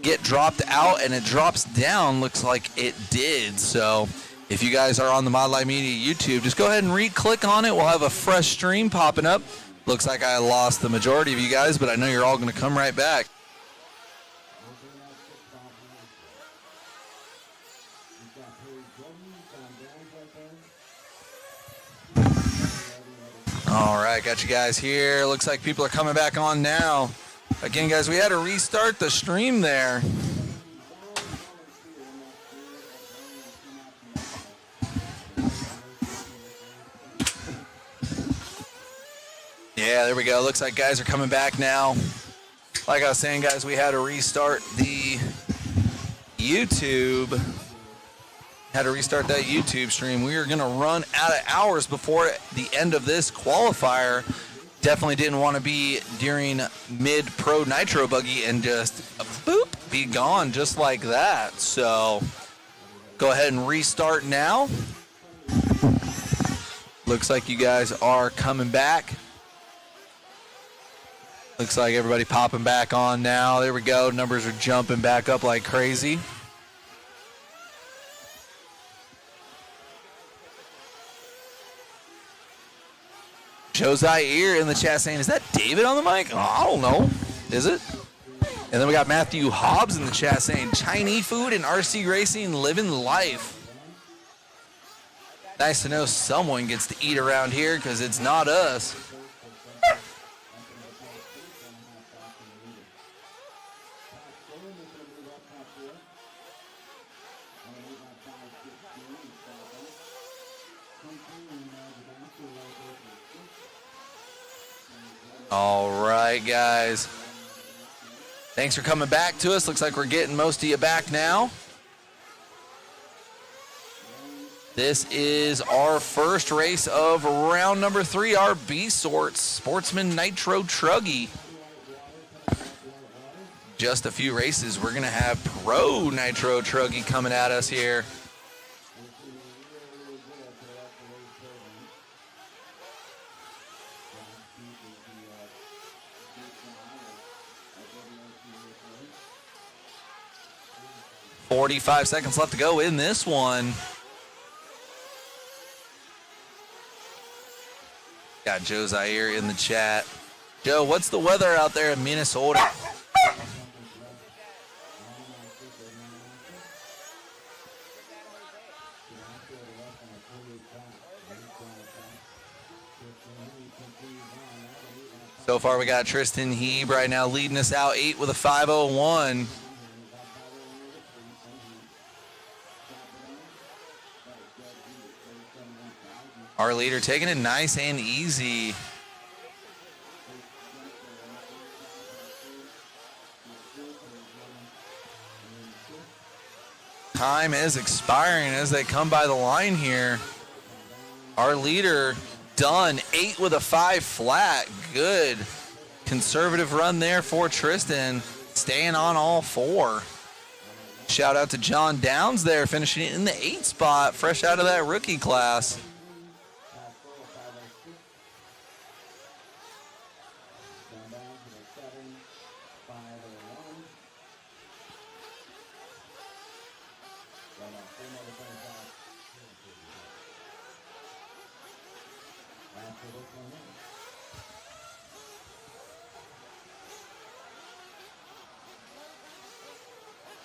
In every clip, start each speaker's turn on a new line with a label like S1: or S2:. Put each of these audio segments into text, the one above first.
S1: get dropped out and it drops down, looks like it did. So if you guys are on the Mod Light Media YouTube, just go ahead and re-click on it. We'll have a fresh stream popping up. Looks like I lost the majority of you guys, but I know you're all going to come right back. All right, got you guys here. Looks like people are coming back on now. Again, guys, we had to restart the stream there. Yeah, there we go. Looks like guys are coming back now. Like I was saying, guys, we had to restart the YouTube. Had to restart that YouTube stream. We are going to run out of hours before the end of this qualifier. Definitely didn't want to be during mid-pro nitro buggy and just boop, be gone just like that. So go ahead and restart now. Looks like you guys are coming back. Looks like everybody popping back on now. There we go. Numbers are jumping back up like crazy. Josiah in the chat saying, is that David on the mic? Oh, I don't know. Is it? And then we got Matthew Hobbs in the chat saying, Chinese food and RC racing, living life. Nice to know someone gets to eat around here because it's not us. All right, guys. Thanks for coming back to us. Looks like we're getting most of you back now. This is our first race of round number 3, our B sorts, Sportsman Nitro Truggy. Just a few races. We're going to have Pro Nitro Truggy coming at us here. $45 seconds left to go in this one. Got Joe Zaire in the chat. Joe, what's the weather out there in Minnesota? So far we got Tristan Heeb right now leading us out 8 with a 5:01. Our leader taking it nice and easy. Time is expiring as they come by the line here. Our leader done 8 with a 5 flat. Good conservative run there for Tristan, staying on all 4. Shout out to John Downs there, finishing it in the 8 spot, fresh out of that rookie class.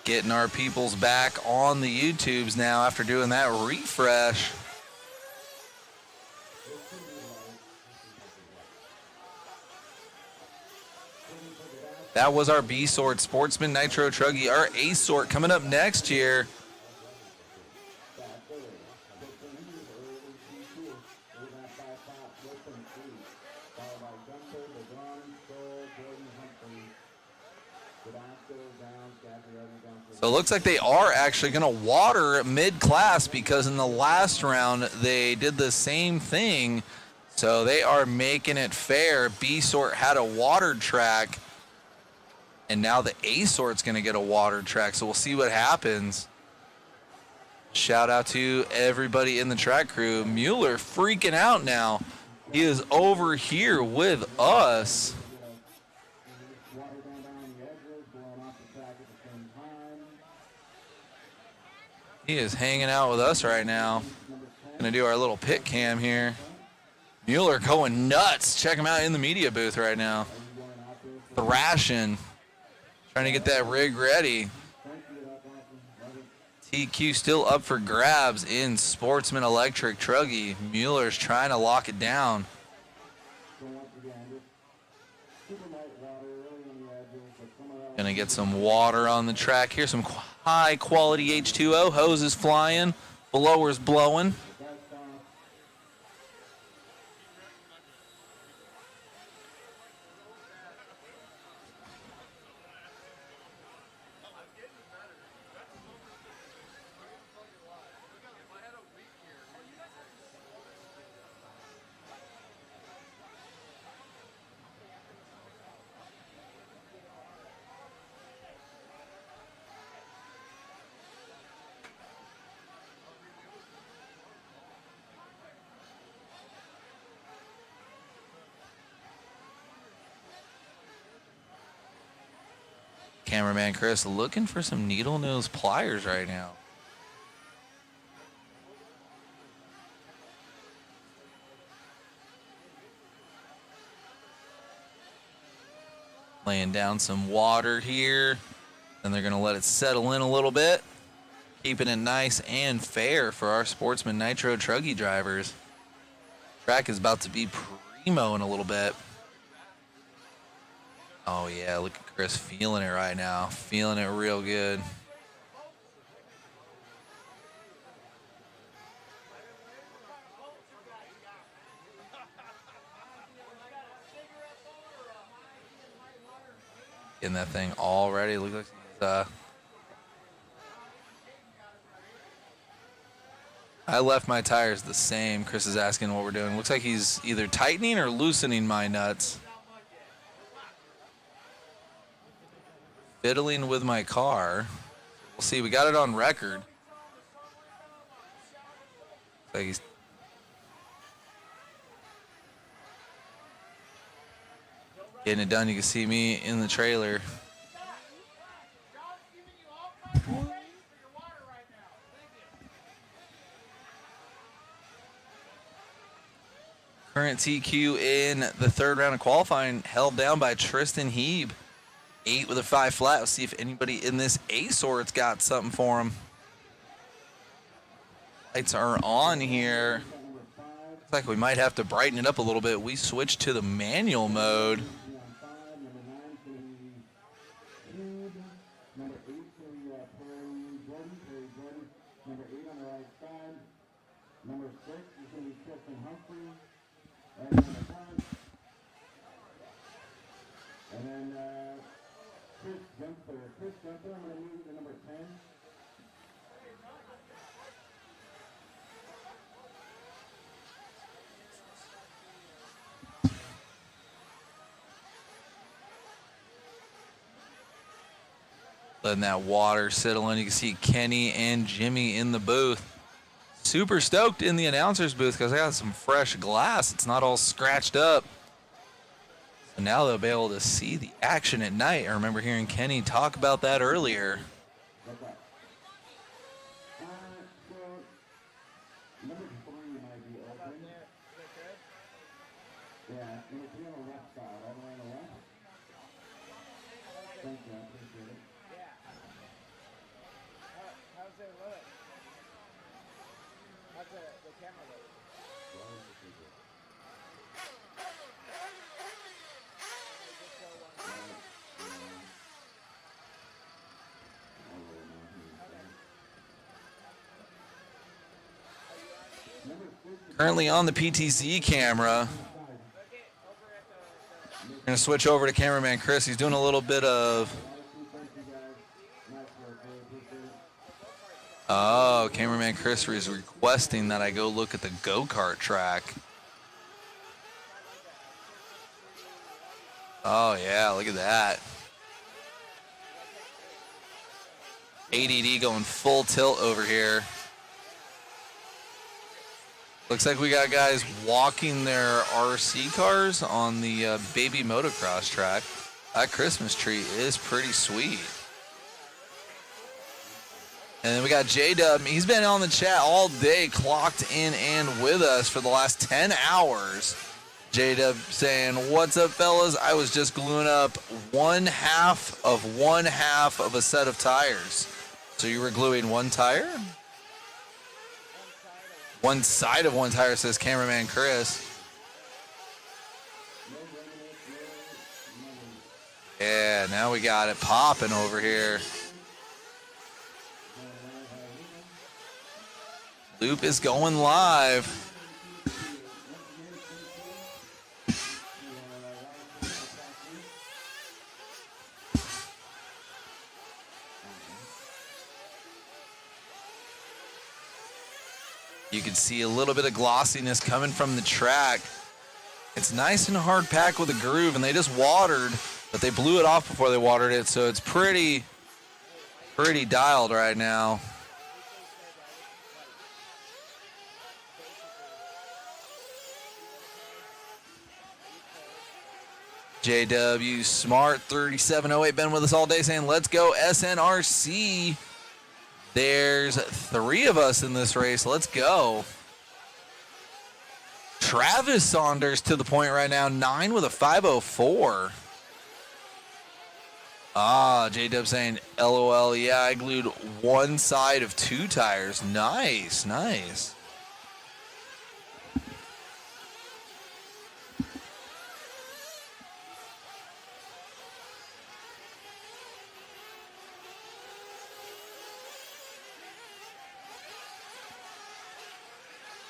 S1: Getting our peoples back on the YouTubes now after doing that refresh. That was our B sort, Sportsman Nitro Truggy. Our A sort coming up next year. So it looks like they are actually going to water mid-class because in the last round they did the same thing. So they are making it fair. B sort had a watered track, and now the A sort's going to get a watered track. So we'll see what happens. Shout out to everybody in the track crew. Mueller freaking out now. He is over here with us. He is hanging out with us right now. Gonna do our little pit cam here. Mueller going nuts. Check him out in the media booth right now. Thrashing. Trying to get that rig ready. TQ still up for grabs in Sportsman Electric Truggy. Mueller's trying to lock it down. Gonna get some water on the track here. Some high quality H2O. Hoses flying. Blowers blowing. Cameraman Chris looking for some needle nose pliers right now. Laying down some water here. Then they're going to let it settle in a little bit. Keeping it nice and fair for our Sportsman Nitro Truggy drivers. Track is about to be primo in a little bit. Oh, yeah, look at Chris feeling it right now. Feeling it real good. Getting that thing all ready. Looks like he's, I left my tires the same. Chris is asking what we're doing. Looks like he's either tightening or loosening my nuts. Fiddling with my car. We'll see. We got it on record. Like he's getting it done. You can see me in the trailer. Current TQ in the third round of qualifying, held down by Tristan Heeb. 8 with a 5 flat. Let's see if anybody in this A-sort's got something for him. Lights are on here. Looks like we might have to brighten it up a little bit. We switched to the manual mode. Letting that water settle in. You can see Kenny and Jimmy in the booth. Super stoked in the announcer's booth because I got some fresh glass. It's not all scratched up. So now they'll be able to see the action at night. I remember hearing Kenny talk about that earlier. Currently on the PTZ camera. We're going to switch over to cameraman Chris. He's doing a little bit of... Oh, cameraman Chris is requesting that I go look at the go-kart track. Oh, yeah, look at that. ADD going full tilt over here. Looks like we got guys walking their RC cars on the baby motocross track. That Christmas tree is pretty sweet. And then we got J-Dub. He's been on the chat all day, clocked in and with us for the last 10 hours. J-Dub saying, what's up, fellas? I was just gluing up one half of a set of tires. So you were gluing one tire? One side of one tire, says cameraman Chris. Yeah, now we got it popping over here. Loop is going live. You can see a little bit of glossiness coming from the track. It's nice and hard packed with a groove, and they just watered, but they blew it off before they watered it, so it's pretty dialed right now. JW Smart 3708 been with us all day saying, let's go SNRC. There's 3 of us in this race. Let's go. Travis Saunders to the point right now, 9 with a 504. J-Dub saying, LOL, yeah, I glued one side of 2 tires. Nice, nice.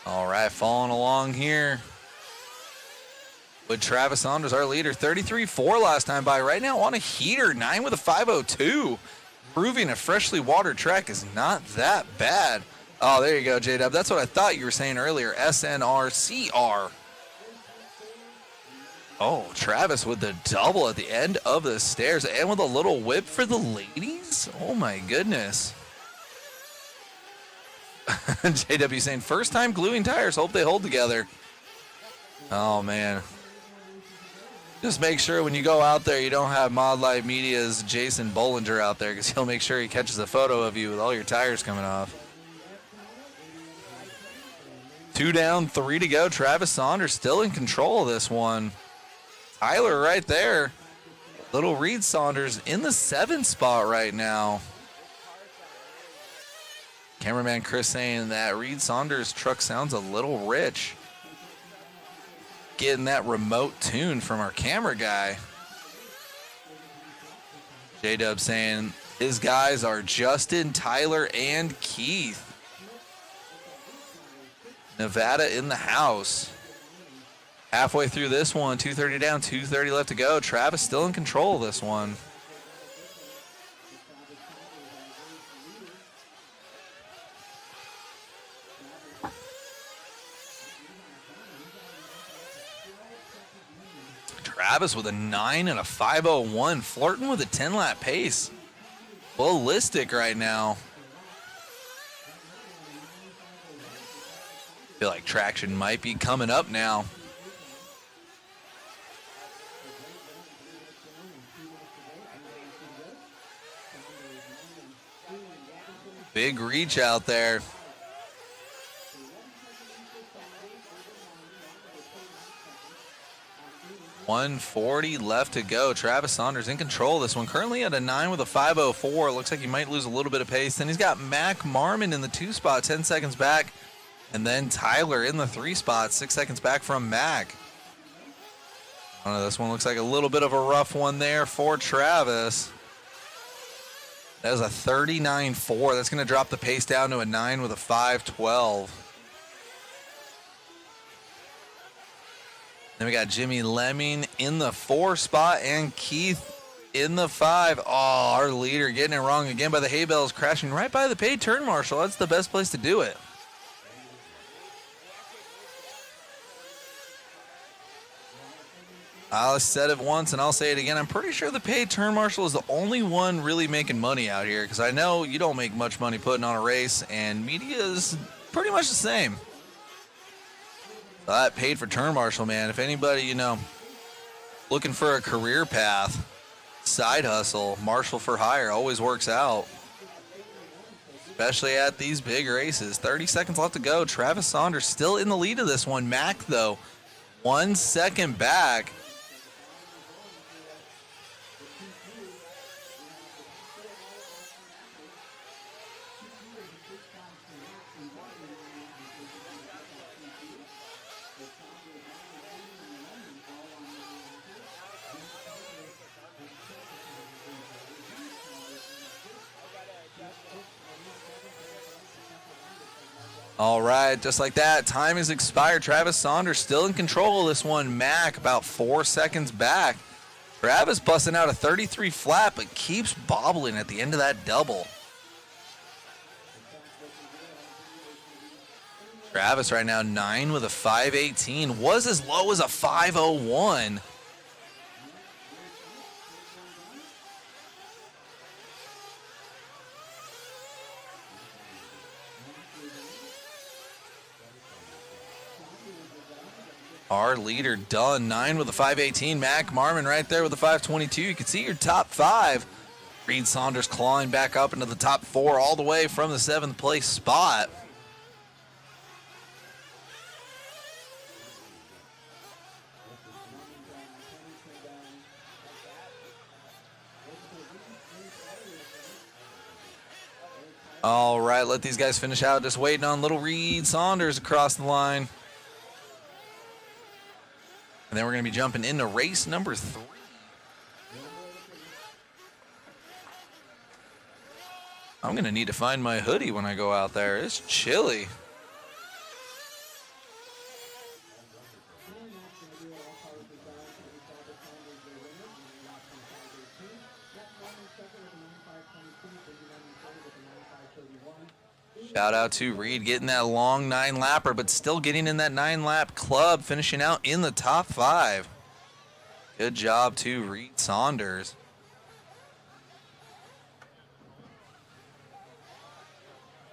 S1: All right, following along here with Travis Saunders, our leader, 33.4 last time by. Right now on a heater, 9 with a 502. Proving a freshly watered track is not that bad. Oh, there you go, J-Dub. That's what I thought you were saying earlier, SNRCR. Oh, Travis with the double at the end of the stairs and with a little whip for the ladies. Oh, my goodness. JW saying, first time gluing tires. Hope they hold together. Oh, man. Just make sure when you go out there, you don't have Mod Light Media's Jason Bollinger out there, because he'll make sure he catches a photo of you with all your tires coming off. 2 down, 3 to go. Travis Saunders still in control of this one. Tyler right there. Little Reed Saunders in the 7th spot right now. Cameraman Chris saying that Reed Saunders' truck sounds a little rich. Getting that remote tune from our camera guy. J-Dub saying his guys are Justin, Tyler, and Keith. Nevada in the house. Halfway through this one, 2:30 down, 2:30 left to go. Travis still in control of this one. Travis with a 9 and a 501, flirting with a 10-lap pace. Ballistic right now. Feel like traction might be coming up now. Big reach out there. $140 left to go. Travis Saunders in control of this one. Currently at a 9 with a 504. Looks like he might lose a little bit of pace. Then he's got Mac Marmon in the 2 spot, 10 seconds back. And then Tyler in the 3 spot, 6 seconds back from Mac. I don't know, this one looks like a little bit of a rough one there for Travis. That was a 39.4. That's going to drop the pace down to a 9 with a 512. Then we got Jimmy Lemming in the 4 spot and Keith in the 5. Oh, our leader getting it wrong again by the hay bales, crashing right by the paid turn marshal. That's the best place to do it. I said it once and I'll say it again. I'm pretty sure the paid turn marshal is the only one really making money out here, because I know you don't make much money putting on a race, and media is pretty much the same. That paid for turn marshal, man. If anybody, you know, looking for a career path, side hustle, marshal for hire always works out. especially at these big races. 30 seconds left to go. Travis Saunders still in the lead of this one. Mac, though, 1 second back. All right, just like that, time has expired. Travis Saunders still in control of this one. Mac about 4 seconds back. Travis busting out a 33 flat, but keeps bobbling at the end of that double. Travis right now 9 with a 518. Was as low as a 501. Our leader done, 9 with a 518. Mac Marmon right there with a 522. You can see your top 5. Reed Saunders clawing back up into the top 4 all the way from the 7th place spot. All right, let these guys finish out. Just waiting on little Reed Saunders across the line. And then we're going to be jumping into race number 3. I'm going to need to find my hoodie when I go out there. It's chilly. Shout out to Reed getting that long 9-lapper, but still getting in that 9-lap club, finishing out in the top 5. Good job to Reed Saunders.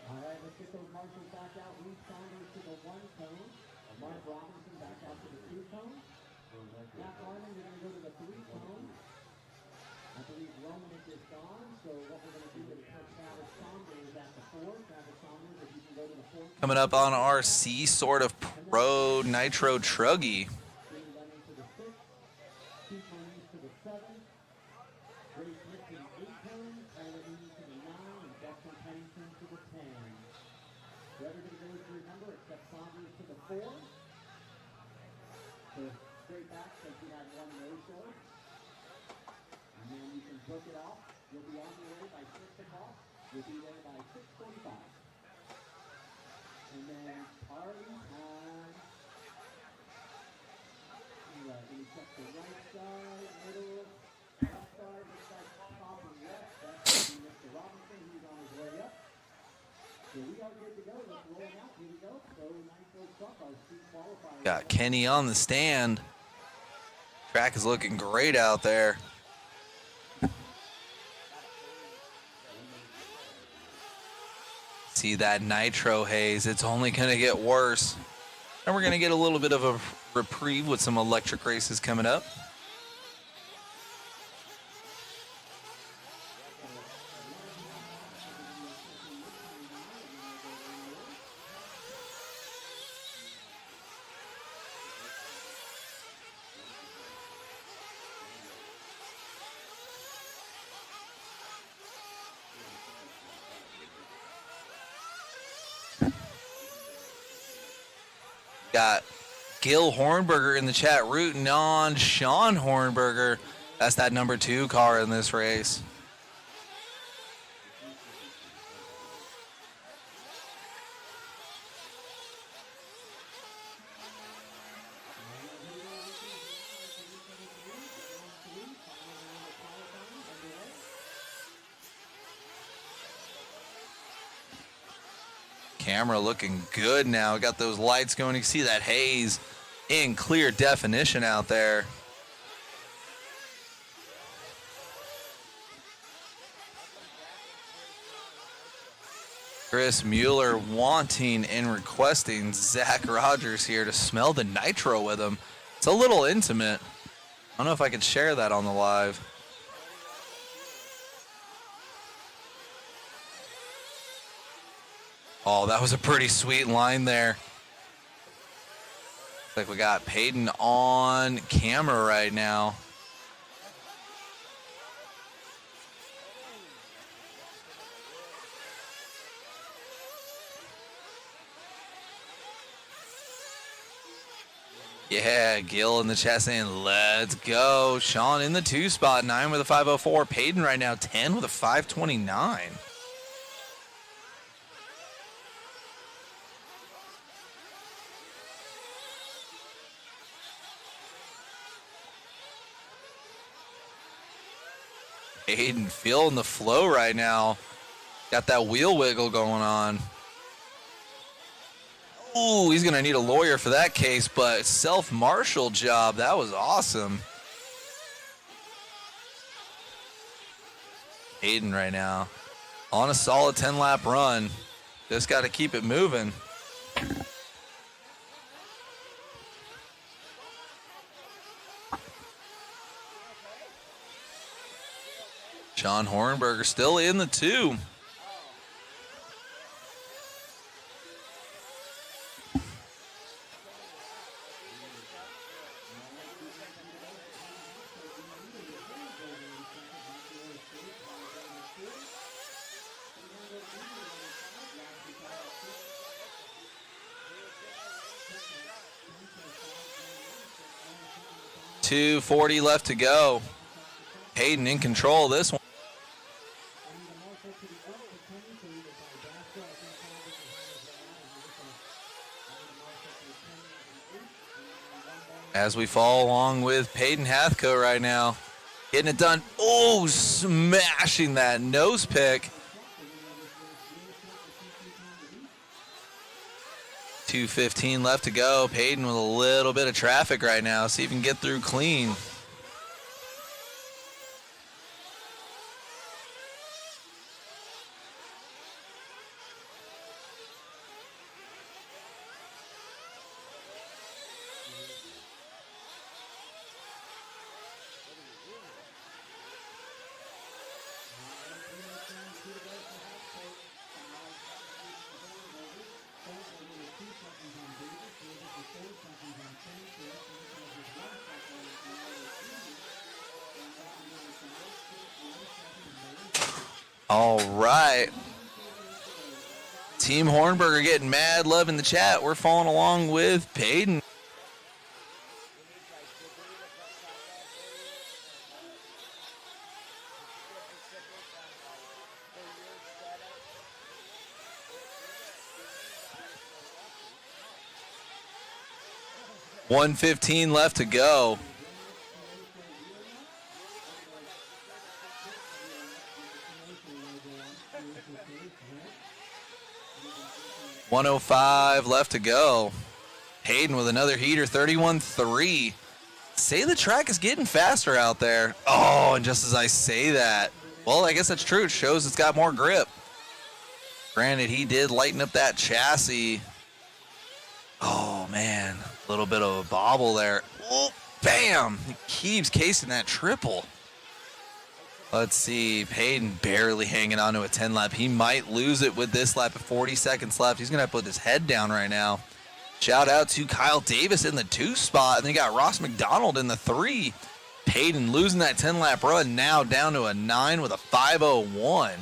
S2: All right, let's get those marshals back out. Reed Saunders to the 1 cone. Mark Robinson back out to the 2 cone. Matt Marmon, you're going to go to the 3 cone. I believe Loam is just gone, so what we're going to do is put Travis Saunders at the 4. Travis Saunders, if you can go to the 4.
S1: Coming up on our C sort of pro nitro truggy.
S2: Bringing them into the 6. Keith Moniz to the 7. Ray Smith to the 8 cone. Tyler Eden to the 9. And Justin Pennington to the 10. So everybody goes to your number except Saunders to the 4. So straight back since we had 1 no-show. And then you can book it off. You'll be on your way by 6 o'clock. You'll be there by 6:45. And then party time. All right, let me check the right side, middle, left side, looks like top and left. That's going to be Mr. Robinson. He's on his way up. So we are good to go. Let's roll him out. Here we go. So nitro truck, our street qualifier.
S1: Got Kenny on the stand. Track is looking great out there. See that nitro haze. It's only going to get worse. And we're going to get a little bit of a reprieve with some electric races coming up. Got Gil Hornberger in the chat rooting on Sean Hornberger. That's that number 2 car in this race. Camera looking good now. Got those lights going. You can see that haze in clear definition out there. Chris Mueller wanting and requesting Zach Rogers here to smell the nitro with him. It's a little intimate. I don't know if I could share that on the live. Oh, that was a pretty sweet line there. Looks like we got Peyton on camera right now. Yeah, Gil in the chat saying, let's go. Sean in the 2 spot, 9 with a 504. Peyton right now, 10 with a 529. Peyton feeling the flow right now. Got that wheel wiggle going on. Ooh, he's going to need a lawyer for that case, but self-marshal job. That was awesome. Hayden right now on a solid 10-lap run. Just got to keep it moving. Sean Hornberger still in the 2. .240 left to go. Hayden in control of this one. As we follow along with Peyton Hathco right now. Getting it done. Oh, smashing that nose pick. 2:15 left to go. Peyton with a little bit of traffic right now. See if he can get through clean. All right. Team Hornberger getting mad love in the chat. We're following along with Peyton. .115 left to go. .105 left to go. Hayden with another heater, 31.3. Say the track is getting faster out there. Oh, and just as I say that, well, I guess that's true. It shows it's got more grip. Granted, he did lighten up that chassis. Oh, man. A little bit of a bobble there. Oh, bam. He keeps casing that triple. Let's see. Peyton barely hanging on to a 10 lap. He might lose it with this lap at 40 seconds left. He's going to have to put his head down right now. Shout out to Kyle Davis in the 2 spot. And then you got Ross McDonald in the 3. Peyton losing that 10 lap run, now down to a 9 with a 5:01.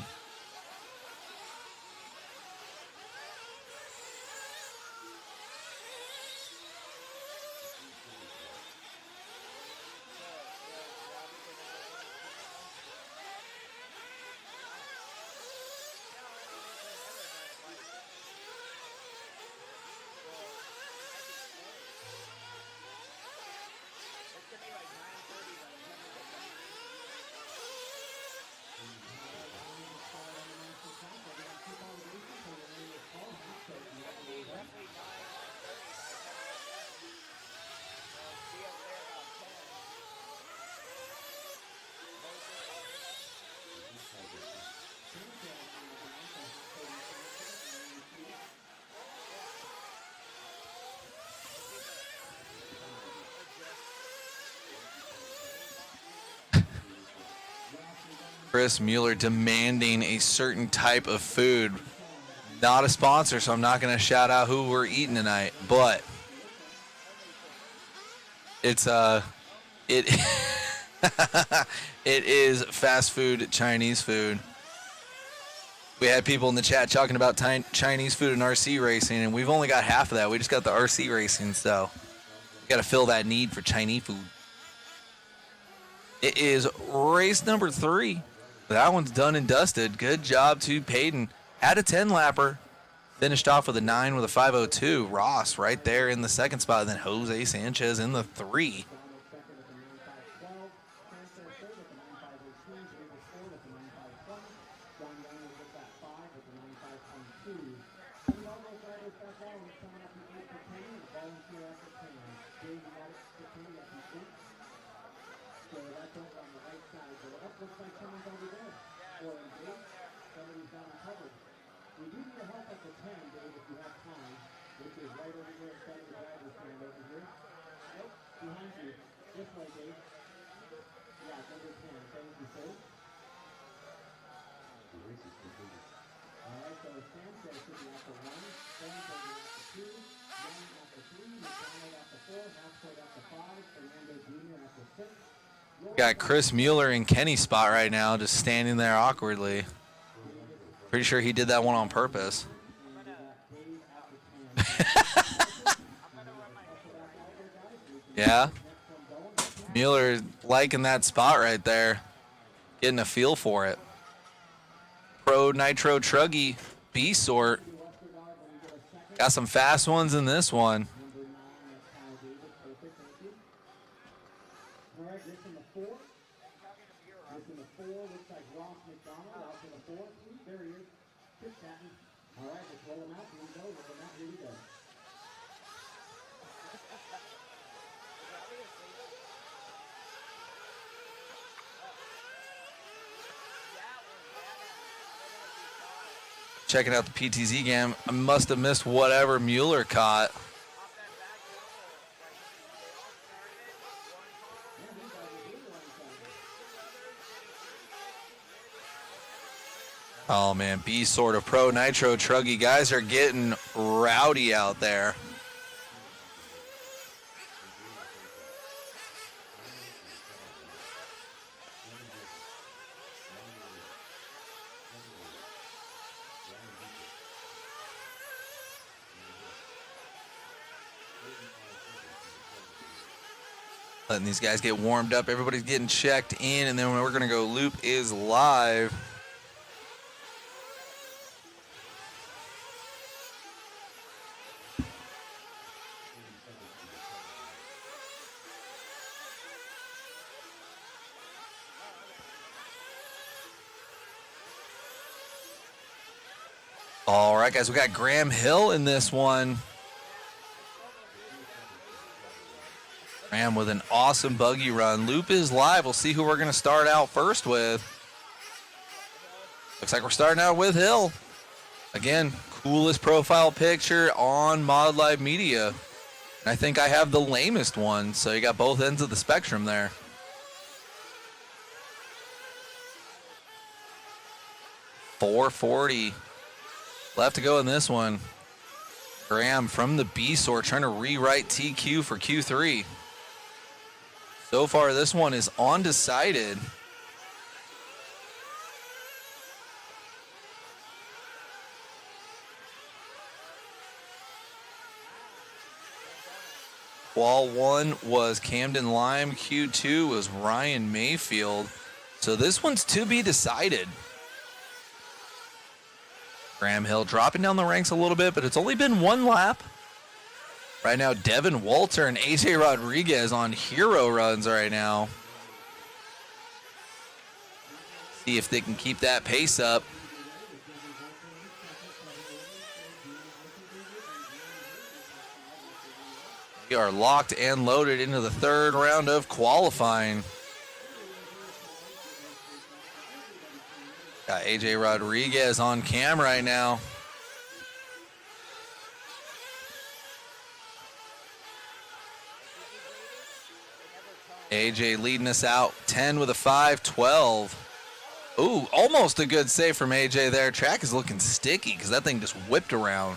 S1: Chris Mueller demanding a certain type of food. Not a sponsor, so I'm not going to shout out who we're eating tonight, but it's it it is fast food, Chinese food. We had people in the chat talking about Chinese food and RC racing, and we've only got half of that. We just got the RC racing, so we got to fill that need for Chinese food. It is race number 3. That one's done and dusted. Good job to Peyton. Had a 10-lapper. Finished off with a 9 with a 5:02. Ross right there in the second spot. And then Jose Sanchez in the 3. Got Chris Mueller in Kenny's spot right now, just standing there awkwardly. Pretty sure he did that one on purpose. Yeah. Mueller liking that spot right there. Getting a feel for it. Pro Nitro Truggy B sort. Got some fast ones in this one. Checking out the PTZ game. I must have missed whatever Mueller caught. Oh man, B sort of Pro Nitro Truggy guys are getting rowdy out there. Letting these guys get warmed up. Everybody's getting checked in, and then we're going to go loop is live. All right, guys, we got Graham Hill in this one. Graham with an awesome buggy run. Loop is live. We'll see who we're going to start out first with. Looks like we're starting out with Hill. Again, coolest profile picture on Mod Live Media. And I think I have the lamest one, so you got both ends of the spectrum there. .440 left to go in this one. Graham from the B sort trying to rewrite TQ for Q3. So far, this one is undecided. Qual 1 was Camden Lime. Q2 was Ryan Mayfield. So this one's to be decided. Graham Hill dropping down the ranks a little bit, but it's only been one lap. Right now, Devin Walter and AJ Rodriguez on hero runs right now. See if they can keep that pace up. We are locked and loaded into the third round of qualifying. Got AJ Rodriguez on cam right now. AJ leading us out 10 with a 5:12. Ooh, almost a good save from AJ there. Track is looking sticky because that thing just whipped around.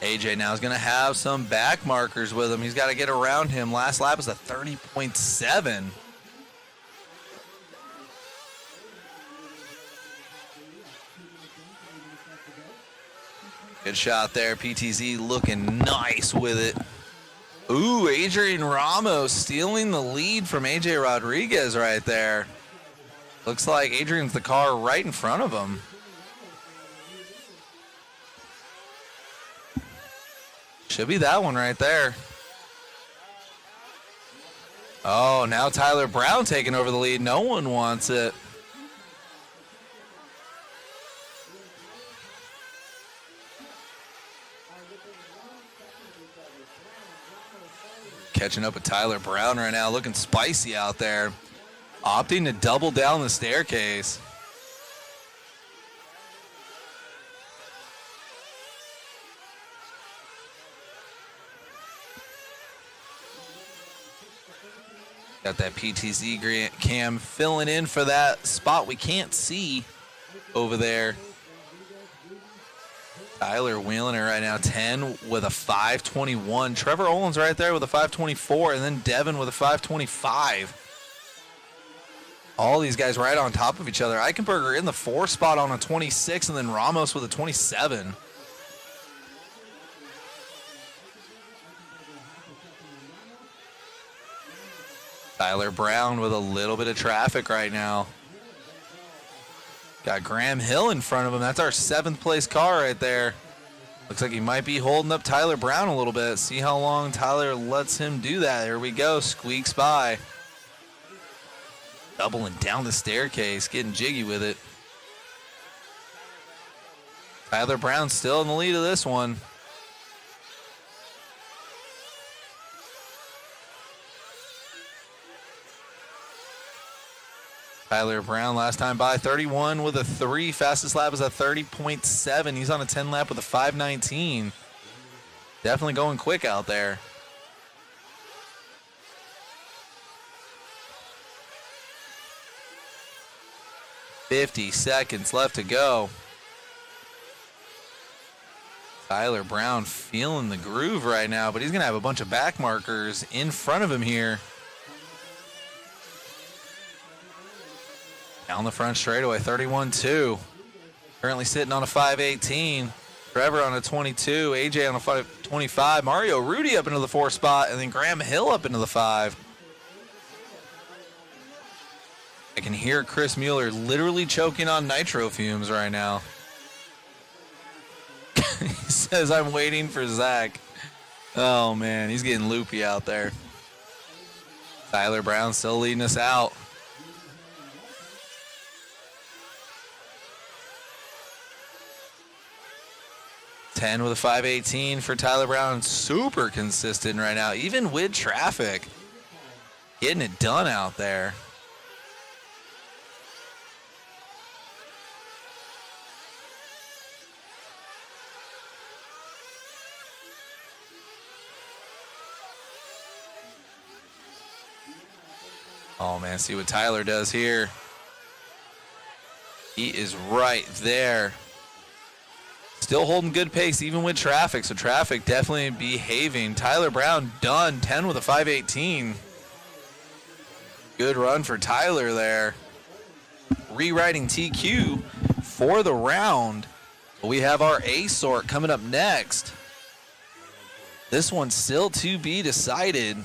S1: AJ now is going to have some back markers with him. He's got to get around him. Last lap is a 30.7. Good shot there. PTZ looking nice with it. Ooh, Adrian Ramos stealing the lead from AJ Rodriguez right there. Looks like Adrian's the car right in front of him. Should be that one right there. Oh, now Tyler Brown taking over the lead. No one wants it. Catching up with Tyler Brown right now, looking spicy out there. Opting to double down the staircase. Got that PTZ cam filling in for that spot we can't see over there. Tyler wheeling it right now, 10 with a 5:21. Trevor Olin's right there with a 5:24, and then Devin with a 5:25. All these guys right on top of each other. Eichenberger in the 4 spot on a 26, and then Ramos with a 27. Tyler Brown with a little bit of traffic right now. Got Graham Hill in front of him. That's our 7th place car right there. Looks like he might be holding up Tyler Brown a little bit. See how long Tyler lets him do that. There we go. Squeaks by. Doubling down the staircase. Getting jiggy with it. Tyler Brown still in the lead of this one. Tyler Brown last time by 31 with a 3. Fastest lap is a 30.7. He's on a 10 lap with a 5:19. Definitely going quick out there. $50 seconds left to go. Tyler Brown feeling the groove right now, but he's going to have a bunch of back markers in front of him here. Down the front straightaway, 31.2. Currently sitting on a 5:18. Trevor on a 22. AJ on a 5:25. Mario Rudy up into the 4 spot, and then Graham Hill up into the 5. I can hear Chris Mueller literally choking on nitro fumes right now. He says, I'm waiting for Zach. Oh, man, he's getting loopy out there. Tyler Brown still leading us out. $10 with a 5:18 for Tyler Brown. Super consistent right now, even with traffic. Getting it done out there. Oh, man, see what Tyler does here. He is right there. Still holding good pace even with traffic, so traffic definitely behaving. Tyler Brown done, 10 with a 5:18. Good run for Tyler there. Rewriting TQ for the round. We have our A sort coming up next. This one's still to be decided.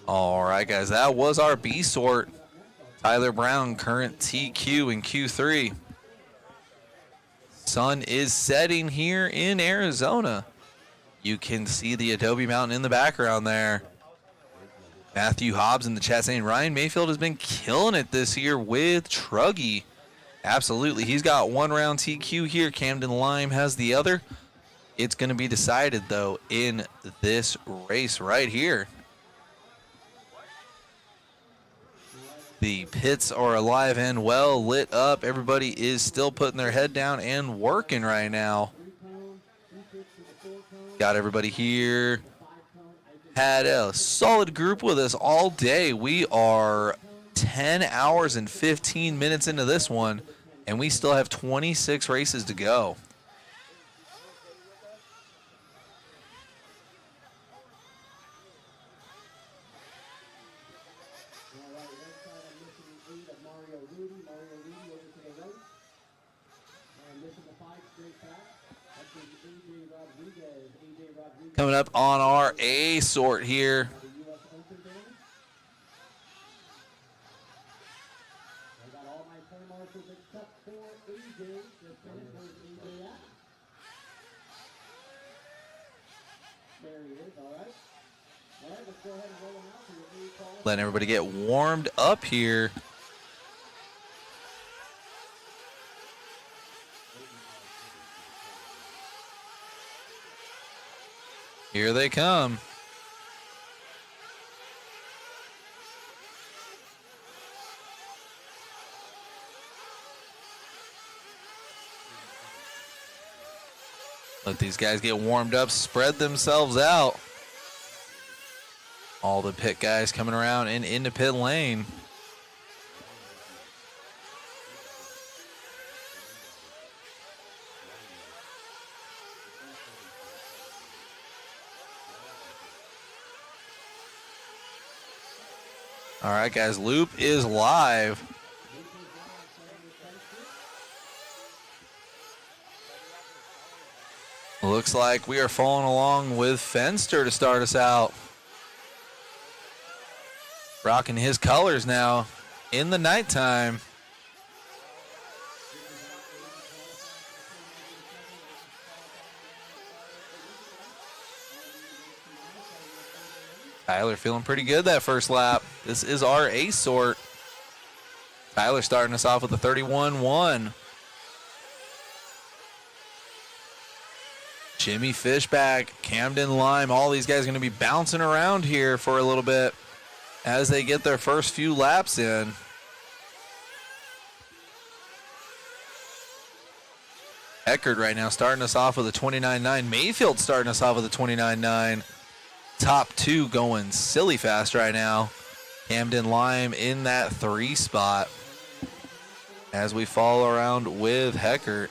S1: All right, guys, that was our B sort. Tyler Brown, current TQ in Q3. Sun is setting here in Arizona. You can see the Adobe mountain in the background there. Matthew Hobbs in the chat saying Ryan Mayfield has been killing it this year with truggy. Absolutely. He's got one round TQ here. Camden Lime has the other. It's going to be decided, though, in this race right here. The pits are alive and well lit up. Everybody is still putting their head down and working right now. Got everybody here. Had a solid group with us all day. We are 10 hours and 15 minutes into this one, and we still have 26 races to go. Coming up on our A sort here. Letting everybody get warmed up here. Here they come. Let these guys get warmed up, spread themselves out. All the pit guys coming around and into pit lane. All right, guys, loop is live. Looks like we are following along with Fenster to start us out. Rocking his colors now in the nighttime. Tyler feeling pretty good that first lap. This is our A sort. Tyler starting us off with a 31-1. Jimmy Fishback, Camden Lime, all these guys are going to be bouncing around here for a little bit as they get their first few laps in. Eckerd right now starting us off with a 29.9. Mayfield starting us off with a 29.9. Top two going silly fast right now. Camden Lime in that 3 spot as we follow around with Heckert.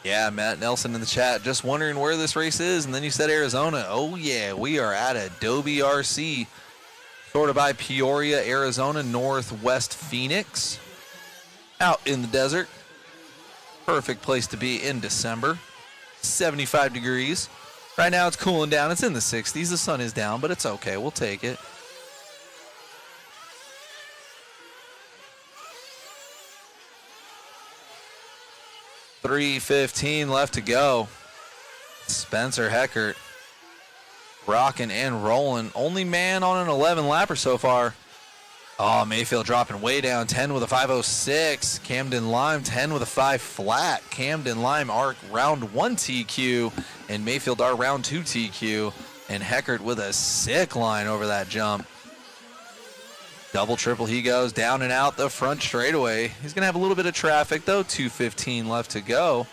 S1: Yeah, Matt Nelson in the chat, just wondering where this race is, and then you said Arizona. Oh, yeah, we are at Adobe RC, sort of by Peoria, Arizona, northwest Phoenix, out in the desert. Perfect place to be in December. 75 degrees. Right now it's cooling down. It's in the 60s. The sun is down, but it's okay. We'll take it. .315 left to go. Spencer Heckert rocking and rolling. Only man on an 11 lapper so far. Oh, Mayfield dropping way down. 10 with a 506. Camden Lime 10 with a 5 flat. Camden Lime our round 1 TQ and Mayfield our round 2 TQ. And Heckert with a sick line over that jump. Double, triple, he goes down and out the front straightaway. He's going to have a little bit of traffic, though. 2:15 left to go.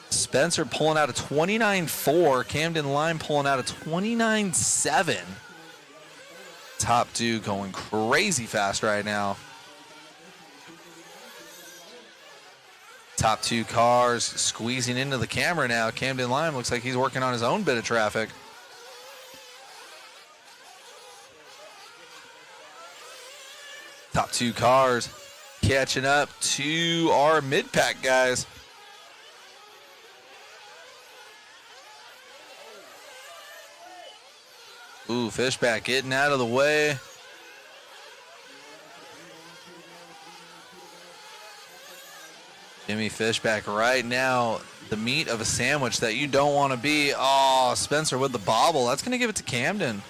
S1: Spencer pulling out a 29.4. Camden Lime pulling out a 29.7. Top two going crazy fast right now. Top two cars squeezing into the camera now. Camden Lime looks like he's working on his own bit of traffic. Top two cars catching up to our mid-pack guys. Ooh, Fishback getting out of the way. Jimmy Fishback right now, the meat of a sandwich that you don't want to be. Oh, Spencer with the bobble. That's going to give it to Camden.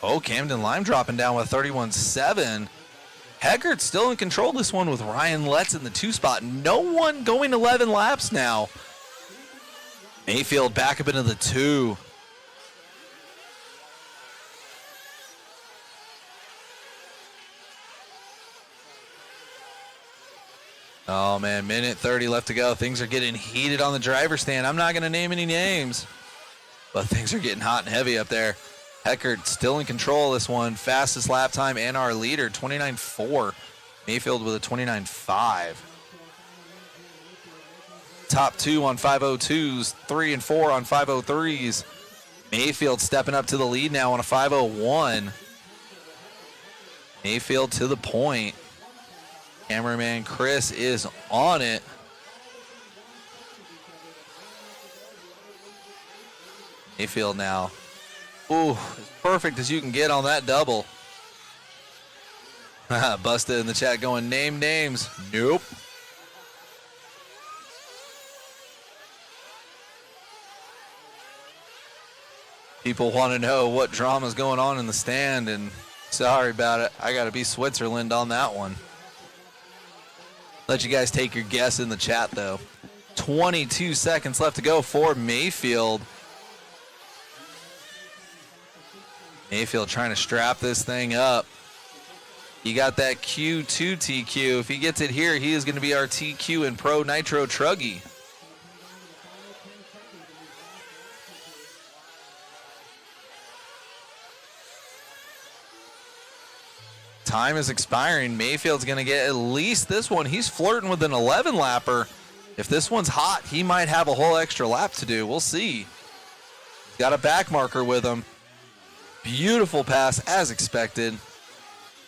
S1: Oh, Camden Lime dropping down with 31.7. Heckert's still in control of this one with Ryan Letts in the 2 spot. No one going 11 laps now. Mayfield back up into the 2. Oh, man, minute 30 left to go. Things are getting heated on the driver's stand. I'm not going to name any names, but things are getting hot and heavy up there. Heckert still in control of this one. Fastest lap time and our leader, 29.4. Mayfield with a 29.5. Top 2 on 502s, 3 and 4 on 503s. Mayfield stepping up to the lead now on a 501. Mayfield to the point. Cameraman Chris is on it. Mayfield now. Ooh, as perfect as you can get on that double. Busted in the chat going, name names. Nope. People want to know what drama's going on in the stand, and sorry about it. I got to be Switzerland on that one. Let you guys take your guess in the chat, though. 22 seconds left to go for Mayfield. Mayfield trying to strap this thing up. You got that Q2 TQ. If he gets it here, he is going to be our TQ and Pro Nitro Truggy. Time is expiring. Mayfield's going to get at least this one. He's flirting with an 11 lapper. If this one's hot, he might have a whole extra lap to do. We'll see. He's got a back marker with him. Beautiful pass as expected.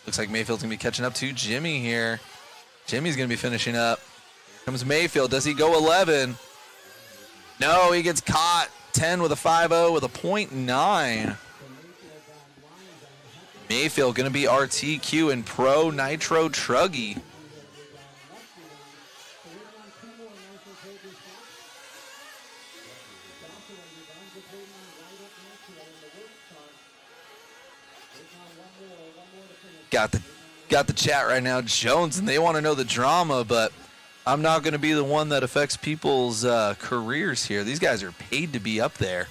S1: Looks like Mayfield's going to be catching up to Jimmy here. Jimmy's going to be finishing up. Here comes Mayfield. Does he go 11? No, he gets caught. 10 with a 5.0 with a 0.9. Mayfield going to be RTQ and Pro Nitro Truggy. Got the chat right now, Jones, and they want to know the drama, but I'm not going to be the one that affects people's careers here. These guys are paid to be up there.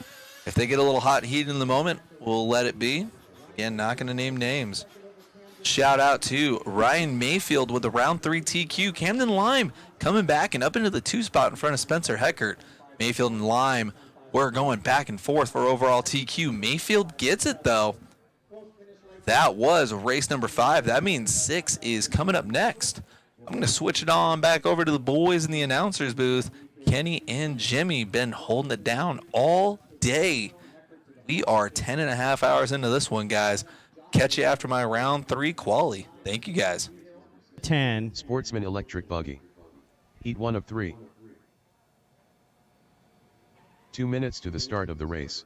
S1: If they get a little hot and heated in the moment, we'll let it be. Again, not going to name names. Shout out to Ryan Mayfield with the round 3 TQ. Camden Lime coming back and up into the 2 spot in front of Spencer Heckert. Mayfield and Lime, we're going back and forth for overall TQ. Mayfield gets it, though. That was race number 5. That means 6 is coming up next. I'm going to switch it on back over to the boys in the announcers booth. Kenny and Jimmy been holding it down all day. We are 10.5 hours into this one, guys. Catch you after my round 3 quali. Thank you, guys.
S3: 10.
S4: Sportsman electric buggy. Heat 1 of 3. 2 minutes to the start of the race.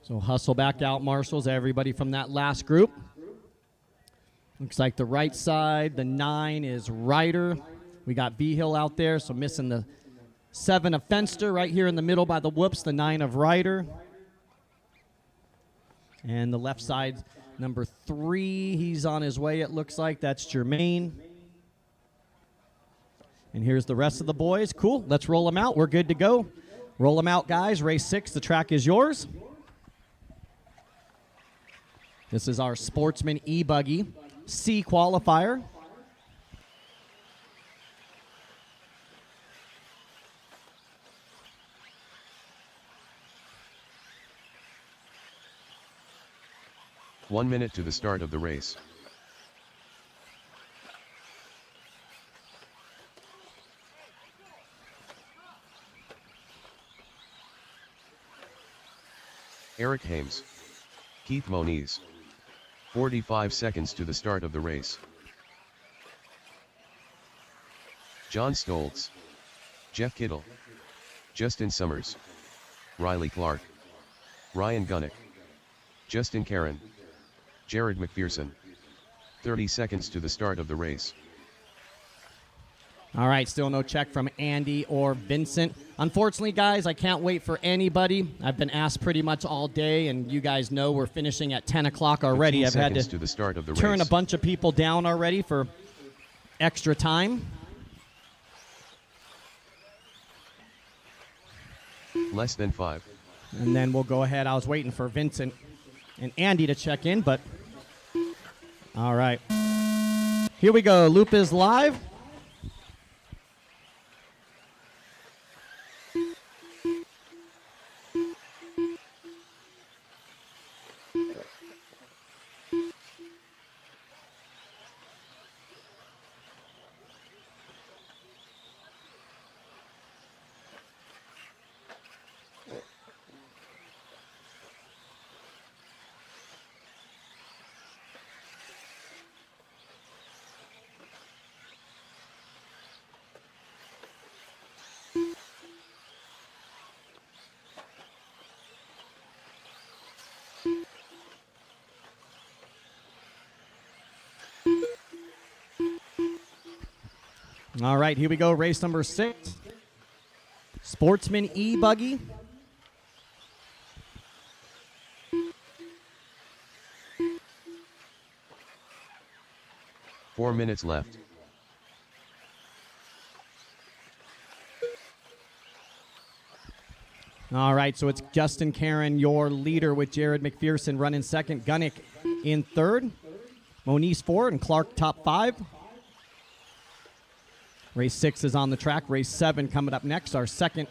S3: So hustle back out, marshals, everybody from that last group. Looks like the right side, the 9 is Ryder. We got V-Hill out there, so missing the 7 of Fenster right here in the middle by the whoops, the 9 of Ryder. And the left side, number 3, he's on his way, it looks like. That's Jermaine. And here's the rest of the boys. Cool, let's roll them out. We're good to go. Roll them out, guys. Race 6, the track is yours. This is our Sportsman E-Buggy C qualifier.
S4: One minute to the start of the race. Eric Hames. Keith Moniz. 45 seconds to the start of the race. John Stoltz, Jeff Kittle, Justin Summers, Riley Clark, Ryan Gunnick, Justin Karen, Jared McPherson. 30 seconds to the start of the race.
S3: All right, still no check from Andy or Vincent. Unfortunately, guys, I can't wait for anybody. I've been asked pretty much all day, and you guys know we're finishing at 10 o'clock already. I've had to
S4: the start of the
S3: turn
S4: race.
S3: a bunch of people down already for extra time.
S4: Less than 5.
S3: And then we'll go ahead. I was waiting for Vincent and Andy to check in, but all right. Here we go. Loop is live. All right, here we go. Race number 6. Sportsman E buggy.
S4: Four minutes left.
S3: All right, so it's Justin Karen, your leader, with Jared McPherson running second, Gunnick in third, Moniz 4, and Clark top 5. Race 6 is on the track. Race 7 coming up next, our second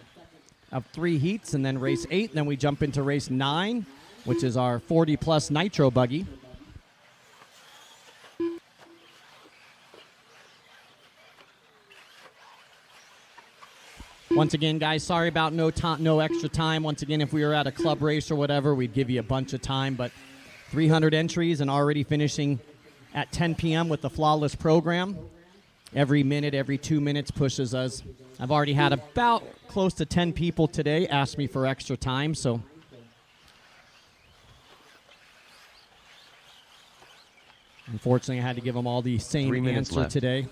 S3: of 3 heats, and then race 8. Then we jump into race 9, which is our 40-plus nitro buggy. Once again, guys, sorry about no extra time. Once again, if we were at a club race or whatever, we'd give you a bunch of time. But 300 entries and already finishing at 10 p.m. with the flawless program. Every minute, every 2 minutes pushes us. I've already had about close to 10 people today ask me for extra time, so. Unfortunately, I had to give them all the same answer
S4: left.
S3: today.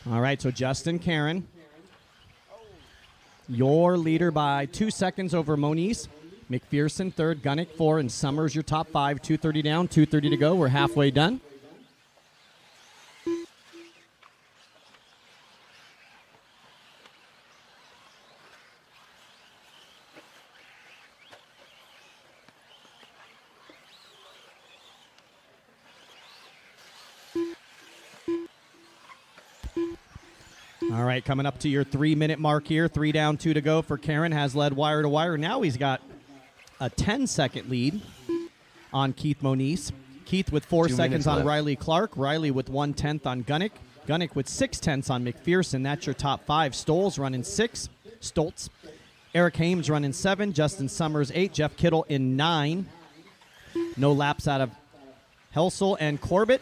S3: All right, so Justin Karen, your leader by 2 seconds over Moniz. McPherson third, Gunnick 4, and Summers your top 5. 2:30 down, 2:30 to go. We're halfway done. All right, coming up to your 3-minute mark here. 3 down, 2 to go for Karen. Has led wire to wire. Now he's got a 10-second lead on Keith Moniz. Keith with 4 seconds on
S4: left.
S3: Riley Clark. Riley with 1/10 on Gunnick. Gunnick with 6/10 on McPherson. That's your top 5. Stoltz running 6. Stoltz. Eric Hames running 7. Justin Summers 8. Jeff Kittle in 9. No laps out of Helsel and Corbett.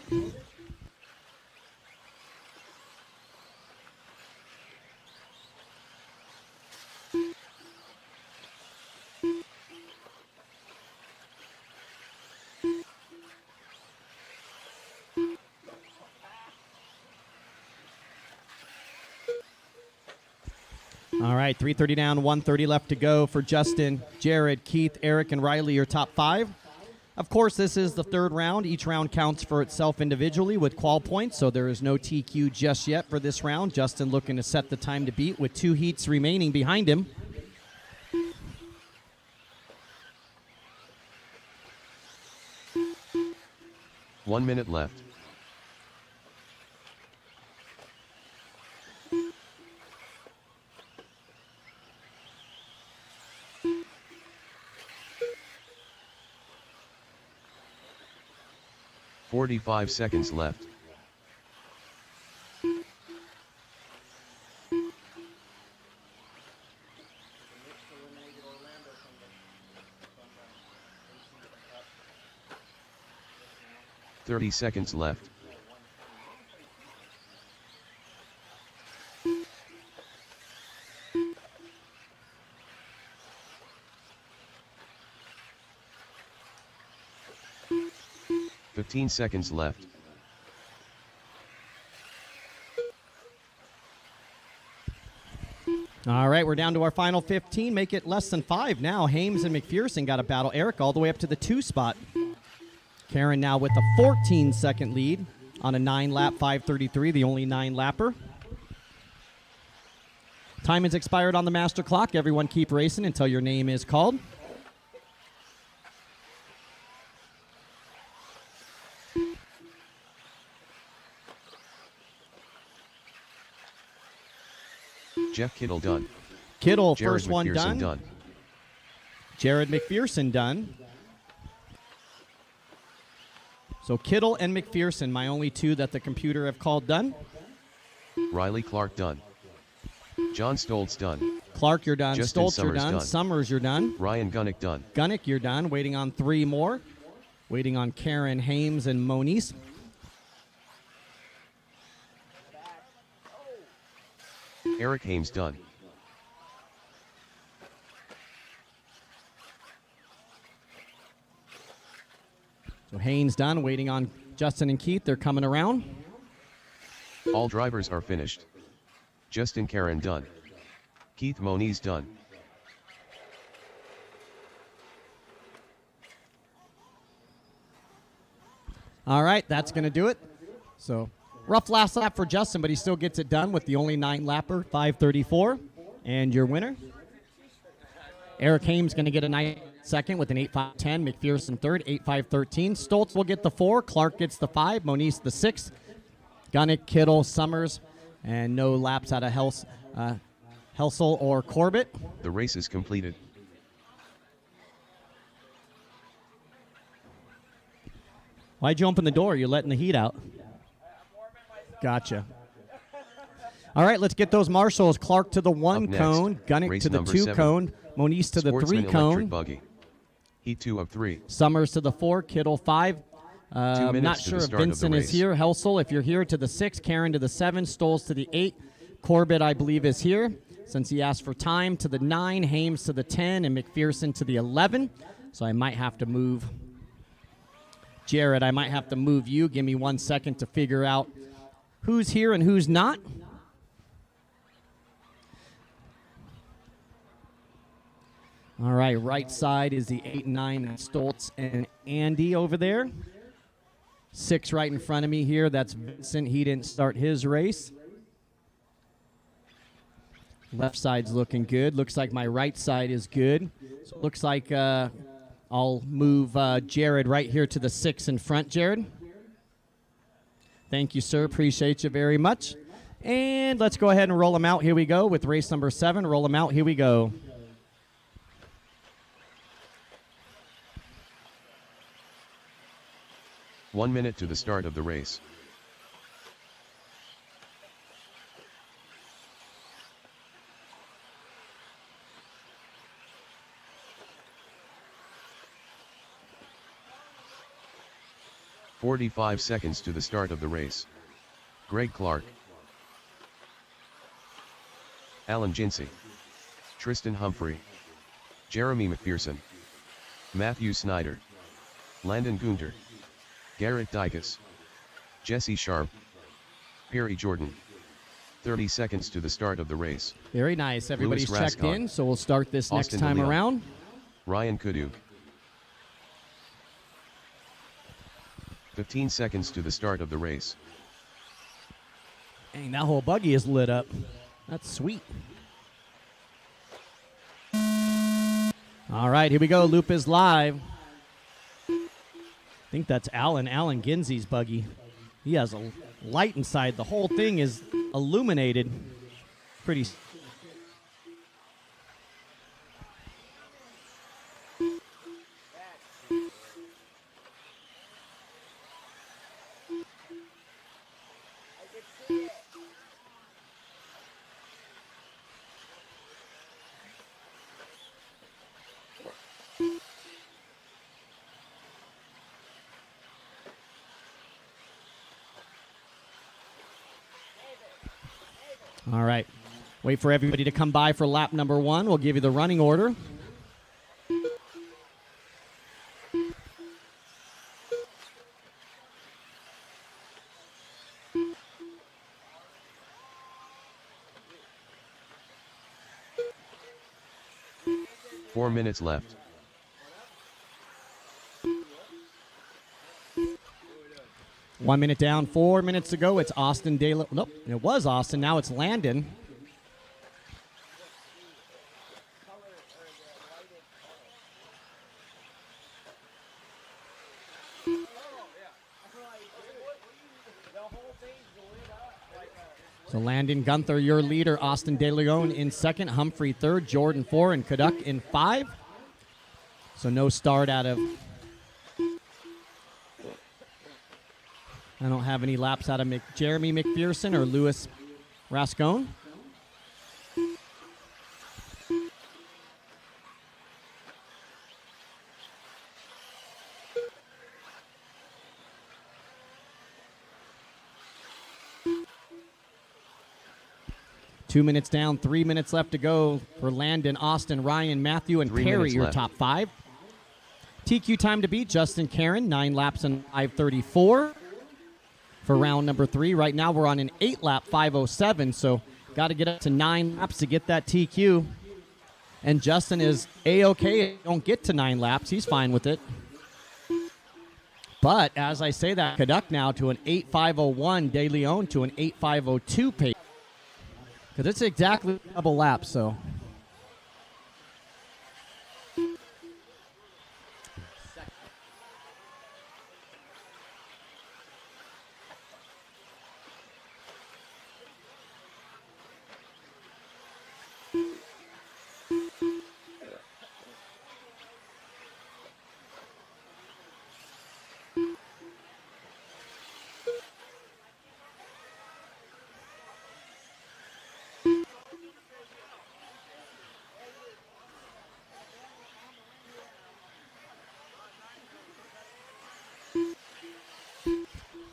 S3: All right, 3:30 down, 1:30 left to go for Justin, Jared, Keith, Eric, and Riley, your top 5. Of course, this is the 3rd round. Each round counts for itself individually with qual points, so there is no TQ just yet for this round. Justin looking to set the time to beat with 2 heats remaining behind him.
S4: One minute left. .45 seconds left. 30 seconds left. Fifteen seconds left.
S3: All right, we're down to our final 15. Make it less than 5 now. Hames and McPherson got a battle. Eric all the way up to the 2 spot. Karen now with a 14-second lead on a 9-lap 5:33, the only 9-lapper. Time has expired on the master clock. Everyone keep racing until your name is called.
S4: Jeff Kittle done.
S3: Kittle,
S4: Jared
S3: first one
S4: McPherson
S3: done. Jared McPherson done. So Kittle and McPherson, my only 2 that the computer have called done.
S4: Riley Clark done. John Stoltz done.
S3: Clark, you're done.
S4: Justin
S3: Stoltz, you're
S4: Summers
S3: done.
S4: done.
S3: Summers, you're done.
S4: Ryan Gunnick done.
S3: Gunnick, you're done. Waiting on 3 more. Waiting on Karen, Hames, and Moniz.
S4: Eric Hames done.
S3: So Haynes done. Waiting on Justin and Keith. They're coming around.
S4: All drivers are finished. Justin Karen done. Keith Moniz done.
S3: All right, that's going to do it. So rough last lap for Justin, but he still gets it done with the only 9-lapper, 5:34. And your winner, Eric Hames, going to get a nice second with an 8.5.10. McPherson third, 8.5.13. Stoltz will get the 4. Clark gets the 5. Moniz the 6. Gunnick, Kittle, Summers, and no laps out of Helsel or Corbett.
S4: The race is completed.
S3: Why'd you open the door? You're letting the heat out. Gotcha. All right, let's get those marshals. Clark to the 1
S4: next,
S3: cone. Gunnick
S4: race
S3: to the
S4: number
S3: 2
S4: 7.
S3: cone. Moniz to the 3
S4: Sportsman
S3: cone.
S4: electric buggy. Heat 2 of 3.
S3: Summers to the 4. Kittle 5. I'm
S4: minutes
S3: not
S4: to
S3: sure
S4: the
S3: if
S4: start of the
S3: Vincent is
S4: race.
S3: here. Helsel, if you're here, to the 6. Karen to the 7. Stolz to the 8. Corbett, I believe, is here since he asked for time, to the 9. Hames to the 10. And McPherson to the 11. So I might have to move. Jared, I might have to move you. Give me 1 second to figure out who's here and who's not. All right side is the 8 and 9, Stoltz and Andy over there. 6 right in front of me here. That's Vincent. He didn't start his race. Left side's looking good. Looks like my right side is good. So it looks like I'll move Jared right here to the 6 in front, Jared. Thank you, sir. Appreciate you very much. And let's go ahead and roll them out. Here we go with race number 7. Roll them out. Here we go.
S4: One minute to the start of the race. "45 seconds to the start of the race. Greg Clark, Alan Jinsey, Tristan Humphrey, Jeremy McPherson, Matthew Snyder, Landon Gunter, Garrett Dykus, Jesse Sharp, Perry Jordan. 30 seconds to the start of the race.
S3: Very nice. Everybody's
S4: Louis
S3: checked
S4: Rascott,
S3: in, so we'll start this
S4: Austin
S3: next time
S4: DeLeon,
S3: around.
S4: Ryan Kudu. 15 seconds to the start of the race.
S3: Dang, that whole buggy is lit up. That's sweet. All right, here we go. Loop is live. I think that's Alan Ginsey's buggy. He has a light inside. The whole thing is illuminated. Pretty. All right. Wait for everybody to come by for lap number 1. We'll give you the running order.
S4: Four minutes left.
S3: One minute down, 4 minutes to go. It's Austin De La. Nope, it was Austin. Now it's Landon. So Landon Gunther, your leader. Austin De Leon in second. Humphrey third. Jordan 4. And Caduck in 5. So no start out of... I don't have any laps out of Jeremy McPherson or Lewis Rascone. Two minutes down, 3 minutes left to go for Landon, Austin, Ryan, Matthew, and Perry, your top 5. TQ time to beat, Justin Karen, 9 laps and 5:34 for round number 3. Right now we're on an 8-lap 5:07, so got to get up to 9 laps to get that TQ. And Justin is A-OK. Don't get to 9 laps. He's fine with it. But as I say that, Caduck now to an 8:5:01, De Leon to an 8:5:02 pace. Because it's exactly double lap, so.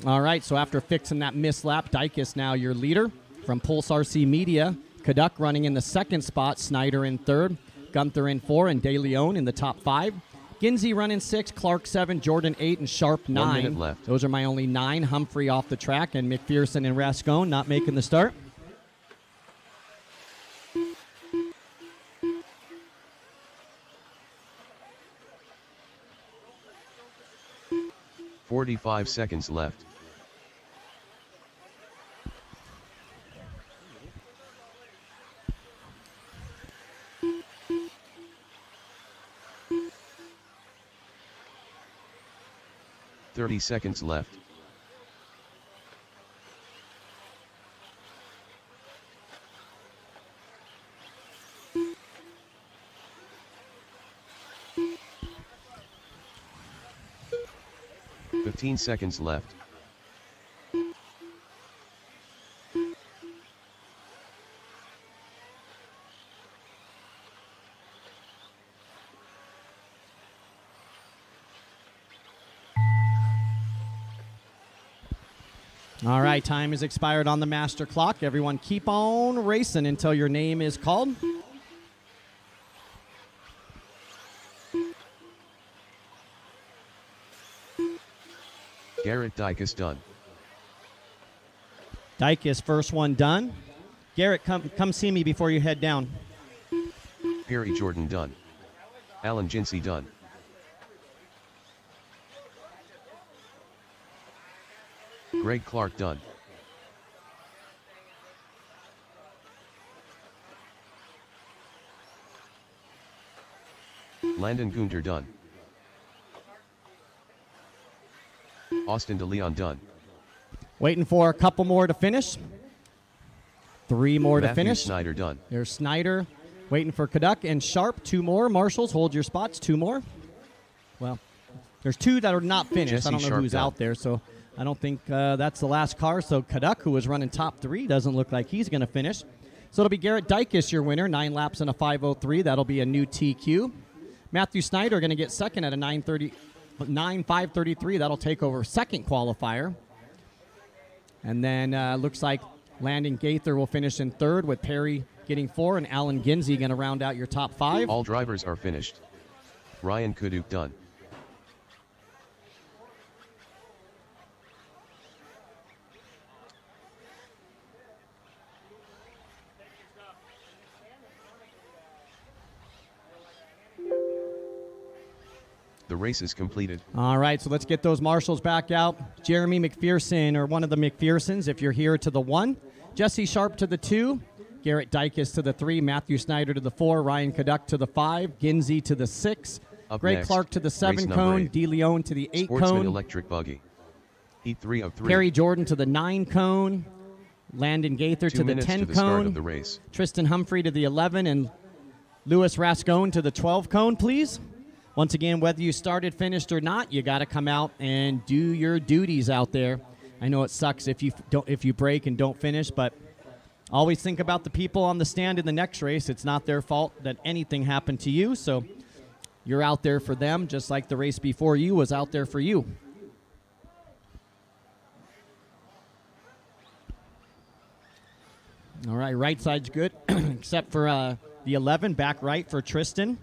S3: All right, so after fixing that missed lap, Dykes now your leader from Pulse RC Media. Caduck running in the second spot, Snyder in third, Gunther in 4, and De Leon in the top 5. Ginsey running 6, Clark 7, Jordan 8, and Sharp 9.
S4: 1 minute left.
S3: Those are my only 9. Humphrey off the track, and McPherson and Rascone not making the start.
S4: "45 seconds left. "30 seconds left. "15 seconds left.
S3: All right, time has expired on the master clock. Everyone keep on racing until your name is called.
S4: Garrett Dykes done.
S3: Dykes first one done. Garrett, come see me before you head down.
S4: Perry Jordan done. Alan Ginsey done. Greg Clark done. Landon Gunter done. Austin De Leon done.
S3: Waiting for a couple more to finish. 3 more to
S4: Matthew
S3: finish.
S4: Snyder done.
S3: There's Snyder waiting for Caduck and Sharp. 2 more. Marshals, hold your spots. 2 more. Well, there's 2 that are not finished.
S4: Jesse
S3: I don't know
S4: Sharp
S3: who's
S4: done.
S3: out there, so I don't think that's the last car. So Caduck, who was running top 3, doesn't look like he's going to finish. So it'll be Garrett Dykes, your winner. 9 laps and a 5:03. That'll be a new TQ. Matthew Snyder going to get second at a 9:5:33. That'll take over second qualifier. And then looks like Landon Gaither will finish in third with Perry getting 4 and Alan Ginsey going to round out your top 5.
S4: All drivers are finished. Ryan Kuduk done. The race is completed.
S3: All right, so let's get those marshals back out. Jeremy McPherson, or one of the McPhersons, if you're here, to the 1. Jesse Sharp to the 2. Garrett Dykes to the 3. Matthew Snyder to the 4. Ryan Kaduk to the 5. Ginsey to the 6.
S4: Up
S3: Greg
S4: next,
S3: Clark to the 7
S4: race
S3: cone.
S4: number 8.
S3: De Leon to the 8
S4: Sportsman
S3: cone.
S4: electric buggy. Heat 3 of 3.
S3: Perry Jordan to the 9 cone. Landon Gaither
S4: 2
S3: to the
S4: minutes
S3: 10
S4: to the start of
S3: cone.
S4: the race.
S3: Tristan Humphrey to the 11. And Louis Rascone to the 12 cone, please. Once again, whether you started, finished, or not, you got to come out and do your duties out there. I know it sucks if you break and don't finish, but always think about the people on the stand in the next race. It's not their fault that anything happened to you, so you're out there for them, just like the race before you was out there for you. All right, right side's good, except for the 11, back right for Tristan.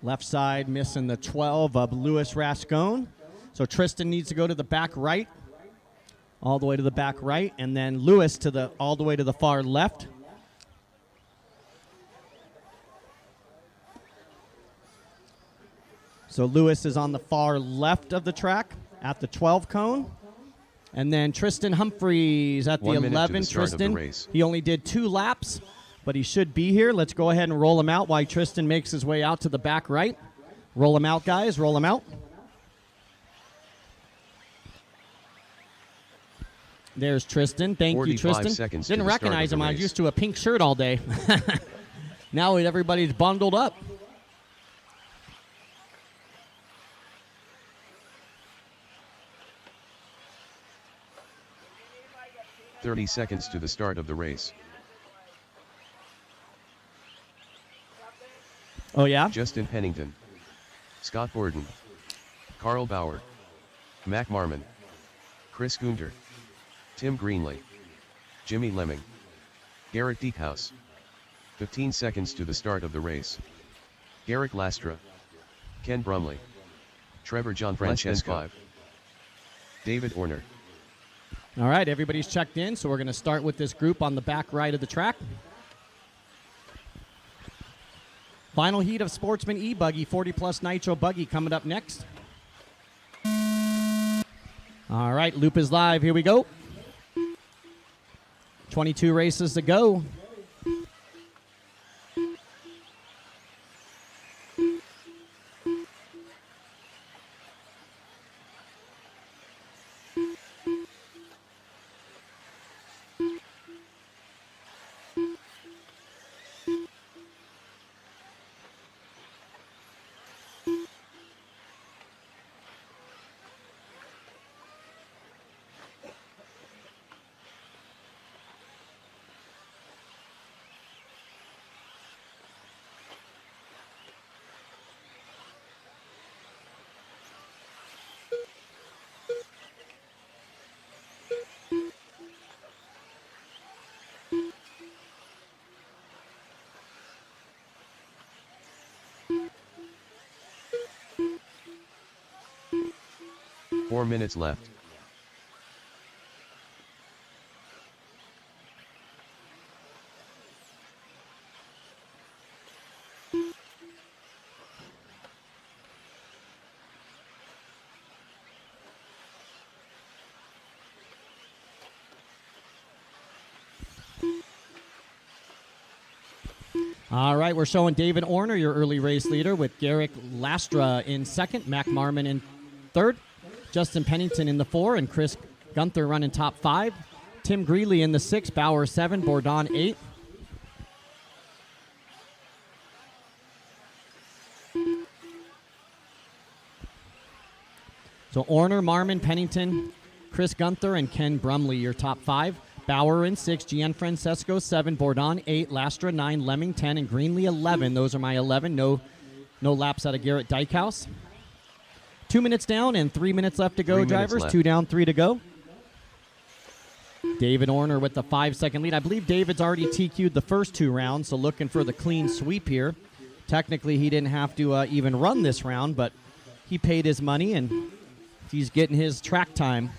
S3: Left side missing the 12 of Louis Rascone. So Tristan needs to go to the back right, all the way to the back right, and then Louis all the way to the far left. So Louis is on the far left of the track at the 12 cone. And then Tristan Humphreys at the
S4: 1 minute to
S3: 11.
S4: the start of the
S3: Tristan,
S4: race.
S3: he only did 2 laps, but he should be here. Let's go ahead and roll him out while Tristan makes his way out to the back right. Roll him out, guys. Roll him out. There's Tristan. Thank you,
S4: 45
S3: Tristan.
S4: seconds to
S3: Didn't
S4: the start
S3: recognize
S4: of
S3: him.
S4: the
S3: I was
S4: race.
S3: used to a pink shirt all day. Now everybody's bundled up.
S4: "30 seconds to the start of the race.
S3: Oh, yeah?
S4: Justin Pennington. Scott Borden. Carl Bauer. Mac Marmon. Chris Gunter. Tim Greenley. Jimmy Lemming. Garrett Deekhouse. 15 seconds to the start of the race. Garrick Lastra. Ken Brumley. Trevor John Francesco. 5. David Orner.
S3: All right, everybody's checked in, so we're going to start with this group on the back right of the track. Final heat of Sportsman E-Buggy, 40-plus Nitro Buggy coming up next. All right, loop is live. Here we go. 22 races to go. Four minutes left. All right, we're showing David Orner, your early race leader, with Garrick Lastra in second, Mac Marmon in third, Justin Pennington in the 4, and Chris Gunther running top 5. Tim Greeley in the 6, Bauer 7, Bourdon 8. So Orner, Marmon, Pennington, Chris Gunther, and Ken Brumley, your top 5. Bauer in 6, Gianfrancesco 7, Bourdon 8, Lastra 9, Lemming 10, and Greenlee 11. Those are my 11. No laps out of Garrett Dykehouse. 2 minutes down and 3 minutes left to go,
S4: 3 minutes
S3: drivers.
S4: left.
S3: 2 down, 3 to go. David Orner with the 5-second lead. I believe David's already TQ'd the first 2 rounds, so looking for the clean sweep here. Technically, he didn't have to even run this round, but he paid his money, and he's getting his track time.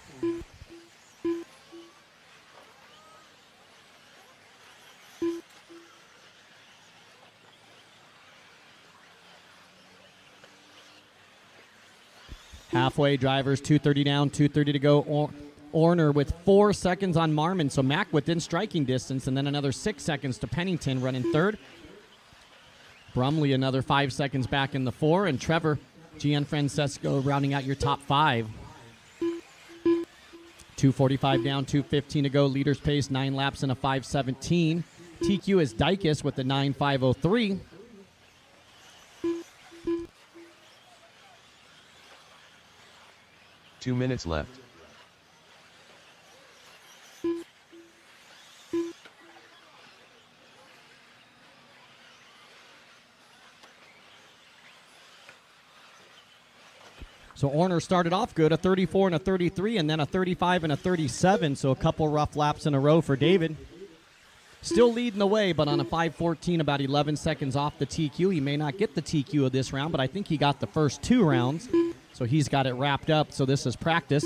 S3: Halfway, drivers, 2:30 down, 2:30 to go. Orner with 4 seconds on Marmon, so Mac within striking distance, and then another 6 seconds to Pennington running third. Brumley another 5 seconds back in the 4, and Trevor Gianfrancesco rounding out your top 5. 2:45 down, 2:15 to go. Leaders pace, 9 laps and a 5:17. TQ is Dykes with the 9:5:03.
S4: Two minutes left.
S3: So Orner started off good, a 34 and a 33, and then a 35 and a 37, so a couple rough laps in a row for David. Still leading the way, but on a 5:14, about 11 seconds off the TQ. He may not get the TQ of this round, but I think he got the first 2 rounds, so he's got it wrapped up, so this is practice.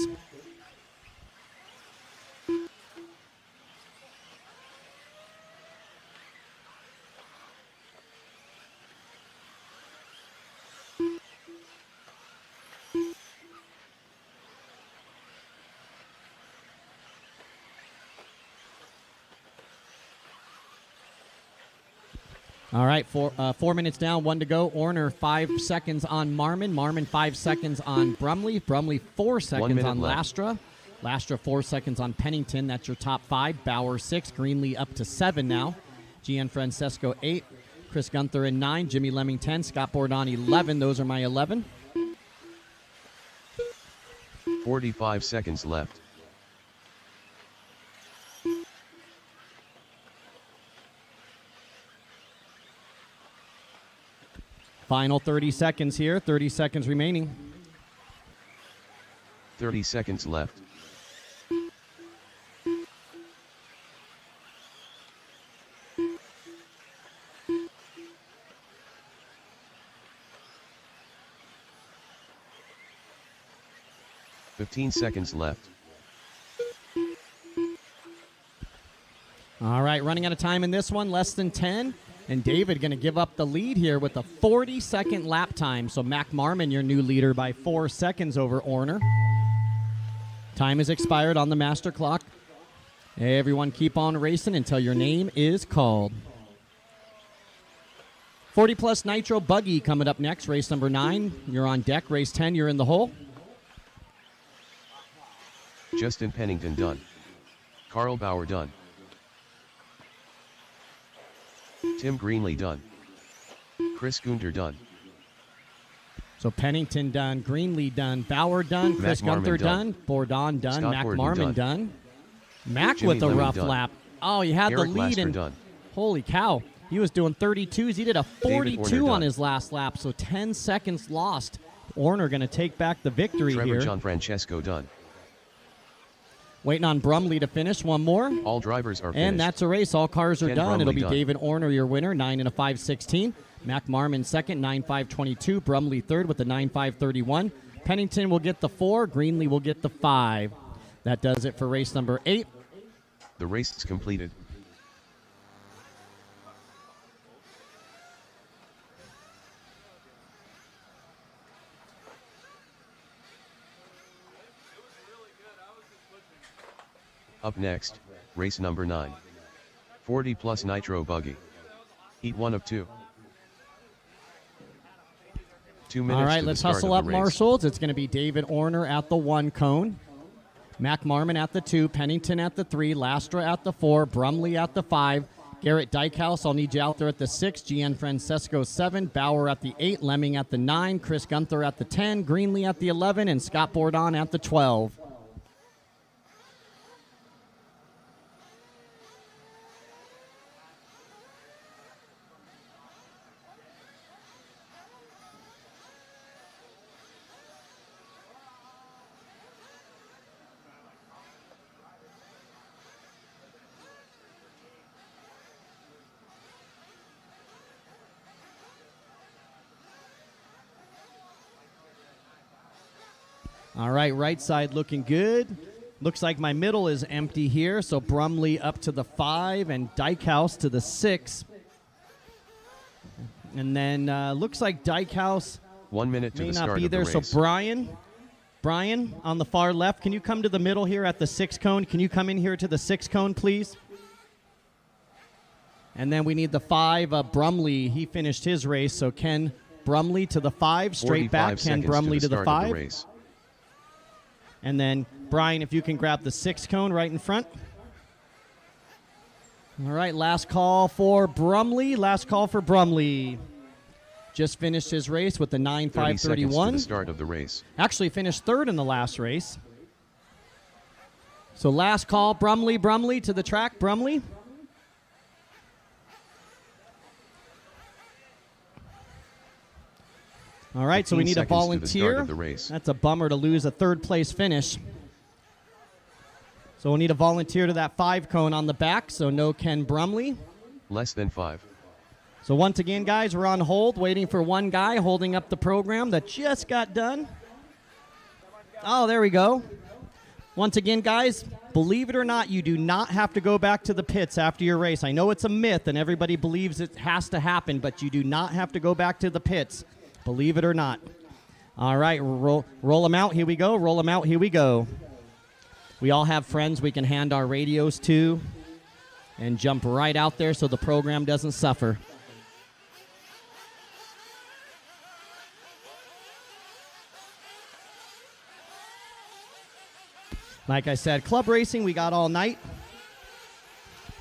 S3: All right, 4 minutes down, 1 to go. Orner 5 seconds on Marmon. Marmon 5 seconds on Brumley. Brumley 4 seconds on Lastra. Lastra 4 seconds on Pennington. That's your top 5. Bauer 6. Greenlee up to 7 now. Gianfrancesco 8. Chris Gunther in 9. Jimmy Lemming 10. Scott Bordon 11. Those are my 11.
S4: 45 seconds left.
S3: Final 30 seconds here. 30 seconds remaining.
S4: 30 seconds left. Fifteen seconds left.
S3: All right, running out of time in this one, less than 10. And David going to give up the lead here with a 40-second lap time. So Mac Marmon, your new leader, by 4 seconds over Orner. Time has expired on the master clock. Hey, everyone, keep on racing until your name is called. 40-plus Nitro Buggy coming up next. Race number 9, you're on deck. Race 10, you're in the hole.
S4: Justin Pennington done. Carl Bauer done. Tim Greenlee done. Chris Gunter done.
S3: So Pennington done, Greenlee done, Bauer done, Chris Gunther done, Bordon done,
S4: Scott
S3: Mac
S4: Borden
S3: Marmon done. Mac
S4: Jimmy
S3: with a
S4: Lemming
S3: rough
S4: done.
S3: lap. Oh, he had
S4: Eric
S3: the lead
S4: Lasker
S3: and
S4: done.
S3: holy cow. He was doing 32s. He did a
S4: David
S3: 42
S4: Orner
S3: on
S4: done.
S3: his last lap, so 10 seconds lost. Orner going to take back the victory
S4: Trevor
S3: here.
S4: Gianfrancesco done.
S3: Waiting on Brumley to finish one more.
S4: All drivers are finished.
S3: And that's a race. All cars are
S4: Ken
S3: done. It'll
S4: Brumley
S3: be
S4: done.
S3: David Orner, your winner, 9 and a 5:16. Mac Marmon second, 9:5:22. Brumley third with a 9:5:31. Pennington will get the 4. Greenlee will get the 5. That does it for race number 8.
S4: The race is completed. Up next, race number 9. 40-plus Nitro Buggy. Heat 1 of 2. 2 minutes
S3: All right,
S4: to
S3: let's
S4: the start
S3: hustle
S4: of
S3: up
S4: the race.
S3: marshals. It's going to be David Orner at the 1 cone. Mac Marmon at the 2. Pennington at the 3. Lastra at the 4. Brumley at the 5. Garrett Dykehouse, I'll need you out there at the 6. Gianfrancesco 7. Bauer at the 8. Lemming at the 9. Chris Gunther at the 10. Greenlee at the 11. And Scott Bordon at the 12. All right, right side looking good. Looks like my middle is empty here, so Brumley up to the 5 and Dykehouse to the 6. And then looks like Dykehouse
S4: 1 minute to
S3: may
S4: the
S3: not
S4: start
S3: be
S4: of the
S3: there.
S4: race.
S3: So Brian on the far left, can you come to the middle here at the 6 cone? Can you come in here to the 6 cone, please? And then we need the 5, Brumley. He finished his race, so Ken Brumley to the 5, straight back. Ken Brumley to the 5. And then, Brian, if you can grab the 6 cone right in front. All right, last call for Brumley. Last call for Brumley. Just finished his race with the 9.531.
S4: To the start of the race.
S3: Actually finished 3rd in the last race. So last call, Brumley to the track, Brumley. All right, so we need a volunteer. That's a bummer to lose a 3rd place finish. So we'll need a volunteer to that 5 cone on the back, so no Ken Brumley.
S4: Less than 5.
S3: So once again, guys, we're on hold, waiting for one guy holding up the program that just got done. Oh, there we go. Once again, guys, believe it or not, you do not have to go back to the pits after your race. I know it's a myth and everybody believes it has to happen, but you do not have to go back to the pits. Believe it or not. All right, roll them out. Here we go. Roll them out. Here we go. We all have friends we can hand our radios to and jump right out there so the program doesn't suffer. Like I said, club racing we got all night,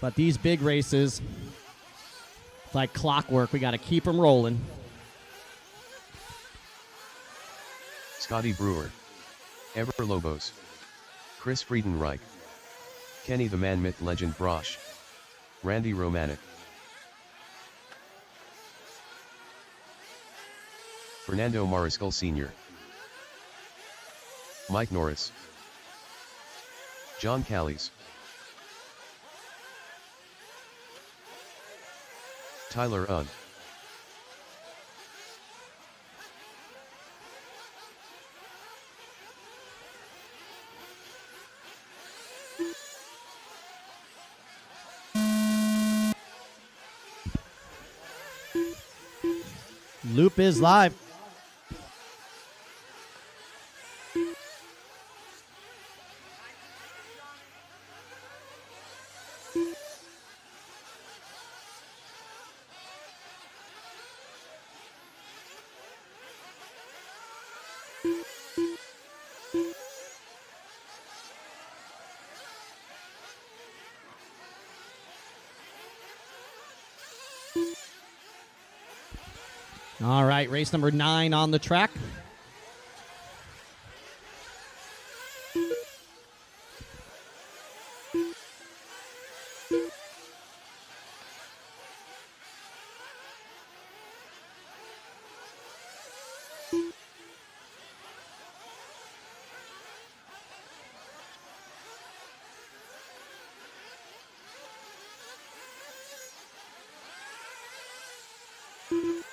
S3: but these big races, it's like clockwork. We got to keep them rolling.
S4: Scotty Brewer, Ever Lobos, Chris Friedenreich, Kenny the Man Myth Legend Brosh, Randy Romanek, Fernando Mariscal Sr., Mike Norris, John Callies, Tyler Unn,
S3: Loop is live. All right, race number 9 on the track.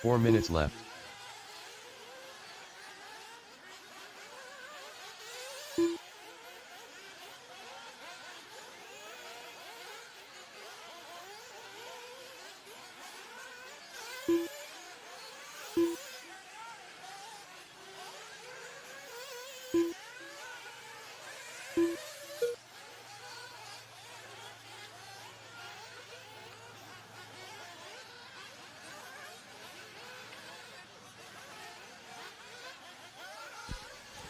S4: Four minutes left.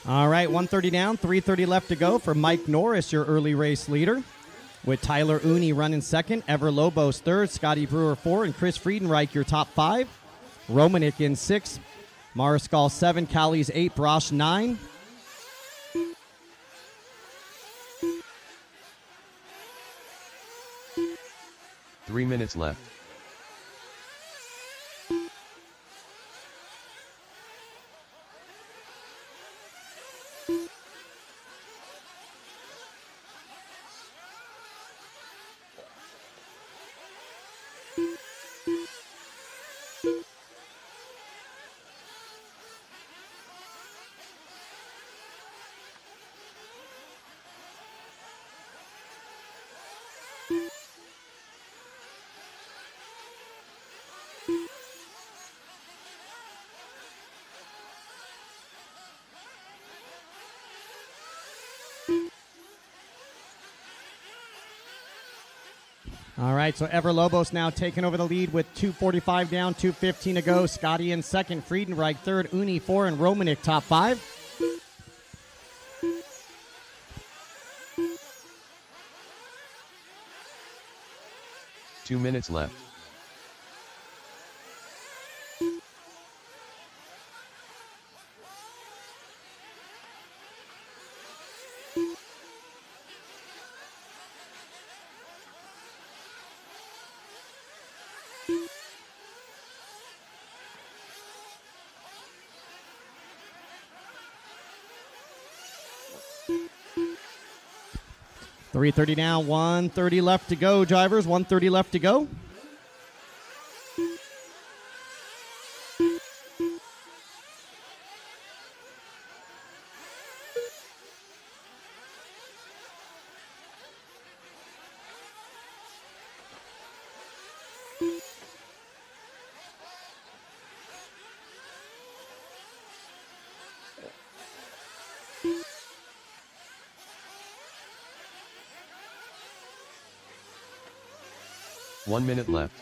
S3: All right, 130 down, 330 left to go for Mike Norris, your early race leader, with Tyler Uni running second, Ever Lobos third, Scotty Brewer 4, and Chris Friedenreich your top 5. Romanek in 6, Mariscal 7, Callies 8, Brosh 9.
S4: Three minutes left.
S3: All right, so Ever Lobos now taking over the lead with 2:45 down, 2:15 to go. Scotty in second, Friedenreich third, Uni 4, and Romanik top 5.
S4: Two minutes left.
S3: .330 down, 1:30 left to go, drivers. 1:30 left to go.
S4: One minute left.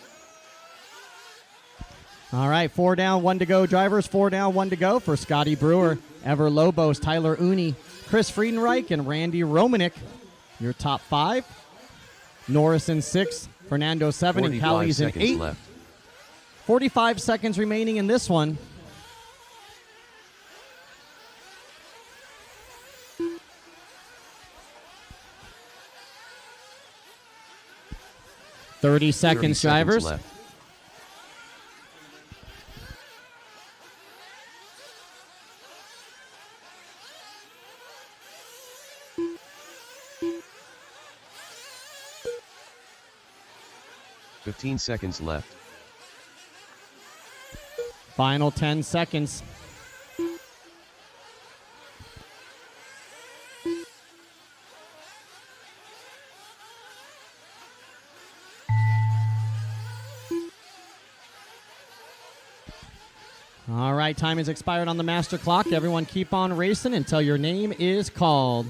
S3: All right, 4 down, 1 to go, drivers. 4 down, 1 to go for Scotty Brewer, Ever Lobos, Tyler Uni, Chris Friedenreich, and Randy Romanik. Your top 5. Norris in 6, Fernando 7, and
S4: 45
S3: Callie's in
S4: seconds
S3: 8.
S4: left.
S3: 45 seconds remaining in this one. Thirty
S4: 30
S3: seconds, drivers.
S4: left. Fifteen seconds left.
S3: Final 10 seconds. All right, time has expired on the master clock. Everyone keep on racing until your name is called.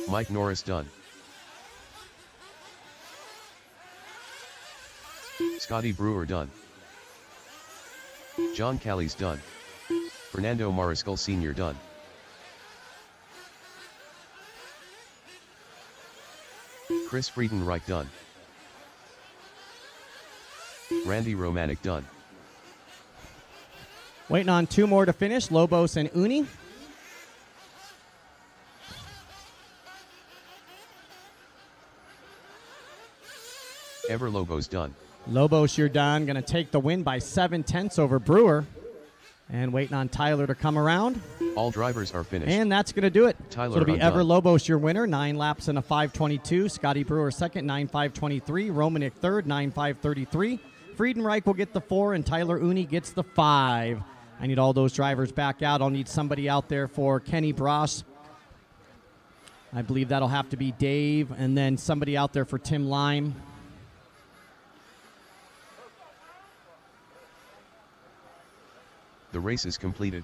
S4: Mike Norris done. Scotty Brewer done. John Callie's done. Fernando Mariscal Sr. done. Chris Friedenreich done. Randy Romanik done.
S3: Waiting on 2 more to finish, Lobos and Uni.
S4: Ever Lobos done.
S3: Lobos, you're done. Going to take the win by 7/10 over Brewer. And waiting on Tyler to come around.
S4: All drivers are finished.
S3: And that's going to do it.
S4: Tyler
S3: so it'll be
S4: undone.
S3: Ever Lobos your winner, 9 laps and a 5:22. Scotty Brewer second, 9:5:23. Romanik third, 9:5:33. Friedenreich will get the 4, and Tyler Uni gets the 5. I need all those drivers back out. I'll need somebody out there for Kenny Bross. I believe that'll have to be Dave, and then somebody out there for Tim Lime.
S4: The race is completed.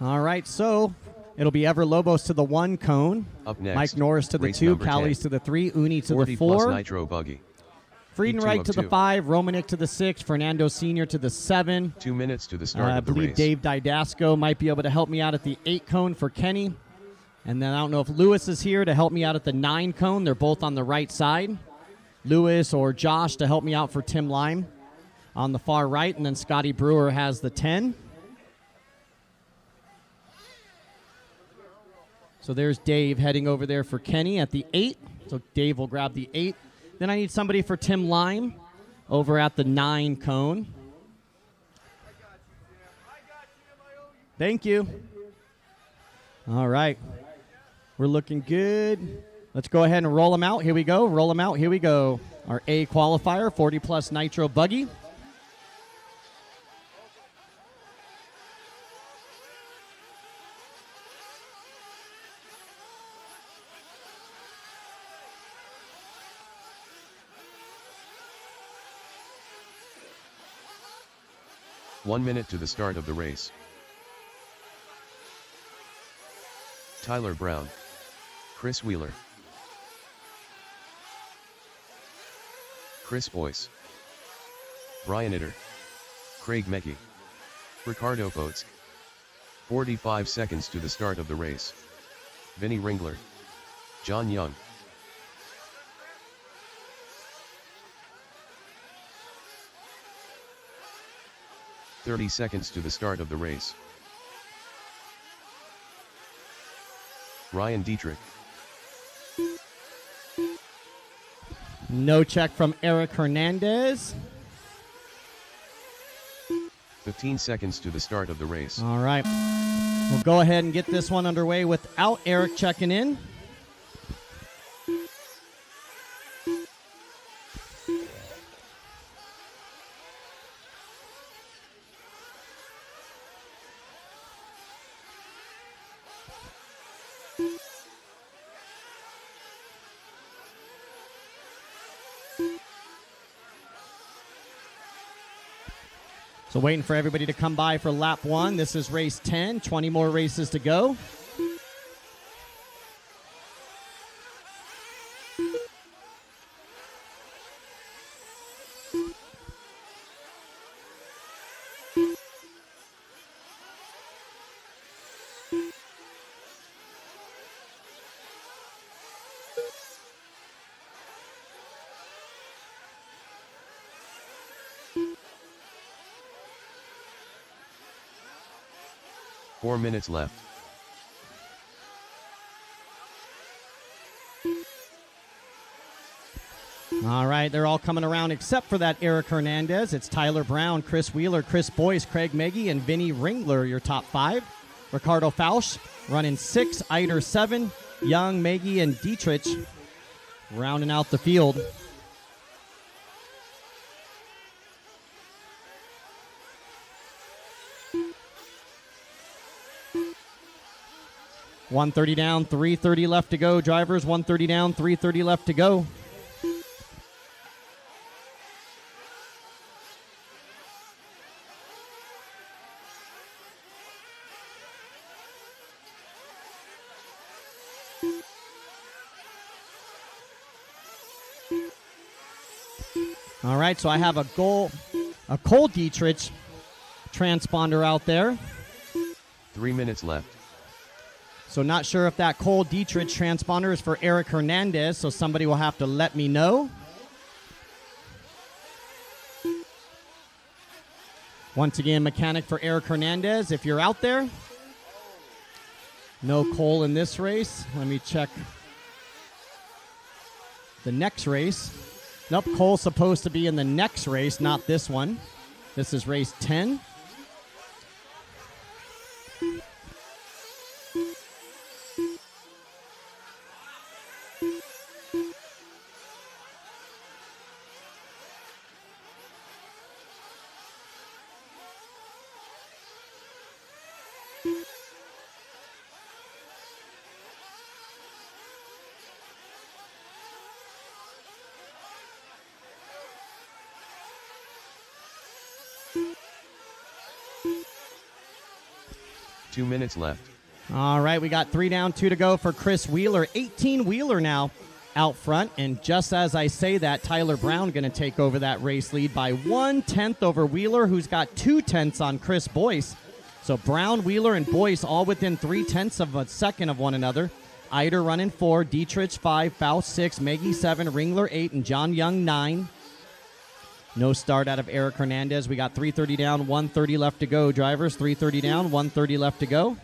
S3: All right, so it'll be Ever Lobos to the 1 cone.
S4: Up next,
S3: Mike Norris to the
S4: race
S3: 2,
S4: number 10.
S3: Callie's to the 3, Uni to
S4: 40
S3: the
S4: plus
S3: 4.
S4: nitro buggy.
S3: Friedenreich
S4: Heat
S3: to
S4: 2
S3: the
S4: of
S3: 5, Romanik to the 6, Fernando Sr. to the 7.
S4: 2 minutes to the start
S3: I
S4: of the
S3: believe
S4: race.
S3: Dave Didasco might be able to help me out at the 8 cone for Kenny. And then I don't know if Lewis is here to help me out at the 9 cone. They're both on the right side. Lewis or Josh to help me out for Tim Lime on the far right. And then Scotty Brewer has the 10. So there's Dave heading over there for Kenny at the 8. So Dave will grab the 8. Then I need somebody for Tim Lime over at the 9 cone. Thank you. All right. We're looking good. Let's go ahead and roll them out. Here we go. Roll them out. Here we go. Our A qualifier, 40 plus nitro buggy.
S4: 1 minute to the start of the race. Tyler Brown, Chris Wheeler, Chris Boyce, Brian Itter, Craig Meckie, Ricardo Coates. 45 seconds to the start of the race. Vinnie Ringler, John Young. "30 seconds to the start of the race. Ryan Dietrich.
S3: No check from Eric Hernandez.
S4: 15 seconds to the start of the race.
S3: All right. We'll go ahead and get this one underway without Eric checking in. So waiting for everybody to come by for lap 1. This is race 10, 20 more races to go.
S4: Four minutes left.
S3: All right, they're all coming around except for that Eric Hernandez. It's Tyler Brown, Chris Wheeler, Chris Boyce, Craig Meckie, and Vinnie Ringler, your top 5. Ricardo Fausch running 6, Eider 7, Young, Meckie, and Dietrich rounding out the field. $130 down, $330 left to go. Drivers, $130 down, $330 left to go. All right, so I have a Cole Dietrich transponder out there.
S4: 3 minutes left.
S3: So not sure if that Cole Dietrich transponder is for Eric Hernandez, so somebody will have to let me know. Once again, mechanic for Eric Hernandez, if you're out there. No Cole in this race. Let me check the next race. Nope, Cole's supposed to be in the next race, not this one. This is race 10.
S4: Two minutes left.
S3: All right, we got 3 down, 2 to go for Chris Wheeler. 18 Wheeler now out front. And just as I say that, Tyler Brown going to take over that race lead by 1/10 over Wheeler, who's got 2/10 on Chris Boyce. So Brown, Wheeler, and Boyce all within 0.3 of a second of one another. Eider running 4, Dietrich 5, Faust 6, Meckie 7, Ringler 8, and John Young 9. No start out of Eric Hernandez. We got 330 down, 130 left to go. Drivers, 330 down, 130 left to go.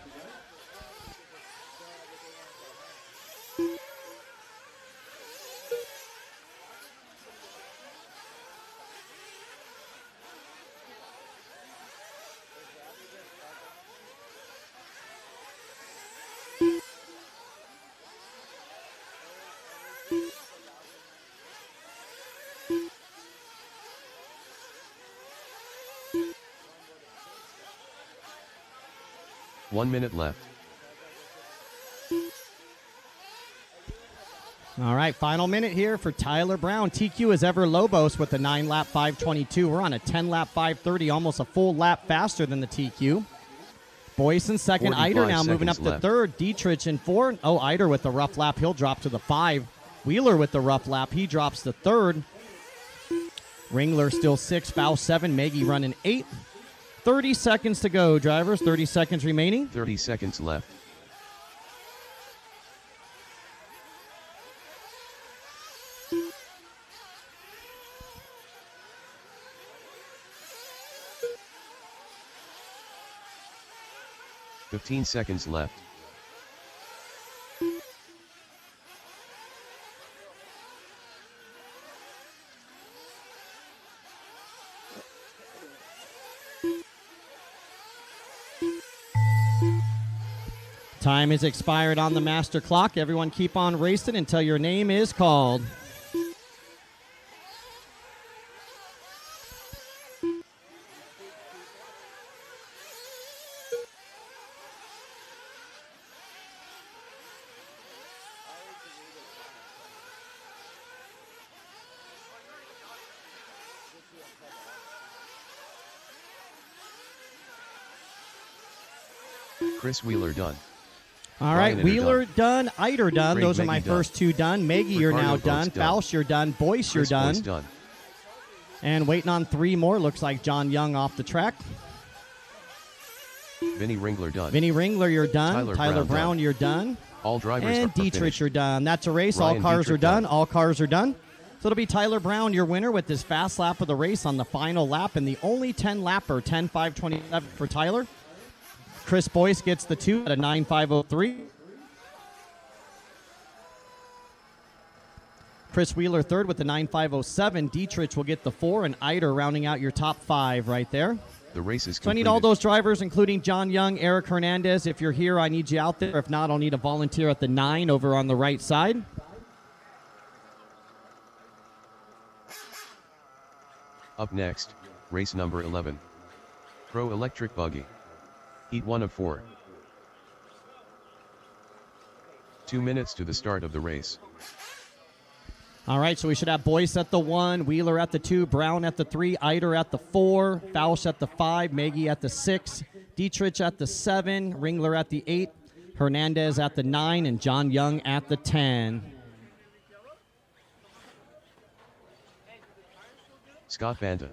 S3: All right, final minute here for Tyler Brown. TQ is Ever Lobos with a 9-lap 5:22. We're on a 10-lap 5:30, almost a full lap faster than the TQ. Boyce in second.
S4: 45
S3: Eider now moving up
S4: seconds
S3: to
S4: left.
S3: third. Dietrich in fourth. Oh, Eider with the rough lap. He'll drop to the 5. Wheeler with the rough lap. He drops to third. Ringler still 6. Foul 7. Maggie running 8. 30 seconds to go, drivers. 30 seconds remaining.
S4: 30 seconds left. "15 seconds left.
S3: Time is expired on the master clock. Everyone keep on racing until your name is called.
S4: Chris Wheeler done.
S3: All right,
S4: Brian
S3: Wheeler done, Eider done.
S4: Craig
S3: Those are my
S4: Maggie done.
S3: first 2 done. Maggie, you're
S4: Ricardo
S3: now
S4: Boats
S3: done.
S4: done.
S3: Faust, you're done. Boyce, you're
S4: Chris
S3: done.
S4: Boyce done.
S3: And waiting on 3 more. Looks like John Young off the track.
S4: Vinny Ringler done.
S3: Vinny Ringler, you're done.
S4: Tyler Brown
S3: Brown,
S4: done.
S3: you're done.
S4: All drivers
S3: And
S4: are
S3: Dietrich,
S4: finished.
S3: you're done. That's a race.
S4: Ryan
S3: All cars
S4: Dietrich
S3: are done.
S4: done.
S3: All cars are done. So it'll be Tyler Brown, your winner, with this fast lap of the race on the final lap, and the only 10-lapper, 10.527 for Tyler. Chris Boyce gets the 2 at a 9.503. Chris Wheeler third with the 9.507. Dietrich will get the 4, and Eider rounding out your top 5 right there.
S4: The race is
S3: So I
S4: completed.
S3: need all those drivers, including John Young, Eric Hernandez. If you're here, I need you out there. If not, I'll need a volunteer at the 9 over on the right side.
S4: Up next, race number 11. Pro Electric Buggy. Heat 1 of 4. 2 minutes to the start of the race.
S3: All right, so we should have Boyce at the 1, Wheeler at the 2, Brown at the 3, Eider at the 4, Faust at the 5, Maggie at the 6, Dietrich at the 7, Ringler at the 8, Hernandez at the 9, and John Young at the 10.
S4: Scott Banta.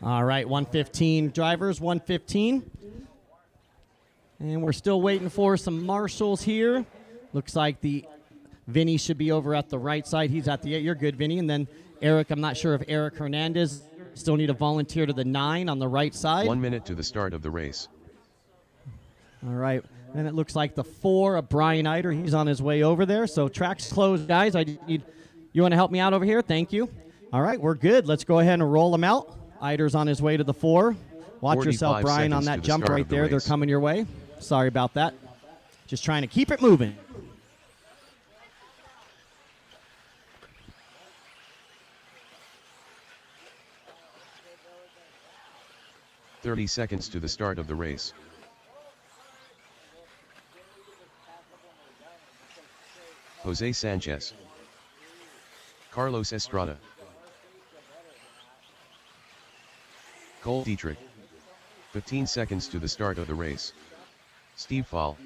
S3: All right, 115 drivers, 115. And we're still waiting for some marshals here. Looks like the Vinny should be over at the right side. He's at the 8. You're good, Vinny. And then Eric, I'm not sure if Eric Hernandez still need a volunteer to the 9 on the right side.
S4: 1 minute to the start of the race.
S3: All right. And it looks like the 4 of Brian Eider. He's on his way over there. So track's closed, guys. You want to help me out over here? Thank you. All right, we're good. Let's go ahead and roll them out. Eider's on his way to the 4. Watch yourself,
S4: 45
S3: Brian, on
S4: seconds
S3: that
S4: to the
S3: jump
S4: start
S3: right
S4: of the
S3: there. They're
S4: race.
S3: coming your way. Sorry about that. Just trying to keep it moving.
S4: "30 seconds to the start of the race. Jose Sanchez. Carlos Estrada. Cole Dietrich. 15 seconds to the start of the race. Steve Fall.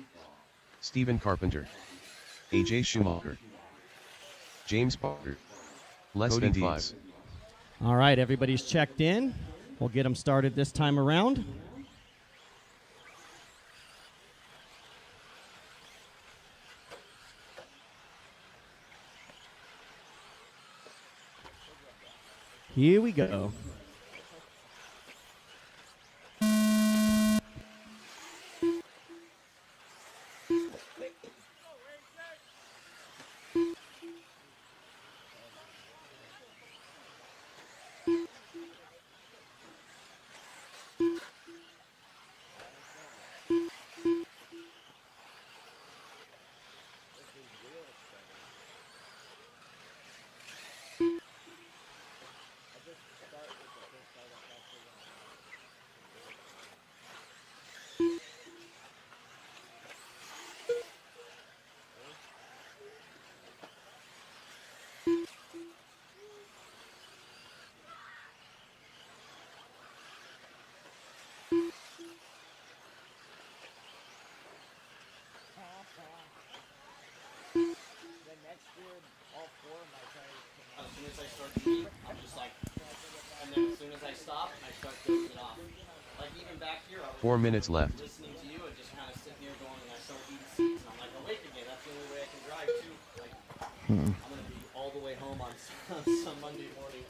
S4: Stephen Carpenter. AJ Schumacher. James Parker. Less
S5: Cody
S4: than
S5: Deeds.
S4: 5.
S3: All right, everybody's checked in. We'll get them started this time around. Here we go. As soon as I start to eat, I'm just like, and then as soon as I stop, I start dozing it off. Like even back here, I was
S4: 4 minutes left.
S3: listening to you and just kind of sitting here going, and I start eating seeds, and I'm like, awake again. That's the only way I can drive too. Like, I'm gonna be all the way home on some Monday morning.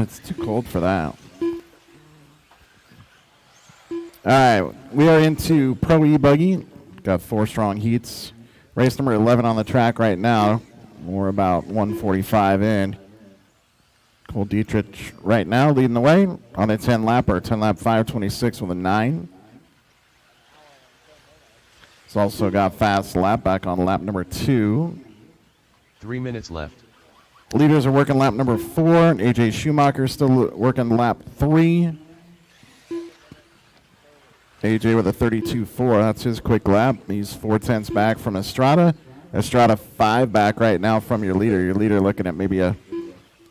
S5: It's too cold for that. All right, we are into Pro E Buggy. Got 4 strong heats. Race number 11 on the track right now. We're about 1:45 in. Cole Dietrich right now leading the way on a 10-lapper. 10-lap 5:26 with a 9. He's also got fast lap back on lap number 2.
S4: 3 minutes left.
S5: Leaders are working lap number 4. AJ Schumacher still working lap 3. AJ with a 32.4. That's his quick lap. He's 4/10ths back from Estrada. Estrada 5 back right now from your leader. Your leader looking at maybe a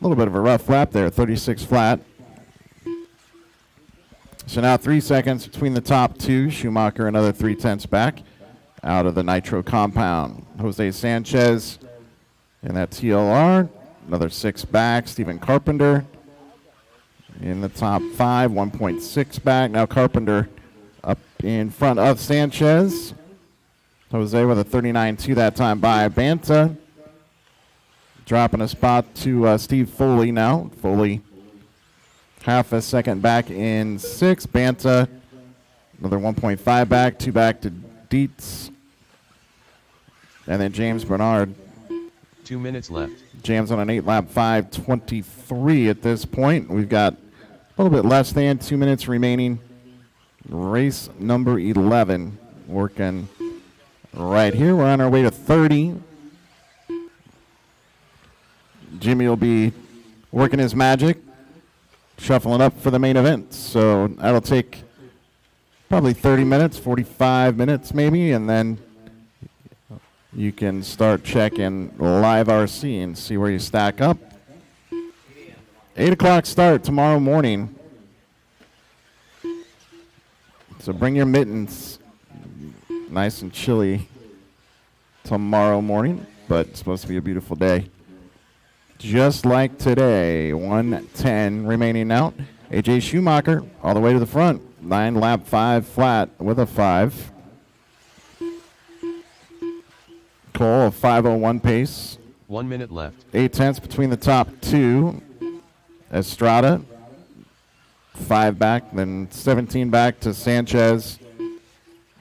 S5: little bit of a rough lap there. 36 flat. So now 3 seconds between the top 2. Schumacher another 3/10ths back out of the nitro compound. Jose Sanchez in that TLR. Another 6 back. Stephen Carpenter in the top 5. 1.6 back. Now Carpenter up in front of Sanchez. Jose with a 39.2 that time by Banta. Dropping a spot to Steve Foley now. Foley half a second back in 6. Banta another 1.5 back. 2 back to Dietz. And then James Bernard.
S4: 2 minutes left.
S5: James on an 8-lap 5:23 at this point. We've got a little bit less than 2 minutes remaining. Race number 11 working right here. We're on our way to 30. Jimmy will be working his magic, shuffling up for the main event. So that'll take probably 30 minutes, 45 minutes maybe, and then you can start checking live RC and see where you stack up. 8 o'clock start tomorrow morning. So bring your mittens. Nice and chilly tomorrow morning, but it's supposed to be a beautiful day. Just like today. 1:10 remaining out. AJ Schumacher all the way to the front. 9-lap 5 flat with a 5. Cole, a 5:01 pace.
S4: 1 minute left.
S5: 8/10ths between the top 2. Estrada, 5 back, then 17 back to Sanchez.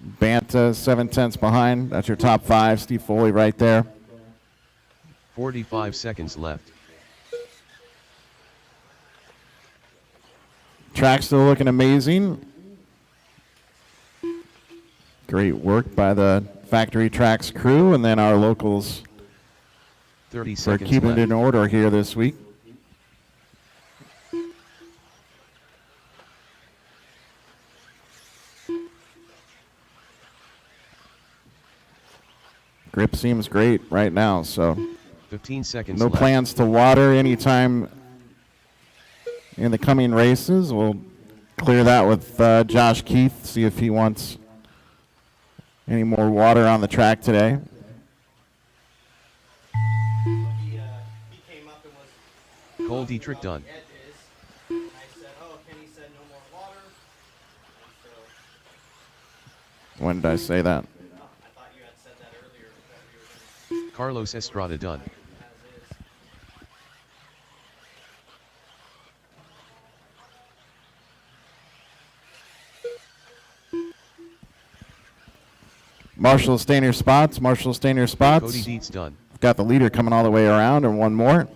S5: Banta, 7/10ths behind. That's your top 5. Steve Foley right there.
S4: 45 seconds left.
S5: Track still looking amazing. Great work by the Factory Tracks crew, and then our locals
S4: 30
S5: for
S4: seconds
S5: keeping
S4: left.
S5: it in order here this week. Grip seems great right now, so
S4: 15 seconds
S5: no
S4: left.
S5: plans to water anytime in the coming races. We'll clear that with Josh Keith, see if he wants any more water on the track today.
S3: He came up and was
S4: Cole Dietrich done.
S3: edges. And I said, oh, Kenny said no more water. And so,
S5: When did I say that?
S3: I thought you had said that earlier. That we were gonna
S4: Carlos Estrada done.
S3: as is.
S5: Marshall, stay in your spots. Marshall, stay in your spots.
S4: Cody Dietz done.
S5: Got the leader coming all the way around, and one more.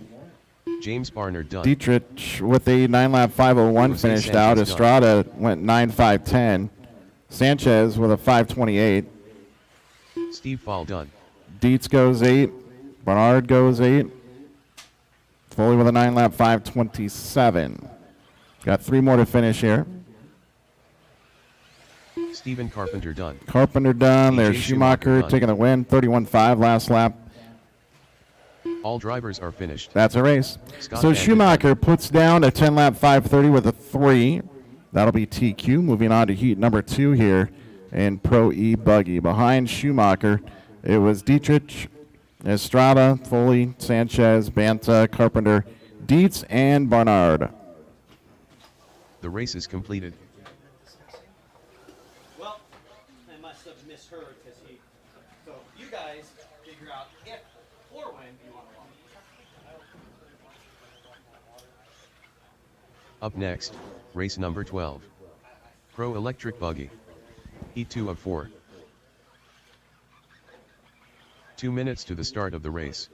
S4: James Barnard done.
S5: Dietrich with a 9-lap 5:01
S4: Jose
S5: finished
S4: Sanchez
S5: out.
S4: done.
S5: Estrada went 9.510. Sanchez with a 5:28.
S4: Steve Fall done.
S5: Dietz goes 8. Bernard goes 8. Foley with a 9-lap 5:27. Got 3 more to finish here.
S4: Stephen Carpenter done.
S5: Carpenter done. There's
S4: AJ
S5: Schumacher
S4: done.
S5: taking the win. 31.5 last lap.
S4: All drivers are finished.
S5: That's a race.
S4: Scott
S5: So
S4: Bandit
S5: Schumacher puts down a 10-lap 5:30 with a 3. That'll be TQ. Moving on to heat number 2 here in Pro E Buggy. Behind Schumacher, it was Dietrich, Estrada, Foley, Sanchez, Banta, Carpenter, Dietz, and Barnard.
S4: The race is completed.
S3: Well, I must have misheard because so you guys figure out if or when you want to walk.
S4: Up next, race number 12. Pro Electric Buggy. Heat 2 of 4. 2 minutes to the start of the race.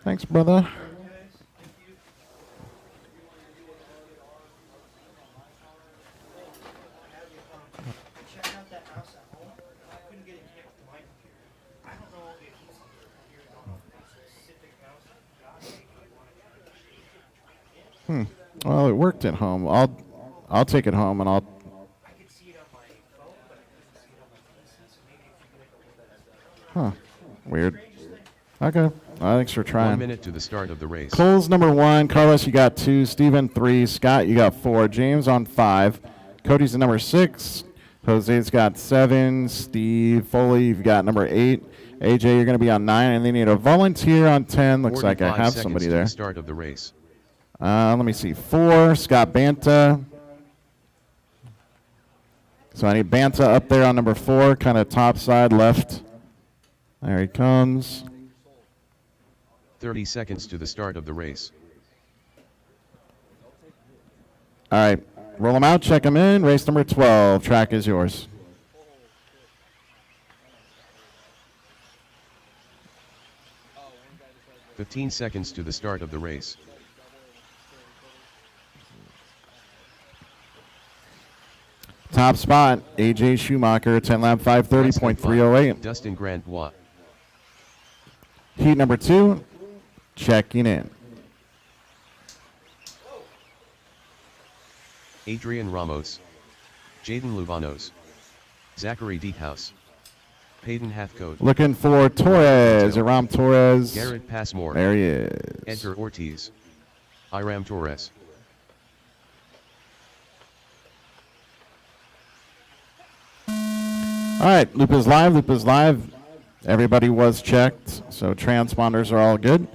S5: Thanks, brother.
S6: Check out that house at home. I couldn't get it connected to my computer. I don't know if he's here on a specific house.
S5: Well, it worked at home. I'll take it home and I'll.
S6: I could see it on my phone, but I couldn't see it on my PC. So maybe if you could make a hold of that.
S5: Weird. Okay. Thanks for
S4: 1
S5: trying.
S4: minute to the start of the race.
S5: Cole's number 1. Carlos, you got 2. Steven, 3. Scott, you got 4. James on 5. Cody's the number 6. Jose's got 7. Steve Foley, you've got number 8. AJ, you're going to be on 9. And they need a volunteer on 10. Looks like I
S4: 45
S5: have
S4: seconds
S5: somebody
S4: to
S5: there.
S4: the start of the race.
S5: Let me see. 4. Scott Banta. So I need Banta up there on number 4, kind of top side left. There he comes.
S4: 30 seconds to the start of the race.
S5: All right. Roll them out, check them in. Race number 12. Track is yours.
S4: "15 seconds to the start of the race.
S5: Top spot, AJ Schumacher, 10 lap 5:30.308.
S4: Dustin Grandbois.
S5: Heat number 2, checking in.
S4: Adrian Ramos. Jaden Luvanos. Zachary Diethouse. Peyton Hathcote.
S5: Looking for Torres, Aram Torres.
S4: Garrett Passmore.
S5: There he is.
S4: Edgar Ortiz. Iram Torres.
S5: All right, loop is live, loop is live. Everybody was checked, so transponders are all good.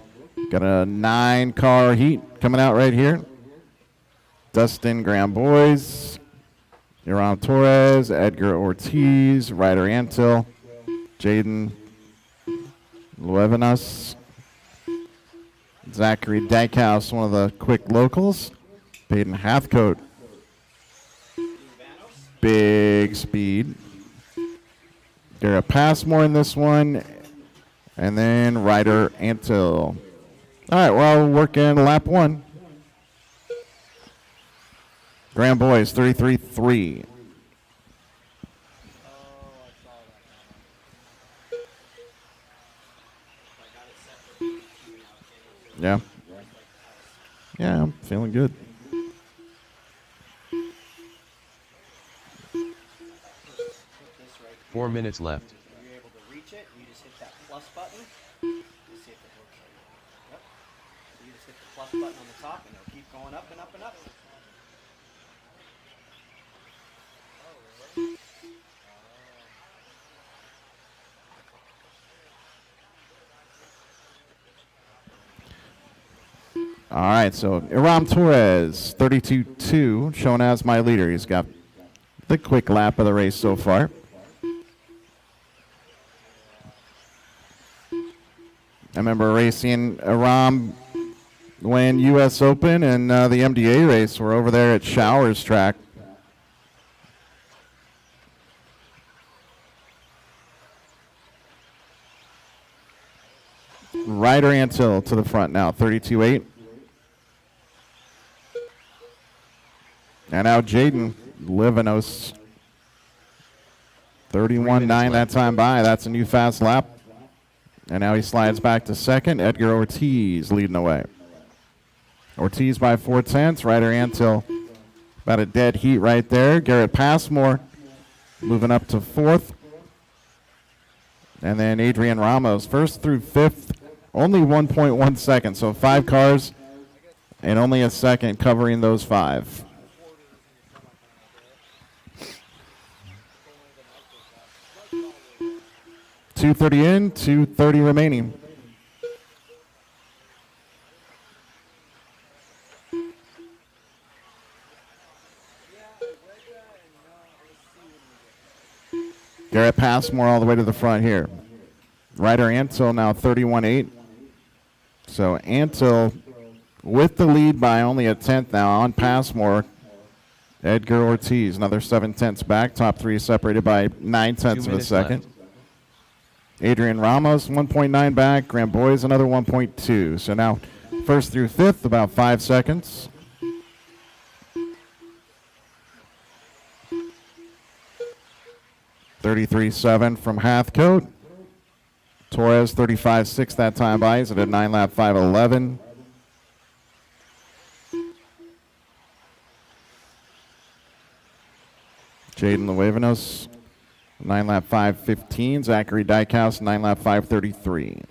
S5: Got a 9-car heat coming out right here. Dustin Graham Boys, Aram Torres, Edgar Ortiz, Ryder Antil, Jaden Luevanas, Zachary Dykehouse, one of the quick locals, Peyton Hathcote, big speed. Garrett Passmore in this one, and then Ryder Antil. All right, we're all working lap 1. Graham Boys, 33.3. Yeah. Yeah, I'm feeling good.
S6: This right
S4: 4 minutes left.
S6: here, you're able to reach it. You just hit that plus button. Let's see if it works. Yep. So you just hit the plus button on the top, and it'll keep going up and up and up.
S5: All right, so Aram Torres, 32.2, shown as my leader. He's got the quick lap of the race so far. I remember racing Aram when U.S. Open and the MDA race. We're over there at Showers Track. Ryder Antill to the front now, 32-8. And now Jaden Livanos, 31-9 that time by. That's a new fast lap. And now he slides back to second. Edgar Ortiz leading away. Ortiz by 4/10. Ryder Antill about a dead heat right there. Garrett Passmore moving up to fourth. And then Adrian Ramos, first through fifth, only 1.1 seconds. So 5 cars and only a second covering those 5. .230 in, 2:30 remaining. Garrett Passmore all the way to the front here. Ryder Antill now 31-8. So Antill with the lead by only a tenth now on Passmore. Edgar Ortiz, another 7/10 back. Top 3 separated by 9/10 of a second.
S4: Left.
S5: Adrian Ramos, 1.9 back. Graham Boys, another 1.2. So now first through fifth, about 5 seconds. .33.7 from Hathcote. Torres, 35.6 that time by. He's at a 9-lap 5:11. Jaden Luevanos, 9-lap 5:15. Zachary Dykehouse, 9-lap 5:33.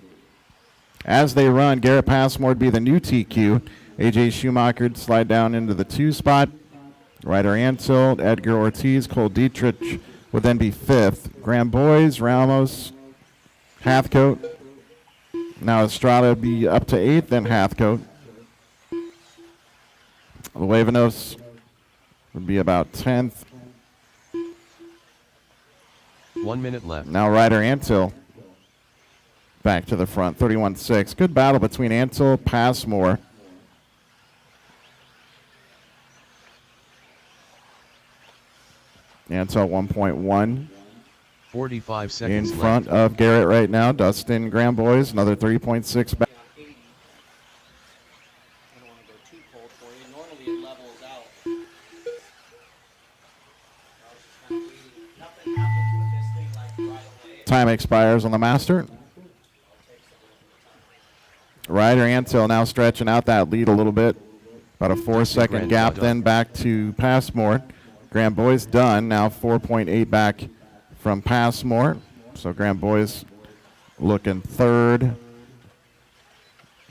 S5: As they run, Garrett Passmore would be the new TQ. AJ Schumacher would slide down into the 2 spot. Ryder Antill, Edgar Ortiz, Cole Dietrich would then be 5th. Graham Boys, Ramos, Hathcote. Now Estrada would be up to 8th, then Hathcote. Luevanos would be about 10th.
S4: 1 minute left.
S5: Now Ryder Antill back to the front, 31.6. Good battle between Antill, Passmore. Antill 1.1.
S4: 45 seconds
S5: in front
S4: left.
S5: of Garrett right now. Dustin Graham Boys, another 3.6 back.
S6: I don't want to go too cold for you. Normally it levels out. Nothing happens with this thing like right away.
S5: Time expires on the master. Ryder Antill now stretching out that lead a little bit. About a 4-second gap then back to Passmore. Graham Boys done. Now 4.8 back from Passmore. So Graham Boys looking third.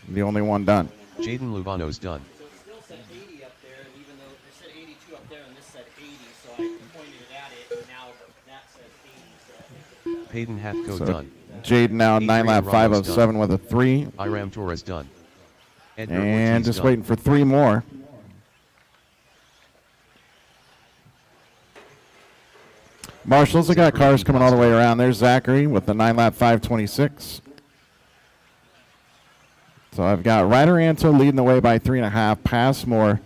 S5: The only one done.
S4: Jaden Luvano's done.
S6: So it still said 80 up there, and even though it said 82 up there and this said 80, so I pointed it at it, and now that says 80. So I think
S4: Peyton Hathcote
S5: So
S4: done.
S5: Jaden now 9-lap 5:07 with a 3.
S4: Iram Torres done. Edgar
S5: And
S4: Ortiz
S5: just
S4: done.
S5: waiting for 3 more. Marshalls, they got cars coming all the way around. There's Zachary with the 9-lap 5:26. So I've got Ryder Antill leading the way by 3.5. Passmore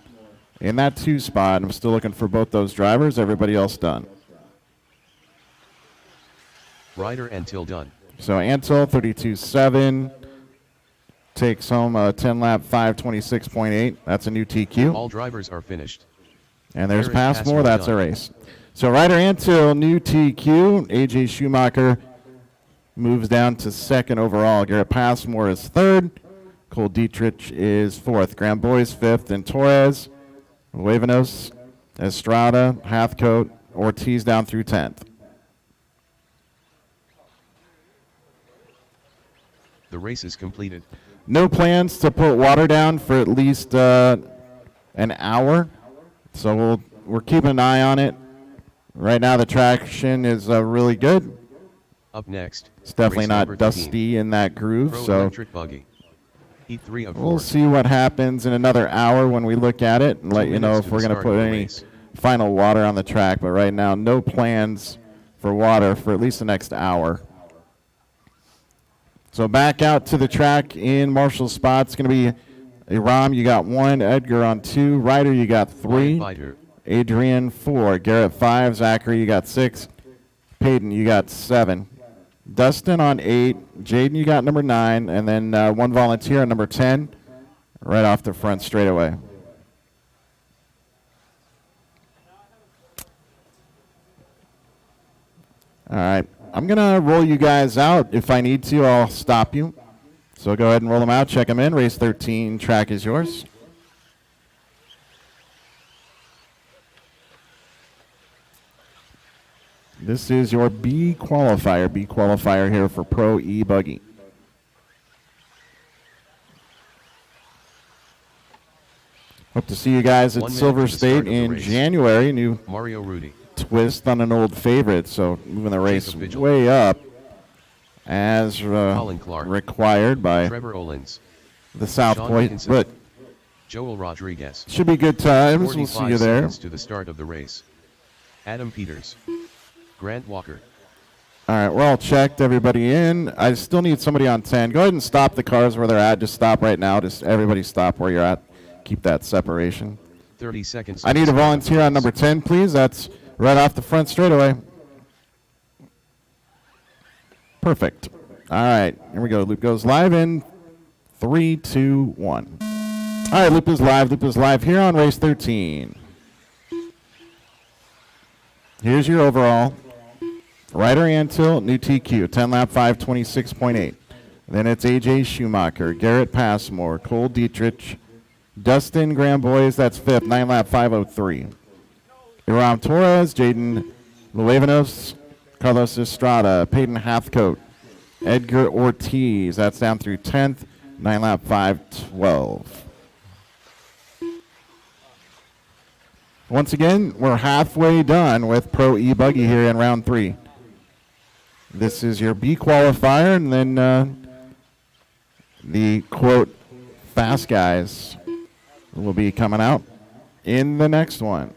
S5: in that 2 spot. I'm still looking for both those drivers. Everybody else done.
S4: Ryder Antill done.
S5: So Antill 32.7 takes home a 10-lap 5:26.8. That's a new TQ.
S4: All drivers are finished.
S5: And there's
S4: There is
S5: Passmore.
S4: Passmore
S5: That's a
S4: done.
S5: race. So Ryder Antill, new TQ. AJ Schumacher moves down to 2nd overall. Garrett Passmore is 3rd. Cole Dietrich is 4th. Graham Boys 5th. And Torres, Luevanos, Estrada, Hathcote, Ortiz down through 10th.
S4: The race is completed.
S5: No plans to put water down for at least an hour. So we're keeping an eye on it. Right now the traction is really good.
S4: Up next.
S5: It's definitely
S4: race
S5: not
S4: number 13.
S5: dusty in that groove.
S4: Pro
S5: So
S4: electric buggy. Heat 3 of 4.
S5: we'll see what happens in another hour when we look at it and let
S4: 2
S5: you know
S4: minutes
S5: if
S4: to
S5: we're
S4: the
S5: going to
S4: start of
S5: put
S4: the
S5: any
S4: race.
S5: final water on the track. But right now, no plans for water for at least the next hour. So back out to the track in Marshall's spot. It's going to be Iram, you got 1. Edgar on 2. Ryder, you got 3.
S4: Fighter.
S5: Adrian 4. Garrett 5. Zachary, you got 6. Peyton, you got 7. Dustin on 8. Jaden, you got number 9. And then one volunteer on number 10 right off the front straightaway. All right. I'm going to roll you guys out. If I need to, I'll stop you. So go ahead and roll them out. Check them in. Race 13, track is yours. This is your B qualifier. B qualifier here for Pro E Buggy. Hope to see you guys at Silver State in January. New
S4: Mario Rudy.
S5: Twist on an old favorite, so moving the race way up as required by
S4: Trevor Olins,
S5: the South Point. But
S4: Joel Rodriguez.
S5: Should be good times. We'll see you there.
S4: To the start of the race. Adam Peters. Grant Walker.
S5: All right, we're all checked. Everybody in. I still need somebody on 10. Go ahead and stop the cars where they're at. Just stop right now. Just everybody stop where you're at. Keep that separation.
S4: 30 seconds.
S5: I need a volunteer on number 10, please. That's right off the front straightaway. Perfect. All right, here we go. Loop goes live in 3, 2, 1. All right, loop is live. Loop is live here on race 13. Here's your overall. Ryder Antil, new TQ, 10 lap 526.8. Then it's AJ Schumacher, Garrett Passmore, Cole Dietrich, Dustin Graham Boys, that's 5th, 9 lap 503. Iram Torres, Jaden Luevanos, Carlos Estrada, Peyton Hathcote, Edgar Ortiz, that's down through 10th, 9 lap 512. Once again, we're halfway done with Pro E Buggy here in round 3. This is your B qualifier, and then the quote fast guys will be coming out in the next one.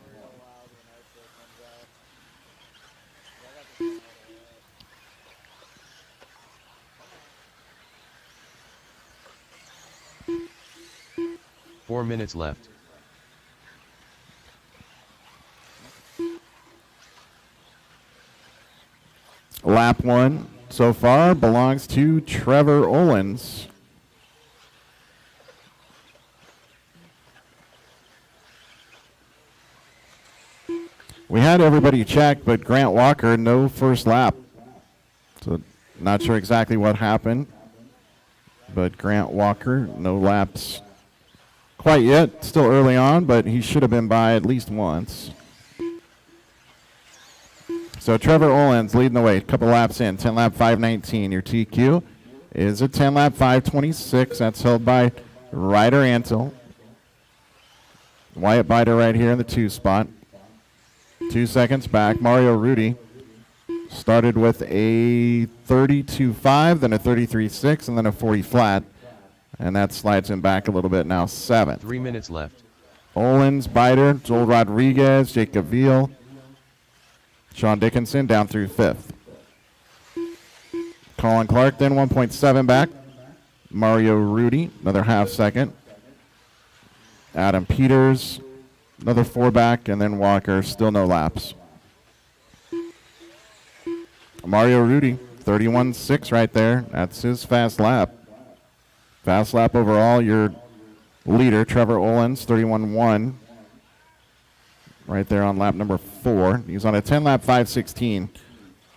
S4: Four minutes left.
S5: Lap 1 so far belongs to Trevor Olins. We had everybody check, but Grant Walker, no first lap. So not sure exactly what happened, but Grant Walker, no laps quite yet. Still early on, but he should have been by at least once. So Trevor Olins leading the way, a couple laps in, 10 lap 519. Your TQ is a 10 lap 526. That's held by Ryder Antil. Wyatt Bider right here in the 2 spot. 2 seconds back. Mario Rudy started with a 32.5, then a 33.6, and then a 40 flat. And that slides him back a little bit now, 7th.
S4: 3 minutes left.
S5: Olins, Bider, Joel Rodriguez, Jacob Veal, Sean Dickinson down through 5th. Colin Clark then 1.7 back. Mario Rudy, another half second. Adam Peters, another 4 back, and then Walker, still no laps. Mario Rudy, 31.6 right there. That's his fast lap. Fast lap overall, your leader, Trevor Olins, 31.1. Right there on lap number 4. He's on a 10 lap 516.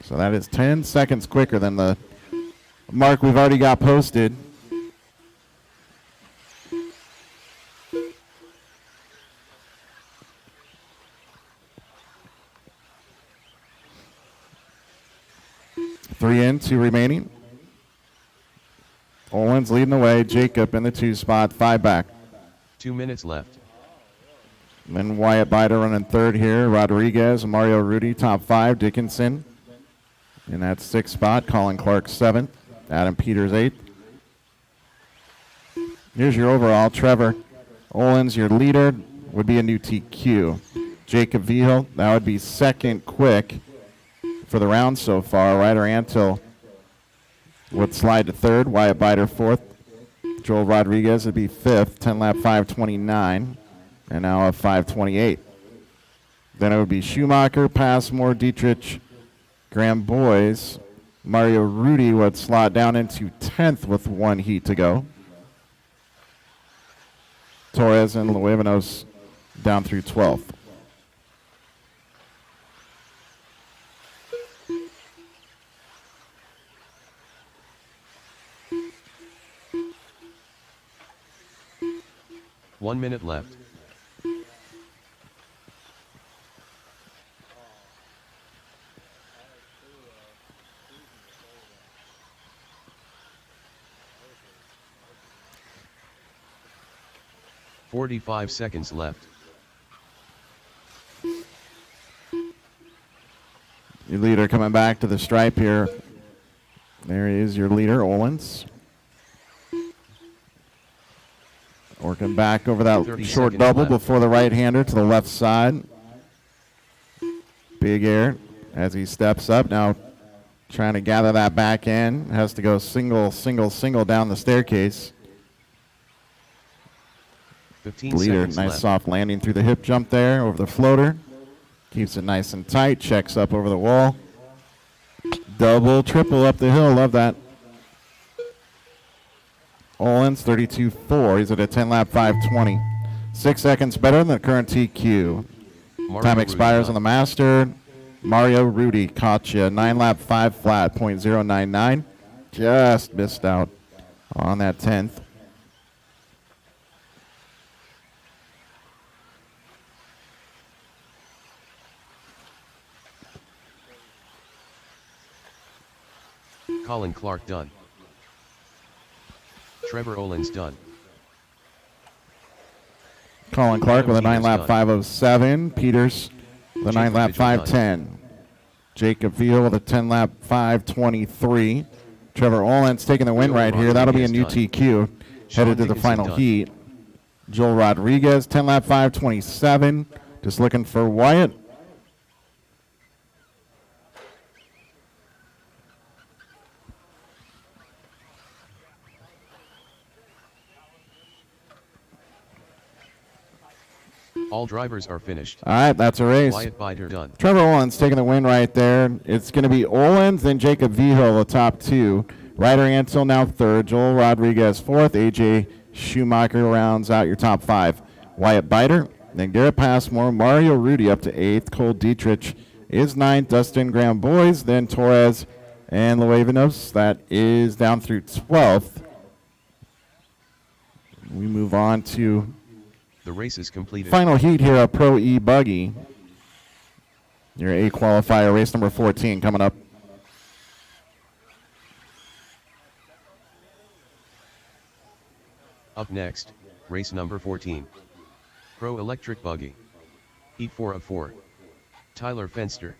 S5: So that is 10 seconds quicker than the mark we've already got posted. Three in, 2 remaining. Olins leading the way. Jacob in the 2 spot, 5 back.
S4: 2 minutes left.
S5: And then Wyatt Bider running 3rd here. Rodriguez, Mario Rudy, top 5. Dickinson in that 6th spot. Colin Clark 7th. Adam Peters 8th. Here's your overall. Trevor Olins, your leader, would be a new TQ. Jacob Veal, that would be 2nd quick for the round so far. Ryder Antil would slide to 3rd. Wyatt Bider 4th. Joel Rodriguez would be 5th. 10 lap 529. And now a 528. Then it would be Schumacher, Passmore, Dietrich, Graham Boys, Mario Rudy would slot down into 10th with 1 heat to go. Torres and Luevanos down through 12th.
S4: One minute left. "45 seconds left.
S5: Your leader coming back to the stripe here. There he is, your leader, Owens. Working back over that
S4: 30
S5: short
S4: seconds
S5: double
S4: left.
S5: before the right-hander to the left side. Big air as he steps up. Now trying to gather that back in. Has to go single, single, single down the staircase.
S4: 15
S5: Leader,
S4: seconds
S5: nice
S4: left.
S5: soft landing through the hip jump there over the floater. Keeps it nice and tight. Checks up over the wall. Double, triple up the hill. Love that. Owens, 32.4. He's at a 10-lap 5:20. 6 seconds better than the current TQ.
S4: Mario
S5: Time
S4: Rudy
S5: expires
S4: done.
S5: on the master. Mario Rudy caught you. 9-lap 5 flat, .099. Just missed out on that 10th.
S4: Colin Clark done. Trevor Owens done.
S5: Colin Clark with a
S4: Peters
S5: 9-lap
S4: done.
S5: 5:07. Peters with a
S4: Jacob
S5: 9-lap
S4: Vigil done.
S5: 5:10. Jacob Veal with a 10-lap 5:23. Trevor Owens taking the win
S4: Joel
S5: right here. That'll be a new
S4: Rodriguez done.
S5: TQ.
S4: Sean
S5: Headed to the
S4: Dickinson
S5: final
S4: done.
S5: heat. Joel Rodriguez, 10-lap 5:27. Just looking for Wyatt.
S4: All drivers are finished.
S5: All right, that's a race.
S4: Wyatt Bider done.
S5: Trevor Owens taking the win right there. It's going to be Owens, then Jacob Vigil, the top two. Ryder Ansel now third. Joel Rodriguez fourth. AJ Schumacher rounds out your top 5. Wyatt Bider, then Garrett Passmore, Mario Rudy up to 8th. Cole Dietrich is 9th. Dustin Graham Boys, then Torres and Luevanos. That is down through 12th. We move on to
S4: The race is completed.
S5: final heat here at Pro E Buggy. Your A qualifier, race number 14 coming up.
S4: Up next, race number 14. Pro Electric Buggy. Heat 4 of 4. Tyler Fenster.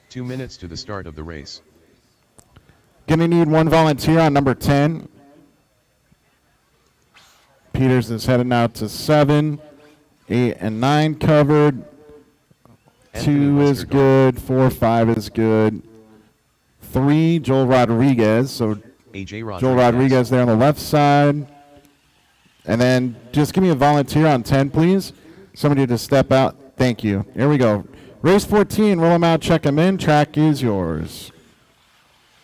S4: 2 minutes to the start of the race.
S5: Gonna need one volunteer on number 10. Peters is heading out to 7. 8 and 9 covered.
S4: Anthony
S5: 2 is
S4: Westergaard.
S5: good. 4, 5 is good. 3, Joel Rodriguez. So
S4: AJ Rodriguez.
S5: Joel Rodriguez there on the left side. And then just give me a volunteer on 10, please. Somebody to step out. Thank you. Here we go. Race 14. Roll them out. Check them in. Track is yours.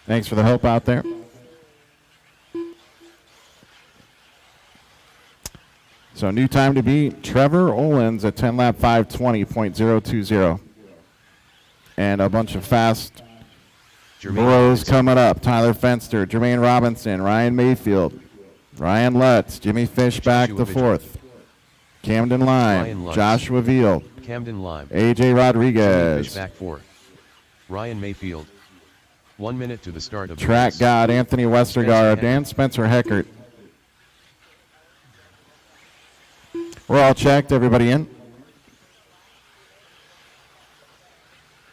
S5: Thanks for the help out there. So new time to beat Trevor Owens at 10-lap 5:20.020. And a bunch of fast
S4: Jermaine
S5: bros
S4: Robinson.
S5: coming up. Tyler Fenster, Jermaine Robinson, Ryan Mayfield, Ryan Lutz, Jimmy Fish back
S4: Joshua
S5: to
S4: Vigil.
S5: 4th. Camden Lime,
S4: Ryan Lutz.
S5: Joshua Veal,
S4: Camden Lime.
S5: AJ
S4: Jimmy Fish
S5: Rodriguez,
S4: back 4. Ryan Mayfield. 1 minute to the start of the
S5: Track
S4: race.
S5: God, Anthony Westergaard,
S4: Spencer
S5: and Spencer Heckert. We're all checked. Everybody in?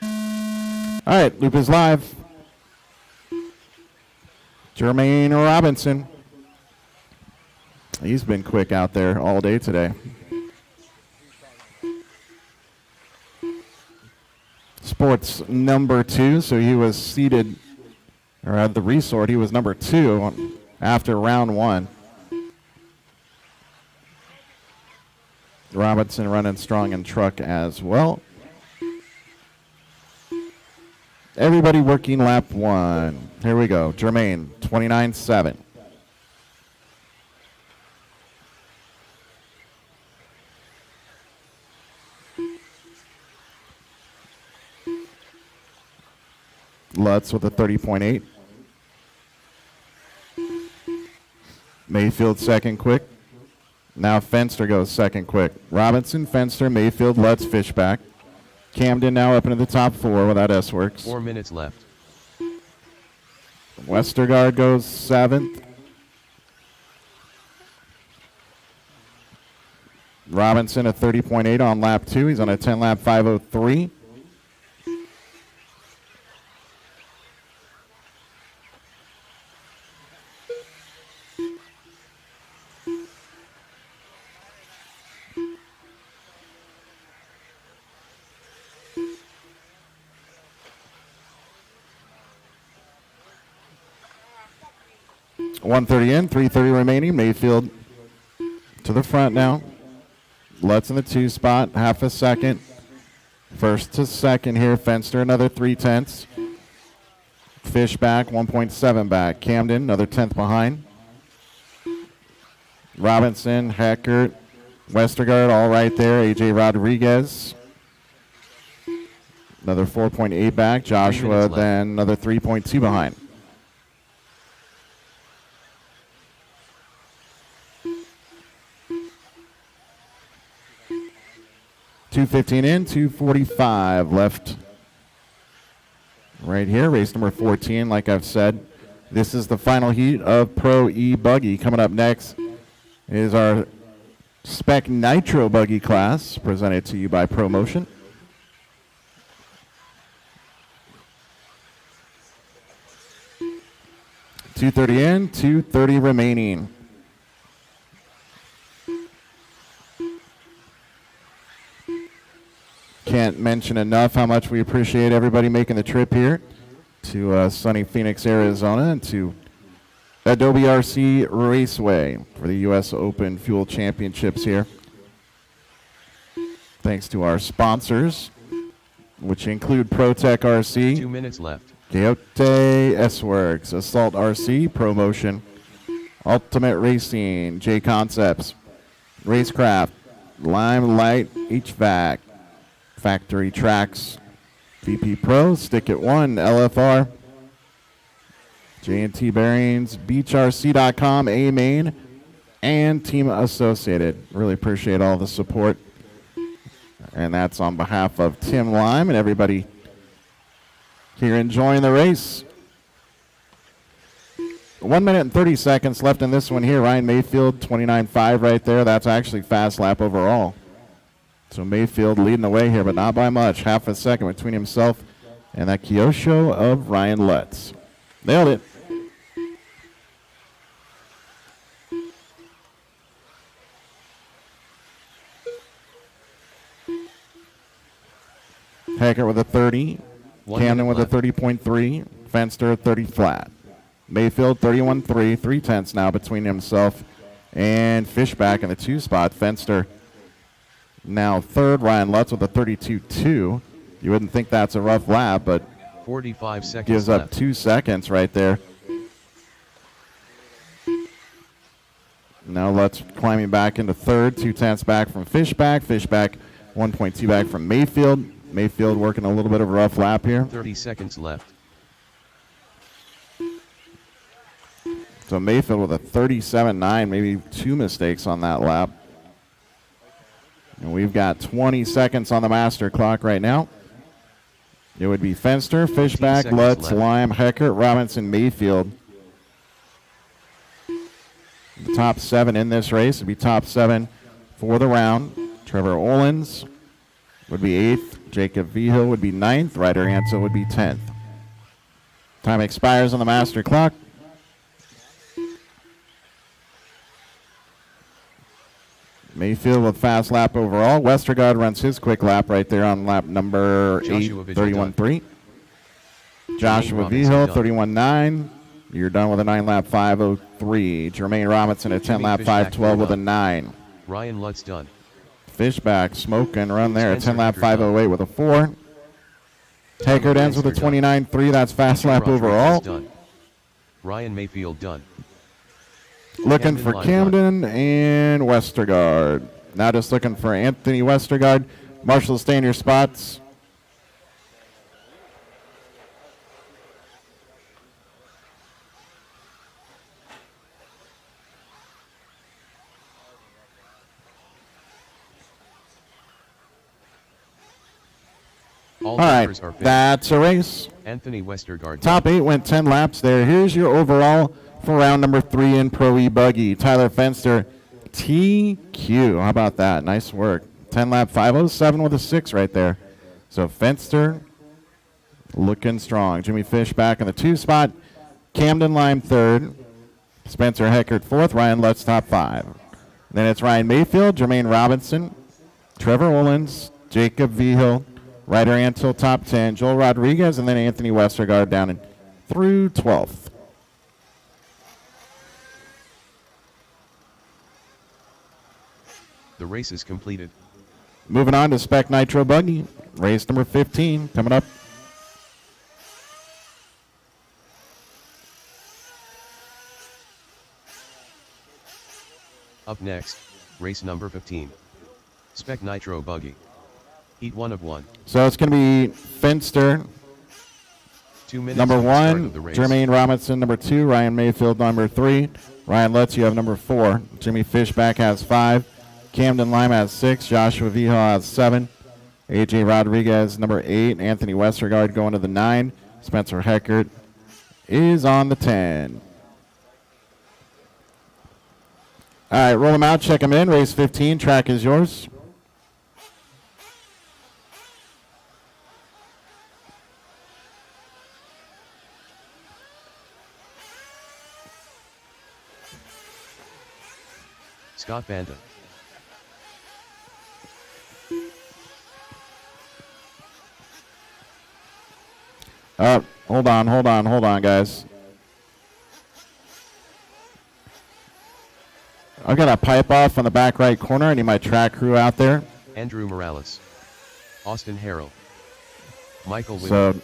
S5: All right, loop is live. Jermaine Robinson. He's been quick out there all day today. Sports number 2, so he was seated, or at the resort, he was number 2 after round 1. Robinson running strong in truck as well. Everybody working lap 1. Here we go. Jermaine, 29.7. Lutz with a 30.8. Mayfield second quick. Now Fenster goes second quick. Robinson, Fenster, Mayfield, Lutz, Fishback. Camden now up into the top 4 without S-Works.
S4: 4 minutes left.
S5: Westergaard goes 7th. Robinson a 30.8 on lap 2. He's on a 10-lap 5:03. .130 in, 3:30 remaining. Mayfield to the front now. Lutz in the 2 spot, half a second. First to second here. Fenster another 3/10. Fishback 1.7 back. Camden another 10th behind. Robinson, Heckert, Westergaard all right there. AJ Rodriguez another 4.8 back. Joshua then another 3.2 behind. .215 in, 2:45 left right here. Race number 14, like I've said. This is the final heat of Pro E Buggy. Coming up next is our Spec Nitro Buggy class, presented to you by ProMotion. .230 in, 2:30 remaining. Can't mention enough how much we appreciate everybody making the trip here to sunny Phoenix, Arizona, and to Adobe RC Raceway for the U.S. Open Fuel Championships here. Thanks to our sponsors, which include ProTech RC,
S4: 2 minutes left.
S5: Coyote S-Works, Assault RC, ProMotion, Ultimate Racing, J Concepts, Racecraft, Limelight HVAC, Factory Tracks, VP Pro, Stick It One, LFR, J&T Bearings, BeachRC.com, A-Main, and Team Associated. Really appreciate all the support. And that's on behalf of Tim Lime and everybody here enjoying the race. 1 minute and 30 seconds left in this one here. Ryan Mayfield, 29.5 right there. That's actually fast lap overall. So Mayfield leading the way here, but not by much. Half a second between himself and that Kyosho of Ryan Lutz. Nailed it. Hackett with a 30. Camden with a 30.3. Fenster 30 flat. Mayfield 31.3. 3/10 now between himself and Fishback in the 2 spot. Fenster now third. Ryan Lutz with a 32.2. You wouldn't think that's a rough lap, but
S4: 45 seconds
S5: gives
S4: left.
S5: up 2 seconds right there. Now Lutz climbing back into third. 2/10 back from Fishback. Fishback 1.2 back from Mayfield. Mayfield working a little bit of a rough lap here.
S4: 30 seconds left.
S5: So Mayfield with a 37.9, maybe 2 mistakes on that lap. And we've got 20 seconds on the master clock right now. It would be Fenster, Fishback, Lutz,
S4: left.
S5: Lime, Heckert, Robinson, Mayfield. The top 7 in this race would be top 7 for the round. Trevor Olins would be 8th. Jacob Vigil would be 9th. Ryder Ansel would be 10th. Time expires on the master clock. Mayfield with fast lap overall. Westergaard runs his quick lap right there on lap number 8,
S4: Joshua Vigil
S5: 31.3. Joshua
S4: Robinson
S5: Vigil,
S4: done.
S5: 31.9. You're done with a 9-lap 5:03. Jermaine Robinson, a
S4: Jimmy
S5: 10-lap
S4: Fishback
S5: 5:12 with a
S4: done.
S5: 9.
S4: Ryan Lutz done.
S5: Fishback, smoke and run there. A
S4: Spencer
S5: 10-lap
S4: Hector done.
S5: 5:08 with a 4. Haggard ends with a 29.3. That's fast lap
S4: Rodriguez
S5: overall.
S4: done. Ryan Mayfield done.
S5: Looking
S4: Camden
S5: for
S4: line
S5: Camden and Westergaard. Now just looking for Anthony Westergaard. Marshall, stay in your spots.
S4: All
S5: All right,
S4: drivers are finished.
S5: that's a race.
S4: Anthony Westergaard.
S5: Top 8 went 10 laps there. Here's your overall for round number 3 in Pro E Buggy. Tyler Fenster, TQ. How about that? Nice work. 10 lap 5:07 with a 6 right there. So Fenster looking strong. Jimmy Fish back in the 2 spot. Camden Lime 3rd. Spencer Heckert 4th. Ryan Lutz top 5. Then it's Ryan Mayfield, Jermaine Robinson, Trevor Woolens, Jacob Vigil, Ryder Antil top 10, Joel Rodriguez, and then Anthony Westergaard down in through 12th.
S4: The race is completed.
S5: Moving on to Spec Nitro Buggy, race number 15 coming up.
S4: Up next, race number 15. Spec Nitro Buggy. Heat 1 of 1.
S5: So it's going to be Fenster,
S4: 2 minutes
S5: number
S4: to the start
S5: 1,
S4: of the race.
S5: Jermaine Robinson, number 2, Ryan Mayfield, number 3, Ryan Lutz, you have number 4, Jimmy Fishback has 5, Camden Lime has 6, Joshua Vigil has 7, AJ Rodriguez, number 8, Anthony Westergaard going to the 9, Spencer Heckert is on the 10. All right, roll them out, check them in, race 15, track is yours.
S4: Scott Banta.
S5: Hold on, guys. I've got a pipe off on the back right corner. I need my track crew out there.
S4: Andrew Morales. Austin Harrell. Michael
S5: So,
S4: Whitman.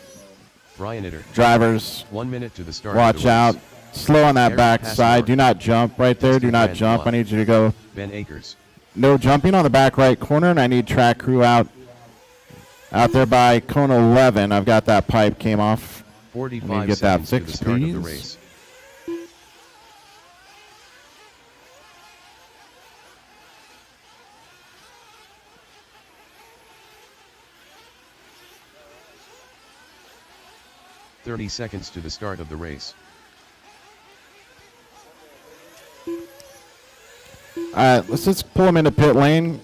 S4: Brian Itter.
S5: drivers,
S4: 1 minute to the start
S5: watch
S4: of the
S5: out.
S4: race.
S5: Slow on that
S4: Eric
S5: back
S4: Passmore.
S5: side. Do not jump right there. Do not
S4: Grand
S5: jump. I
S4: Bluff.
S5: need you to go
S4: Ben Akers.
S5: no jumping on the back right corner, and I need track crew out there by cone 11. I've got that pipe came off.
S4: 45
S5: get that
S4: seconds to the
S5: fixed,
S4: start of the
S5: please.
S4: race. "30 seconds to the start of the race.
S5: All right, let's just pull him into pit lane.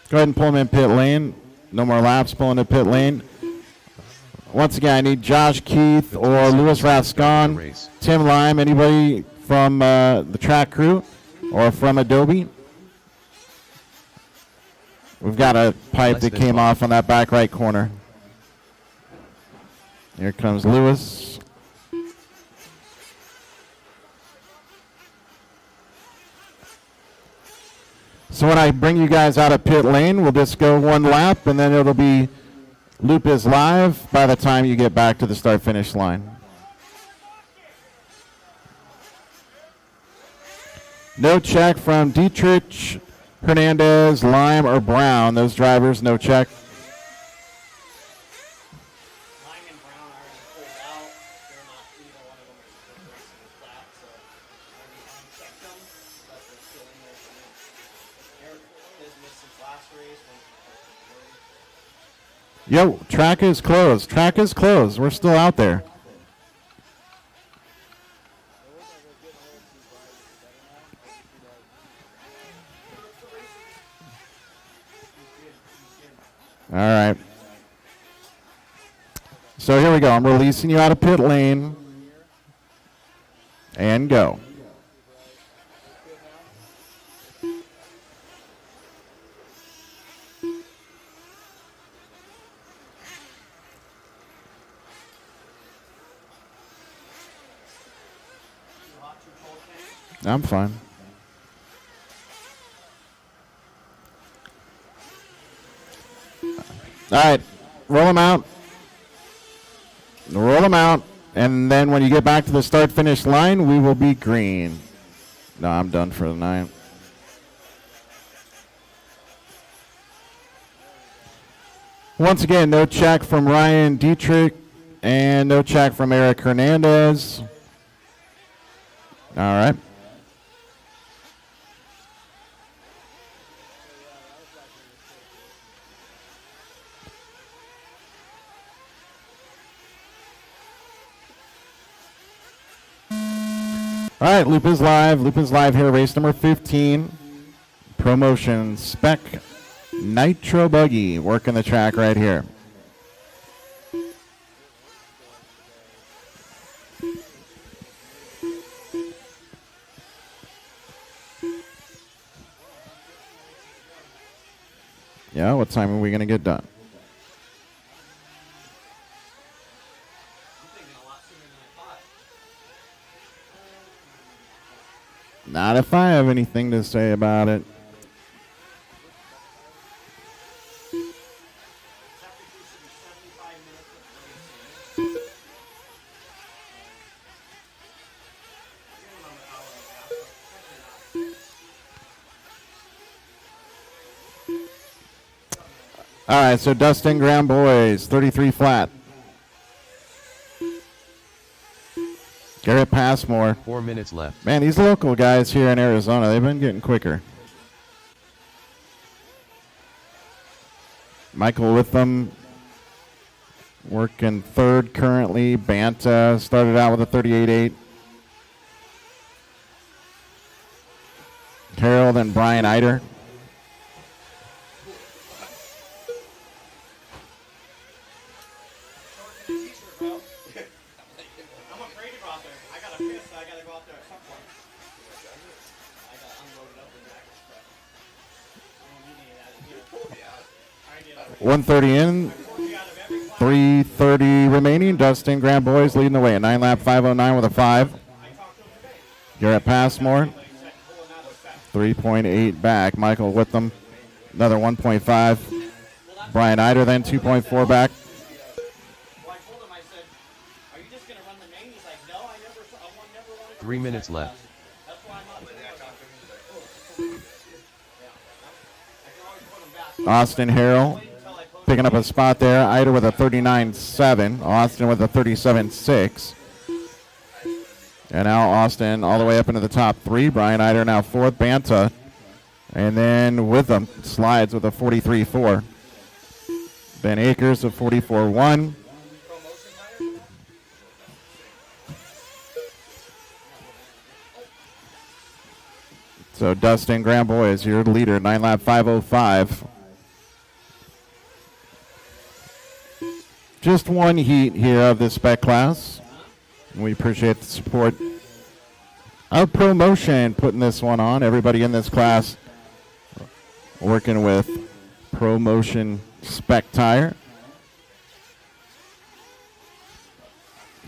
S5: Go ahead and pull him in pit lane. No more laps. Pull into pit lane. Once again, I need Josh Keith or Louis Rascon,
S4: Race.
S5: Tim Lime, anybody from the track crew or from Adobe. We've got a pipe
S4: Less
S5: that
S4: than
S5: came
S4: 5.
S5: off on that back right corner. Here comes Louis. So when I bring you guys out of pit lane, we'll just go one lap, and then it'll be loop is live by the time you get back to the start-finish line. No check from Dietrich, Hernandez, Lime, or Brown. Those drivers, no check.
S6: Lime and Brown already pulled out. They're not, either one of them are racing the flat, so I already unchecked them, but they're still in there for me. Eric has missed since last race.
S5: Yo, track is closed. Track is closed. We're still out there. All right. So here we go. I'm releasing you out of pit lane. And go. I'm fine. All right, roll them out. Roll them out, and then when you get back to the start-finish line, we will be green. No, I'm done for the night. Once again, no check from Ryan Dietrich, and no check from Eric Hernandez. All right. All right, Loop is live. Loop is live here, race number 15. Promotion Spec Nitro Buggy working the track right here. Yeah, what time are we going to get done? Not if I have anything to say about it. All right, so Dustin Graham boys, 33 flat. Garrett Passmore.
S4: 4 minutes left.
S5: Man, these local guys here in Arizona, they've been getting quicker. Michael Witham working third currently. Banta started out with a 38.8. Harold and Brian Eider. .130 in, 3:30 remaining. Dustin Graham boys leading the way. A 9-lap 5:09 with a 5. Garrett Passmore, 3.8 back. Michael Witham, another 1.5. Brian Eider then 2.4 back.
S4: 3 minutes left.
S5: Austin Harrell picking up a spot there. Eider with a 39.7. Austin with a 37.6. And now Austin all the way up into the top 3. Brian Eider now 4th. Banta. And then Witham slides with a 43.4. Ben Akers with 44.1. So Dustin Graham boys, your leader, 9-lap 5:05. Just one heat here of the Spec class. We appreciate the support of Promotion putting this one on. Everybody in this class working with Promotion Spec Tire.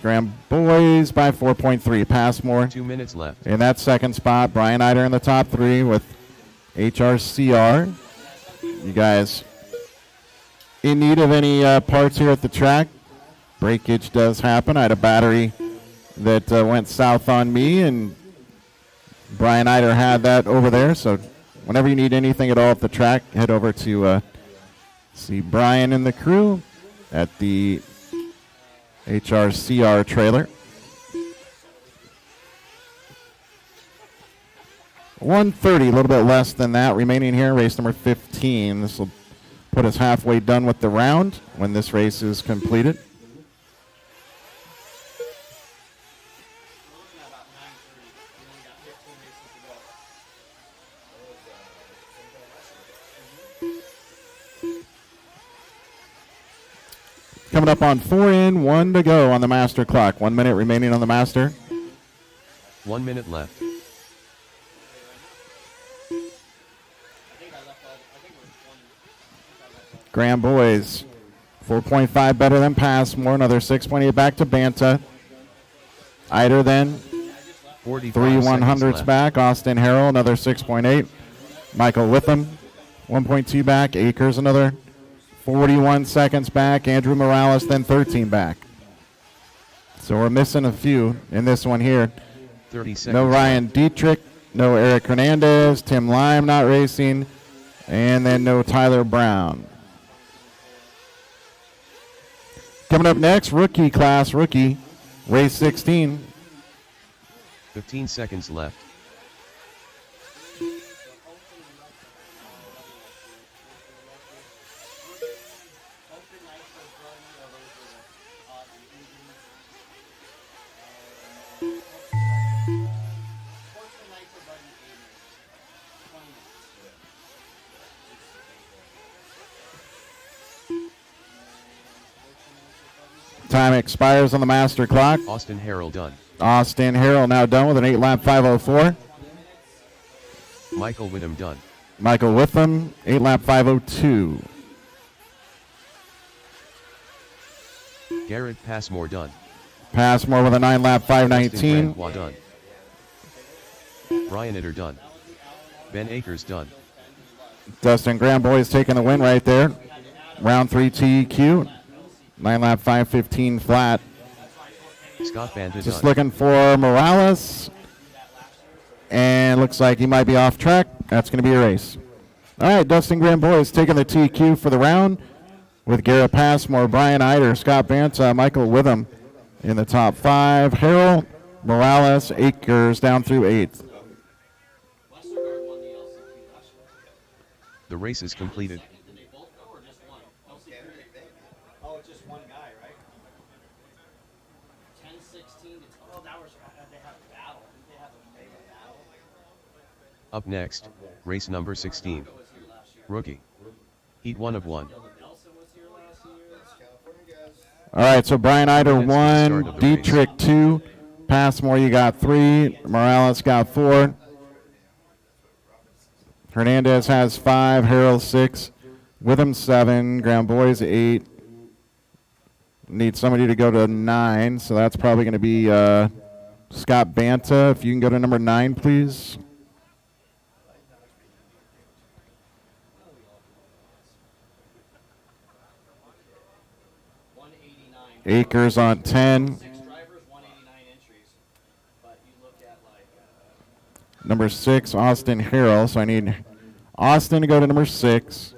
S5: Graham boys by 4.3. Passmore
S4: 2 minutes left.
S5: in that second spot. Brian Eider in the top 3 with HRCR. You guys in need of any parts here at the track? Breakage does happen. I had a battery that went south on me, and Brian Eider had that over there. So whenever you need anything at all at the track, head over to see Brian and the crew at the HRCR trailer. 1:30, a little bit less than that remaining here, race number 15. This will put us halfway done with the round when this race is completed. Coming up on 4 in, 1 to go on the master clock. 1 minute remaining on the master.
S4: 1 minute left.
S5: Graham boys, 4.5 better than Passmore. Another 6.8 back to Banta. Eider then,
S4: 45
S5: 3
S4: seconds
S5: 100s
S4: left.
S5: back. Austin Harrell, another 6.8. Michael Witham, 1.2 back. Akers, another 41 seconds back. Andrew Morales, then 13 back. So we're missing a few in this one here.
S4: 30 seconds.
S5: No Ryan Dietrich, no Eric Hernandez, Tim Lime not racing, and then no Tyler Brown. Coming up next, rookie class, race 16.
S4: 15 seconds left.
S5: Time expires on the master clock.
S4: Austin Harrell done.
S5: Austin Harrell now done with an 8-lap 5:04.
S4: Michael Whittam done.
S5: Michael Witham, 8-lap 5:02.
S4: Garrett Passmore done.
S5: Passmore with a 9-lap
S4: Dustin
S5: 5:19.
S4: Grandbois done. Brian Itter done. Ben Akers done.
S5: Dustin Grandboy is taking the win right there. Round 3 TEQ. 9-lap 5:15 flat.
S4: Scott Banta
S5: Just
S4: done.
S5: looking for Morales. And looks like he might be off track. That's going to be a race. All right, Dustin Grandboy is taking the TQ for the round with Garrett Passmore, Brian Eider, Scott Banta, Michael Witham in the top 5. Harrell, Morales, Akers down through 8th.
S4: The race is completed.
S6: Oh, it's just one guy, right? 10-16. Oh, that was they have a battle. They have a mega battle.
S4: Up next, race number 16. Rookie. Heat 1 of 1.
S5: All right, so Brian Eider
S4: That's the start
S5: 1,
S4: of the
S5: Dietrich 2, Passmore you got 3, Morales got 4. Hernandez has 5, Harrell 6, Witham 7, Grandboy's 8. Need somebody to go to 9, so that's probably going to be Scott Banta. If you can go to number 9, please. Akers on 10.
S6: 6 drivers, 189 entries. But you look at like
S5: Number 6, Austin Harrell. So I need Austin to go to number 6.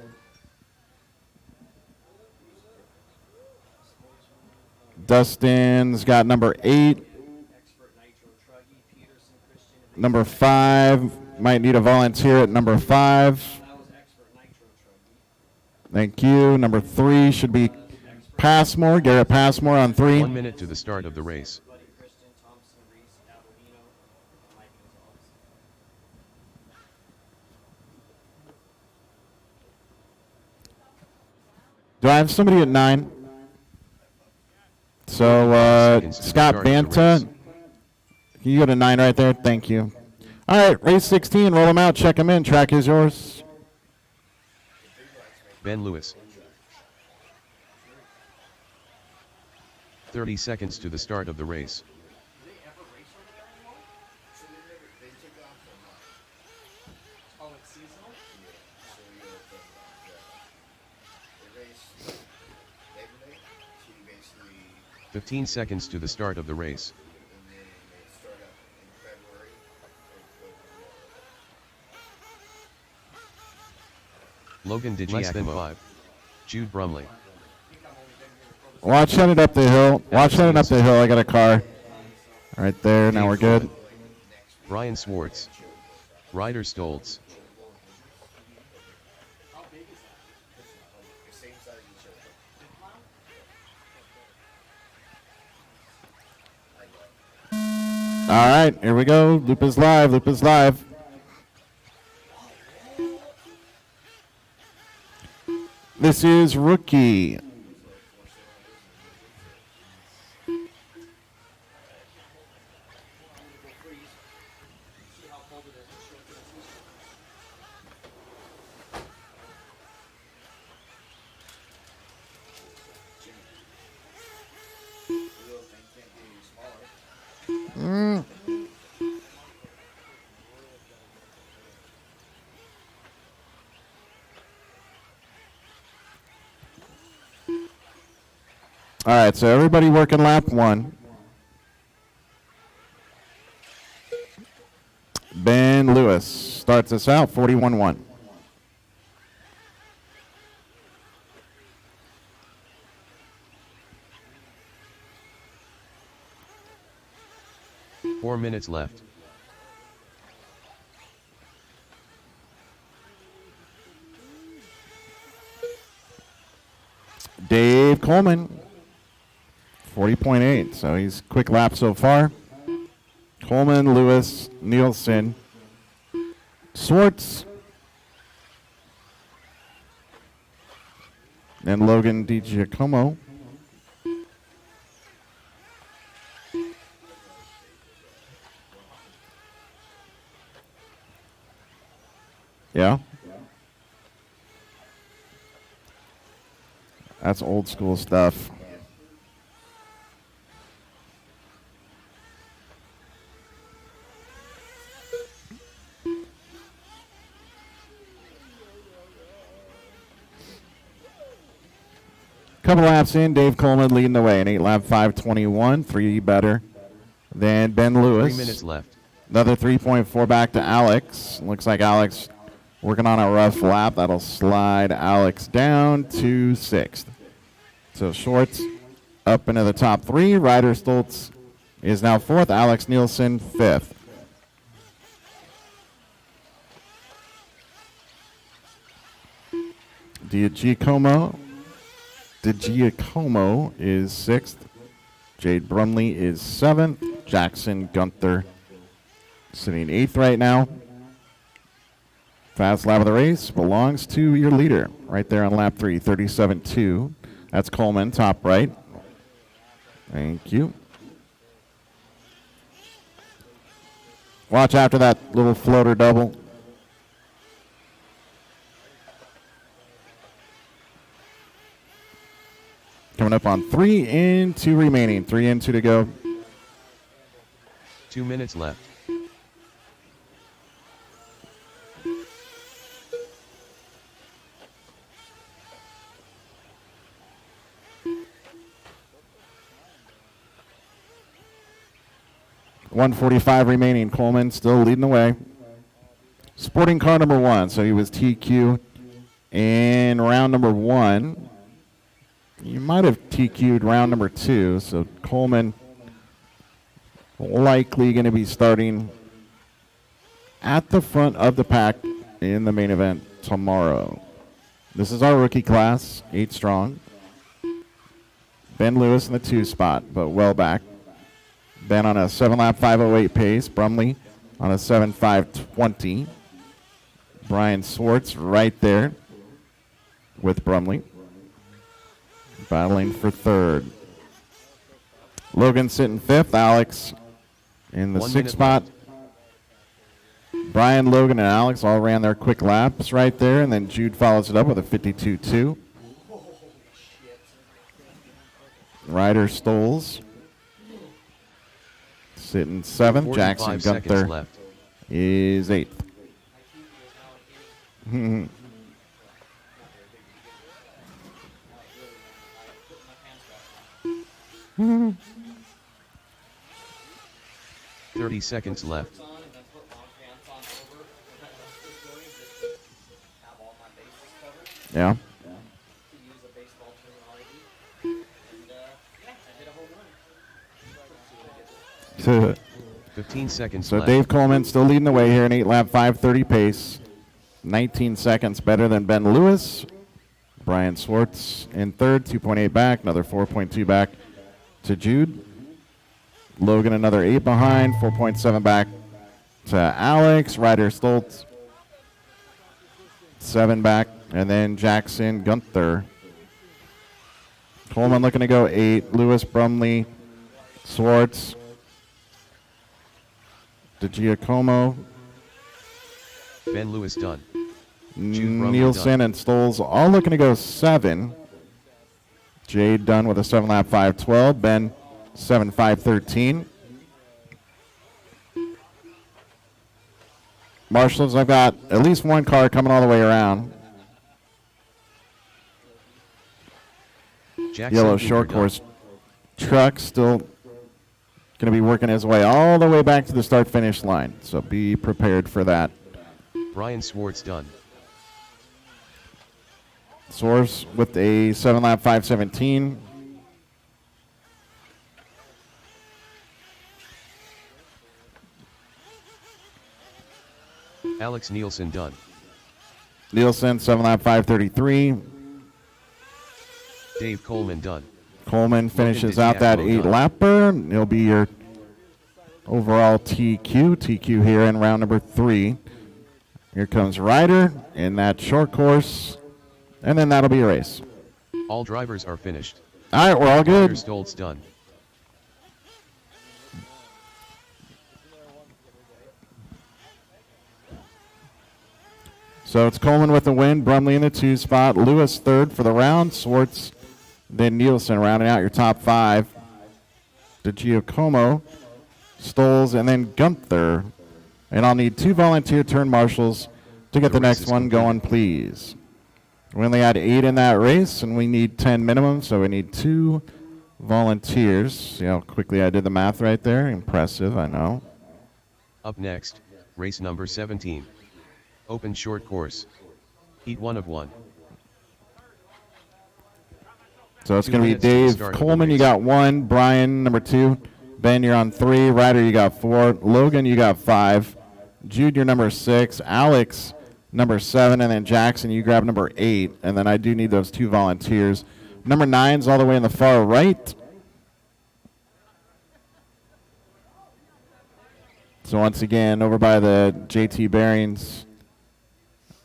S5: Dustin's got number 8.
S6: expert nitro truggy, Peterson, Christian.
S5: Number 5. Might need a volunteer at number 5.
S6: That was expert nitro truggy.
S5: Thank you. Number 3 should be Passmore. Garrett Passmore on 3.
S4: 1 minute to the start of the race.
S6: Buddy Christian, Thompson, Reese, Avelino, Mike Gonzalez.
S5: Do I have somebody at 9? So
S4: Seconds to the
S5: Scott
S4: start of the
S5: Banta.
S4: race.
S5: Can you go to 9 right there? Thank you. All right, race 16. Roll them out. Check them in. Track is yours.
S4: Ben Lewis. 30 seconds to the start of the race.
S6: Oh, it's seasonal?
S4: 15 seconds to the start of the race. Logan
S5: Less than
S4: Digiacomo. 5. Jude Brumley.
S5: Watch headed up the hill. Watch headed up the hill. I got a car. Right there. Now we're good.
S4: Brian Swartz. Ryder Stoltz.
S5: All right, here we go. Loop is live. Loop is live. This is rookie. All right, so everybody working lap 1. Lewis starts us out 41-1.
S4: Four minutes left.
S5: Dave Coleman, 40.8. So he's quick lap so far. Coleman, Lewis, Nielsen, Swartz, and Logan DiGiacomo. Yeah. That's old school stuff. Couple laps in, Dave Coleman leading the way, an 8-lap 5:21, 3 better than Ben Lewis.
S4: 3 minutes left.
S5: Another 3.4 back to Alex. Looks like Alex working on a rough lap. That'll slide Alex down to 6th. So Schwartz up into the top 3. Ryder Stoltz is now 4th. Alex Nielsen 5th. DiGiacomo is 6th. Jade Brumley is 7th. Jackson Gunther sitting 8th right now. Fast lap of the race belongs to your leader right there on lap 3, 37.2. That's Coleman, top right. Thank you. Watch after that little floater double. Coming up on 3 and 2 remaining. 3 and 2 to go.
S4: 2 minutes left.
S5: .145 remaining. Coleman still leading the way. Sporting car number 1. So he was TQ in round number 1. You might have TQ'd round number 2. So Coleman likely going to be starting at the front of the pack in the main event tomorrow. This is our rookie class, 8 strong. Ben Lewis in the 2 spot, but well back. Ben on a 7-lap 5:08 pace. Brumley on a 7:5:20. Brian Swartz right there with Brumley, battling for 3rd. Logan sitting 5th. Alex in the 6th spot. Brian, Logan, and Alex all ran their quick laps right there, and then Jude follows it up with a 52.2. Ryder Stoles sitting 7th. Jackson Gunther
S4: left.
S5: is 8th.
S4: 30 seconds left.
S5: Yeah.
S4: 15 seconds
S5: So
S4: left.
S5: Dave Coleman still leading the way here, an 8-lap 5:30 pace. 19 seconds better than Ben Lewis. Brian Swartz in 3rd, 2.8 back, another 4.2 back to Jude. Logan another 8 behind, 4.7 back to Alex. Ryder Stoltz 7 back, and then Jackson Gunther. Coleman looking to go 8. Lewis, Brumley, Swartz, DiGiacomo,
S4: Ben Lewis done. Jude Brumley
S5: Nielsen,
S4: done.
S5: and Stoles all looking to go 7. Jade done with a 7-lap 5:12. Ben 7:5:13. Marshals, I've got at least one car coming all the way around.
S4: Jackson
S5: Yellow
S4: Cooper
S5: short
S4: done.
S5: course truck still Going to be working his way all the way back to the start-finish line, so be prepared for that.
S4: Brian Swartz done.
S5: Source with a 7-lap 5:17.
S4: Alex Nielsen done.
S5: Nielsen, 7-lap 5:33.
S4: Dave Coleman done.
S5: Coleman finishes
S4: Logan
S5: out that
S4: DiGiacomo
S5: 8-lapper. He'll be your overall TQ. TQ here in round number 3. Here comes Ryder in that short course, and then that'll be a race.
S4: All drivers are finished.
S5: All right, we're all
S4: Ryder
S5: good.
S4: Stoltz done.
S5: So it's Coleman with the win, Brumley in the 2 spot, Lewis 3rd for the round, Swartz, then Nielsen rounding out your top 5. DiGiacomo, Stoles, and then Gunther. And I'll need 2 volunteer turn marshals to get the
S4: The race
S5: next
S4: is
S5: one
S4: complete.
S5: going, please. We only had 8 in that race, and we need 10 minimum, so we need 2 volunteers. See how quickly I did the math right there? Impressive, I know.
S4: Up next, race number 17. Open short course. Heat 1 of 1.
S5: So it's
S4: 2
S5: going to be
S4: minutes to the
S5: Dave
S4: start of the
S5: Coleman, you
S4: race.
S5: got 1. Brian, number 2. Ben, you're on 3. Ryder, you got 4. Logan, you got 5. Jude, you're number 6. Alex, number 7. And then Jackson, you grab number 8. And then I do need those 2 volunteers. Number 9's all the way in the far right. So once again, over by the JT Bearings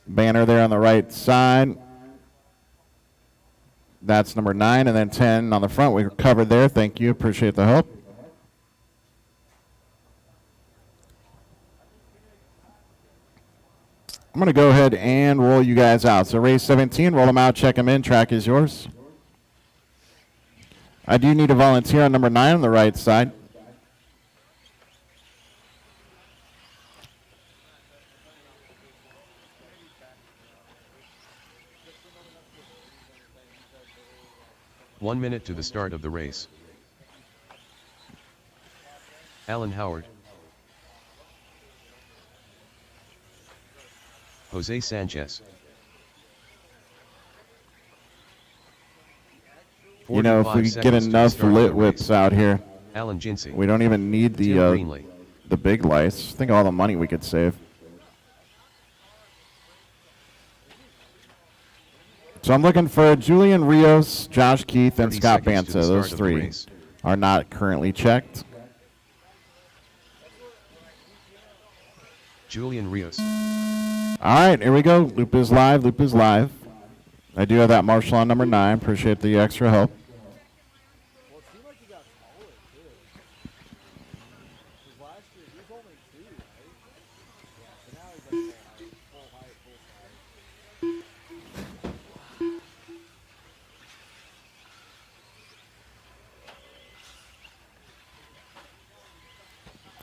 S5: banner there on the right side. That's number 9, and then 10 on the front. We were covered there. Thank you. Appreciate the help. I'm going to go ahead and roll you guys out. So race 17, roll them out, check them in. Track is yours. I do need a volunteer on number 9 on the right side.
S4: One minute to the start of the race. Alan Howard. Jose Sanchez.
S5: You know, if
S4: 45
S5: we get
S4: seconds to the
S5: enough
S4: start of
S5: lit
S4: the
S5: whips
S4: race.
S5: out here,
S4: Alan Jinsey.
S5: we don't even need
S4: Tim
S5: the
S4: Greenley.
S5: big lights. Think of all the money we could save. So I'm looking for Julian Rios, Josh Keith, and
S4: 30
S5: Scott
S4: seconds to the
S5: Banta.
S4: start
S5: Those
S4: of the
S5: 3
S4: race.
S5: are not currently checked.
S4: Julian Rios.
S5: All right, here we go. Loop is live. Loop is live. I do have that marshal on number 9. Appreciate the extra help.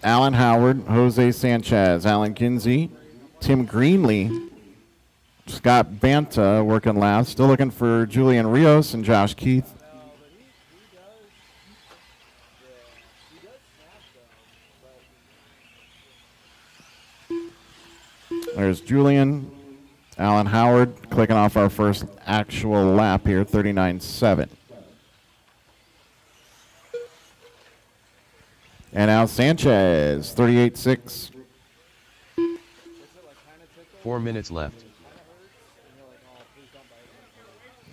S5: Alan Howard, Jose Sanchez, Alan Kinsey, Tim Greenley, Scott Banta working last. Still looking for Julian Rios and Josh Keith. There's Julian, Alan Howard, clicking off our first actual lap here, 39.7. And now Sanchez, 38.6.
S4: 4 minutes left.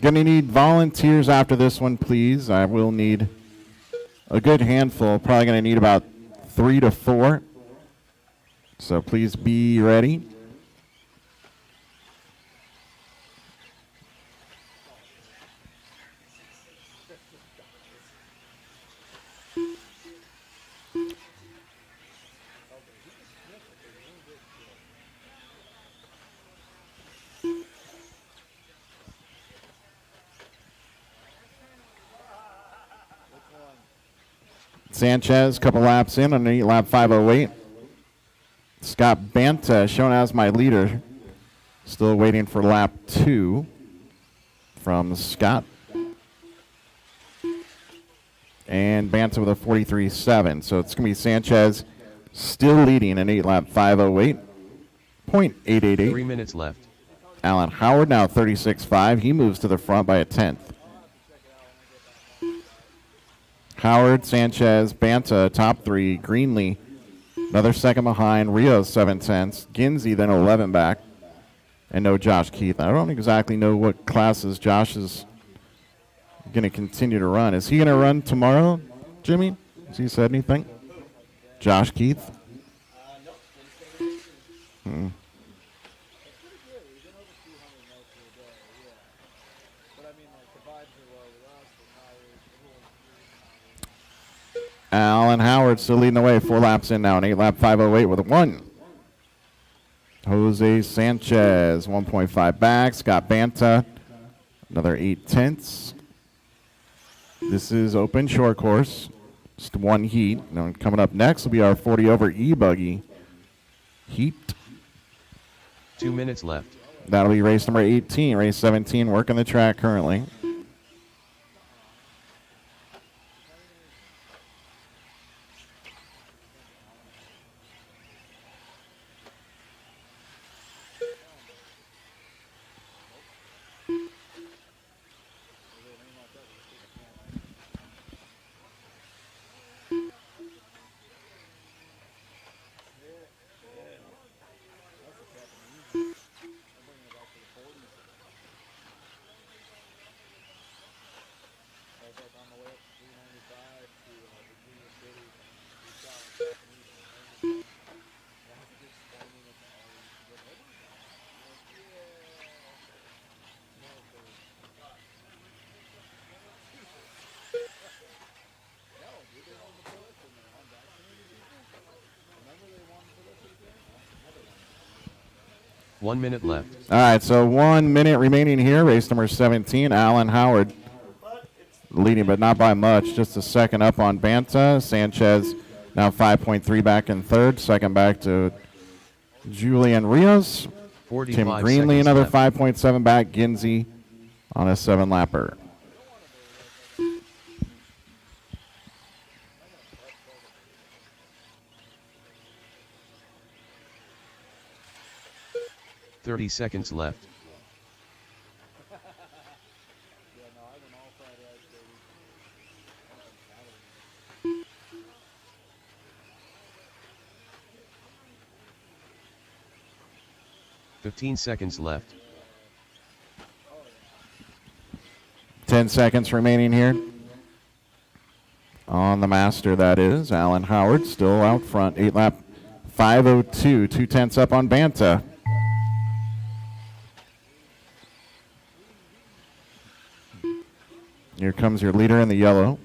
S5: Gonna need volunteers after this one, please. I will need a good handful. Probably gonna need about 3 to 4. So please be ready. Sanchez, couple laps in on lap 508. Scott Banta shown as my leader. Still waiting for lap 2 from Scott. and Banta with a 43.7. So it's going to be Sanchez still leading an 8-lap 5:08.888.
S4: 3 minutes left.
S5: Alan Howard now 36.5. He moves to the front by a tenth. Howard, Sanchez, Banta, top three. Greenlee, another second behind. Rios, 7/10. Ginsey, then 11 back. And no Josh Keith. I don't exactly know what classes Josh is going to continue to run. Is he going to run tomorrow, Jimmy? Has he said anything? Josh Keith? Alan Howard still leading the way. 4 laps in now. An 8-lap 5:08 with a 1. Jose Sanchez, 1.5 back. Scott Banta, another 8/10. This is open short course. Just one heat. Now coming up next will be our 40 over E-buggy heat.
S4: 2 minutes left.
S5: That'll be race number 18. Race 17 working the track currently.
S4: One minute left.
S5: All right, so 1 minute remaining here. Race number 17. Alan Howard leading, but not by much. Just a second up on Banta. Sanchez now 5.3 back in third. Second back to Julian Rios.
S4: 45
S5: Tim Greenlee
S4: seconds
S5: another
S4: left.
S5: 5.7 back. Ginsey on a 7-lapper.
S4: .30 seconds left. .15 seconds left.
S5: 10 seconds remaining here. On the master, that is. Alan Howard still out front. 8-lap 5:02. 2/10 up on Banta. Here comes your leader in the yellow.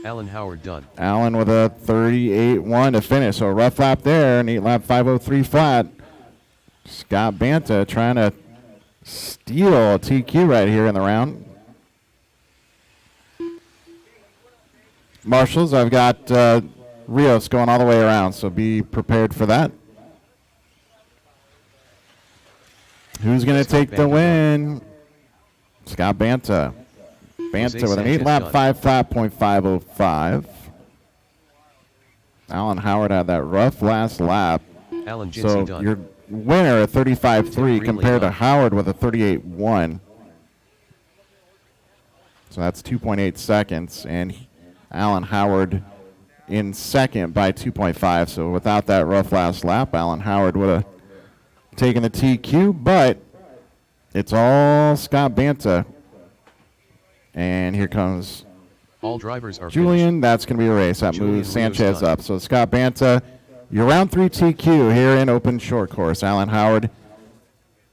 S4: Alan Howard done.
S5: Allen with a 38.1 to finish. So a rough lap there, an 8-lap 5:03 flat. Scott Banta trying to steal a TQ right here in the round. Marshals, I've got Rios going all the way around, so be prepared for that. Who's going to take the win? Scott Banta. Banta with an 8-lap 5:05. Alan Howard had that rough last lap.
S4: Alan
S5: So
S4: Ginsey done.
S5: your winner at 35.3 compared to
S4: done.
S5: Howard with a 38.1. So that's 2.8 seconds. And Alan Howard in second by 2.5. So without that rough last lap, Alan Howard would have taken the TQ. But it's all Scott Banta. And here comes
S4: All drivers are
S5: Julian. That's going to be a race. That
S4: Julian
S5: moves
S4: Rios
S5: Sanchez
S4: done.
S5: up. So Scott Banta, your round 3 TQ here in open short course. Alan Howard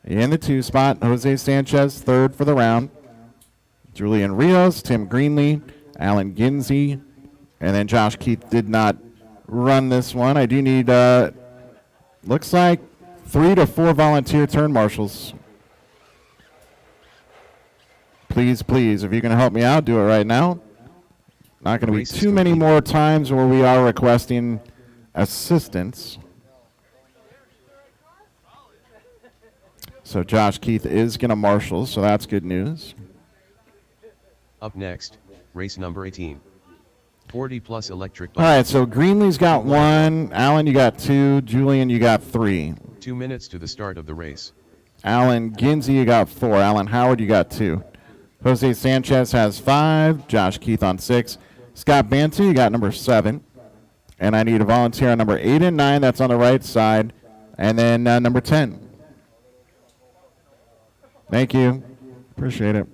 S5: in the 2 spot. Jose Sanchez third for the round. Julian Rios, Tim Greenlee, Alan Ginsey, and then Josh Keith did not run this one. I do need, looks like 3 to 4 volunteer turn marshals. Please, please, if you're going to help me out, do it right now. Not going to be
S4: Race is
S5: too many
S4: complete.
S5: more times where we are requesting assistance. So Josh Keith is going to marshal, so that's good news.
S4: Up next, race number 18. 40 plus electric
S5: All
S4: bike.
S5: right, so Greenlee's got 1. Alan, you got 2. Julian, you got 3.
S4: 2 minutes to the start of the race.
S5: Alan Ginsey, you got 4. Alan Howard, you got 2. Jose Sanchez has 5. Josh Keith on 6. Scott Bantu, you got number 7. And I need a volunteer on number 8 and 9. That's on the right side. And then number 10. Thank you. Appreciate it.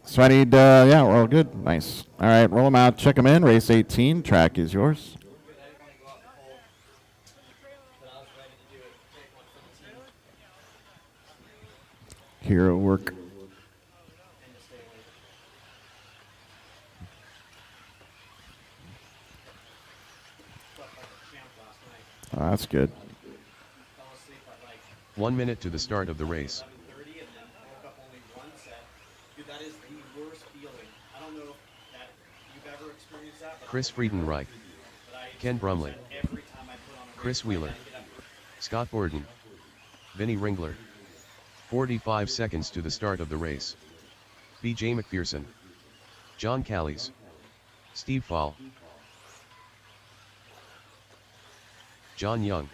S5: So I need, yeah, we're all good. Nice. All right, roll them out, check them in. Race 18, track is yours. Hero work. Oh, that's good.
S4: 1 minute to the start of the race. Chris Friedenreich, Ken Brumley, Chris Wheeler, Scott Borden, Vinnie Ringler. 45 seconds to the start of the race. B.J. McPherson, John Callies, Steve Fall, John Young.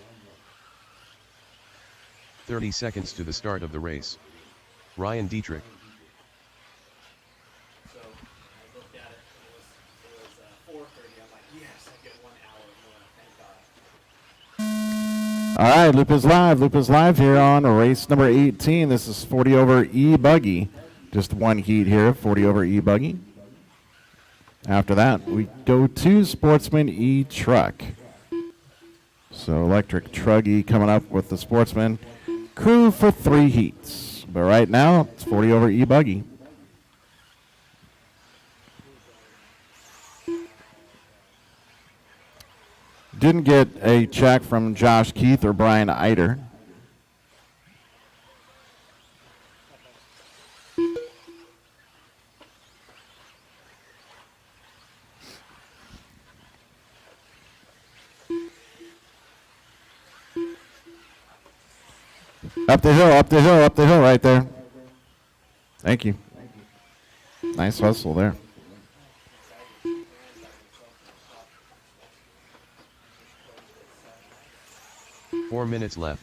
S4: 30 seconds to the start of the race. Ryan Dietrich.
S6: So I looked at it, it was 4:30. I'm like, yes, I get 1 hour more. Thank God.
S5: All right, Loop is live. Loop is live here on race number 18. This is 40 over E buggy. Just one heat here, 40 over E buggy. After that, we go to Sportsman E truck. So electric truggy coming up with the Sportsman crew for 3 heats. But right now, it's 40 over E buggy. Didn't get a check from Josh Keith or Brian Eider. Up the hill, up the hill, up the hill right there. Thank you. Nice hustle there.
S4: 4 minutes left.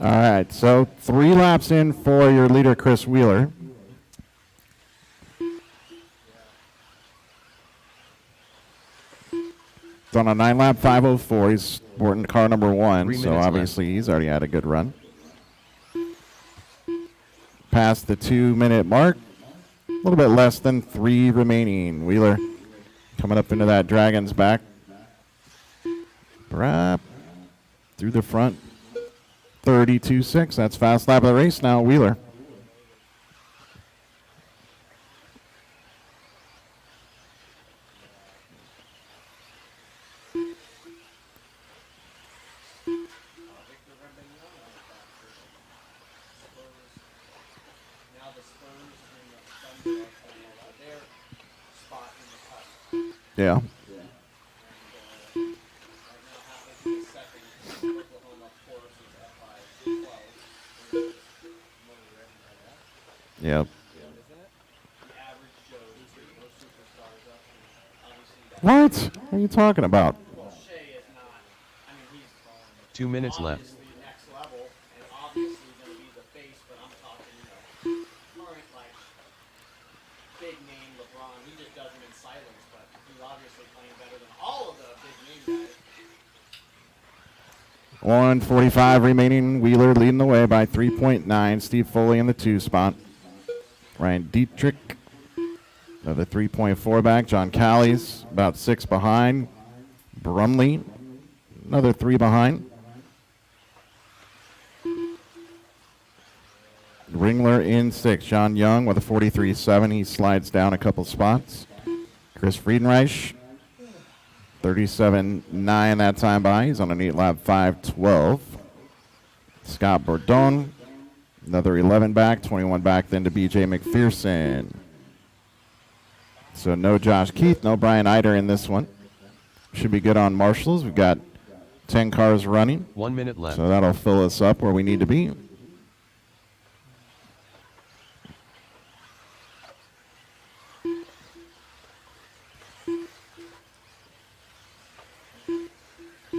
S5: All right, so 3 laps in for your leader, Chris Wheeler. It's on a 9-lap 5:04. He's sporting car number 1,
S4: 3
S5: so
S4: minutes
S5: obviously he's already had a good run. Past the 2-minute mark. A little bit less than 3 remaining. Wheeler coming up into that Dragon's back. Right through the front. 32.6. That's fast lap of the race now, Wheeler. Yeah. Yep. What are you talking about?
S4: 2 minutes left.
S6: Next level, and obviously going to be the face, but I'm talking, current, like, big name LeBron. He just does it in silence, but He's obviously playing better than all of the big name guys.
S5: 1:45 remaining. Wheeler leading the way by 3.9. Steve Foley in the 2 spot. Ryan Dietrich, another 3.4 back. John Callies, about 6 behind. Brumley, another 3 behind. Ringler in 6. John Young with a 43.7. He slides down a couple spots. Chris Friedenreich, 37.9 that time by. He's on an 8 lap 5.12. Scott Bourdon, another 11 back, 21 back then to BJ McPherson. So no Josh Keith, no Brian Eider in this one. Should be good on marshals. We've got 10 cars running.
S4: 1 minute left.
S5: So that'll fill us up where we need to be.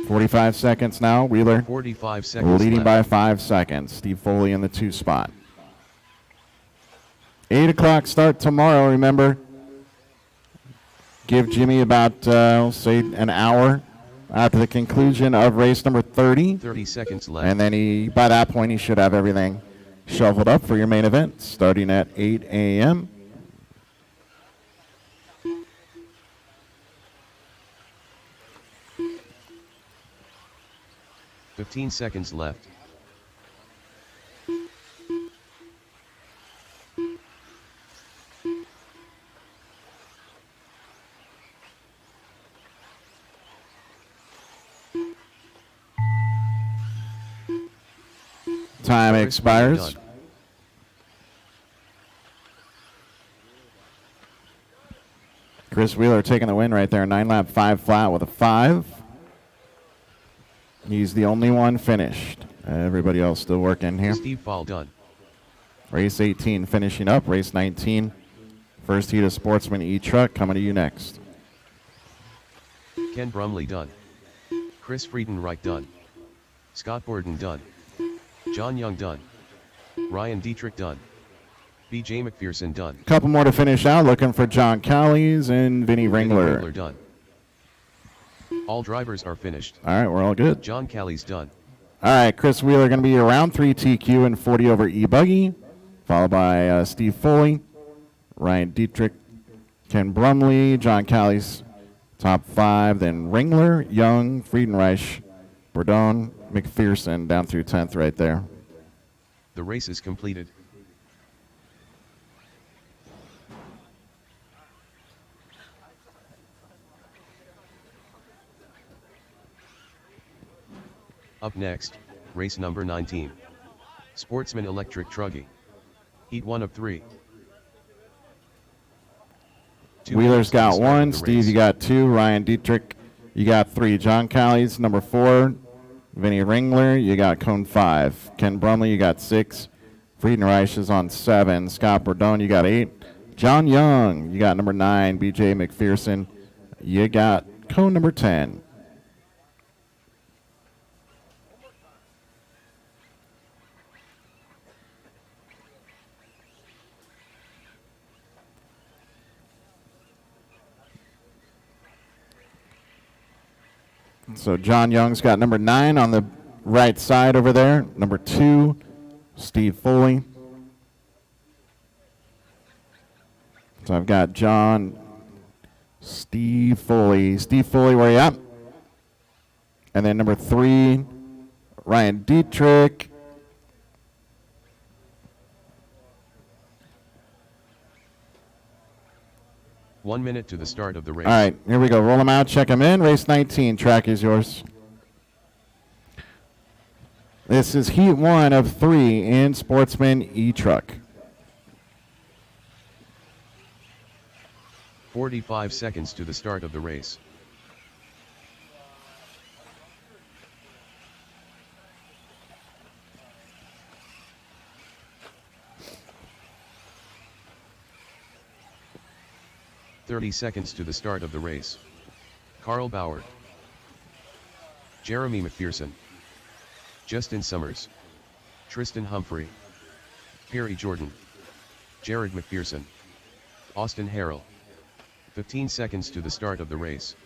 S5: .45 seconds now. Wheeler
S4: 45 seconds
S5: leading
S4: left.
S5: by 5 seconds. Steve Foley in the 2 spot. 8 o'clock start tomorrow. Remember, give Jimmy about, say, an hour after the conclusion of race number 30.
S4: 30 seconds left.
S5: And then by that point, he should have everything shuffled up for your main event, starting at 8 a.m.
S4: $15 seconds left.
S5: Time expires.
S4: Done.
S5: Chris Wheeler taking the win right there. 9 lap 5 flat with a 5. He's the only one finished. Everybody else still working here.
S4: Steve Fall done.
S5: Race 18 finishing up. Race 19. First heat of Sportsman E truck coming to you next.
S4: Ken Brumley done. Chris Friedenreich done. Scott Borden done. John Young done. Ryan Dietrich done. BJ McPherson done.
S5: Couple more to finish out. Looking for John Callies and Vinny
S4: Vinny
S5: Ringler.
S4: Ringler done. All drivers are finished.
S5: All right, we're all good.
S4: John Callies done.
S5: All right, Chris Wheeler going to be around 3 TQ and 40 over E-Buggy, followed by Steve Foley, Ryan Dietrich, Ken Brumley, John Callies, top 5, then Ringler, Young, Friedenreich, Bourdon, McPherson down through 10th right there.
S4: The race is completed. Up next, race number 19. Sportsman Electric Truggy. Heat 1 of 3.
S5: Wheeler's got 1, Steve, you got 2, Ryan Dietrich, you got 3, John Callies, number 4, Vinny Ringler, you got cone 5, Ken Brumley, you got 6, Friedenreich is on 7, Scott Bourdon, you got 8, John Young, you got number 9, BJ McPherson, you got cone number 10. So John Young's got number 9 on the right side over there. Number 2, Steve Foley. So I've got John, Steve Foley. Steve Foley, where you at? And then number 3, Ryan Dietrich.
S4: One minute to the start of the race.
S5: All right, here we go. Roll them out, check them in. Race 19, track is yours. This is heat 1 of 3 in Sportsman E-Truck.
S4: 45 seconds to the start of the race. "30 seconds to the start of the race. Carl Bauer, Jeremy McPherson, Justin Summers, Tristan Humphrey, Perry Jordan, Jared McPherson, Austin Harrell, 15 seconds to the start of the race.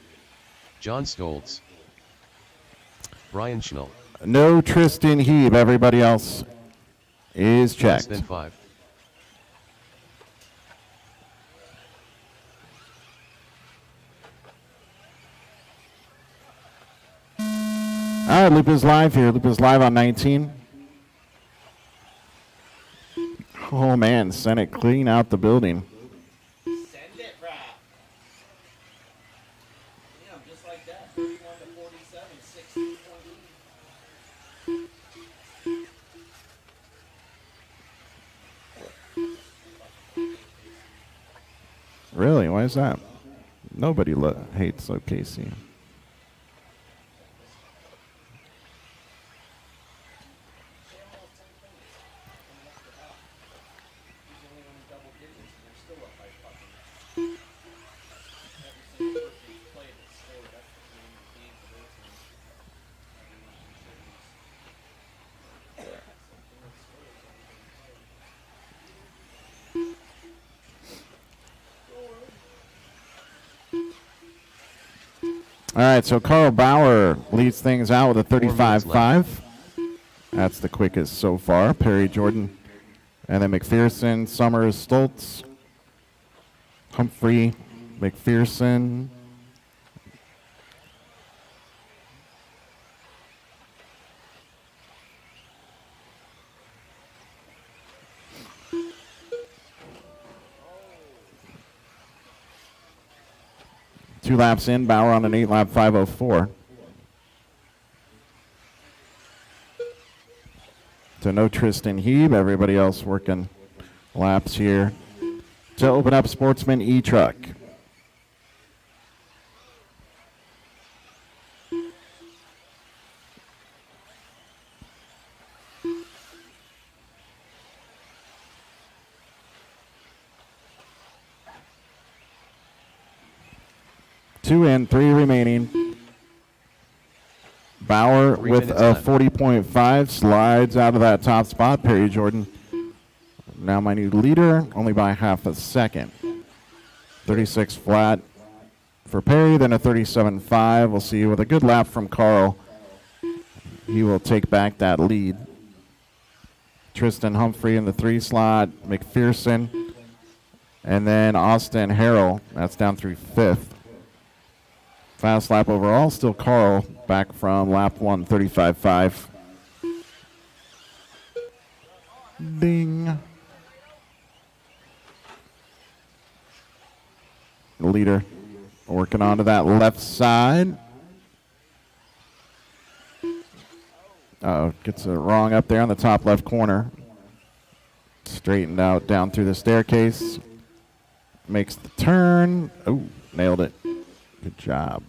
S4: John Stoltz. Brian Schnell.
S5: No Tristan Heeb. Everybody else is
S4: Less
S5: checked.
S4: than 5.
S5: All right, Loop is live here. Loop is live on 19. Oh, man, sent it clean out the building.
S6: Send it, Brad. Damn, just like that. 31 to 47, 16 point lead.
S5: Really? Why is that? Nobody hates OKC. All right, so Carl Bauer leads things out with a 35.5. That's the quickest so far. Perry Jordan, and then McPherson, Summers, Stoltz, Humphrey, McPherson. Two laps in, Bauer on an 8-lap 5:04. So no Tristan Heeb. Everybody else working laps here to open up Sportsman E-Truck. Two in, 3 remaining. Bauer
S4: 3
S5: with
S4: minutes
S5: a
S4: left.
S5: 40.5 slides out of that top spot. Perry Jordan, now my new leader, only by half a second. 36 flat for Perry, then a 37.5. We'll see with a good lap from Carl. He will take back that lead. Tristan Humphrey in the 3 slot, McPherson, and then Austin Harrell. That's down through 5th. Fast lap overall, still Carl back from lap 1, 35.5. Ding. The leader working onto that left side. Uh-oh, gets it wrong up there on the top left corner. Straightened out down through the staircase. Makes the turn. Oh, nailed it. Good job.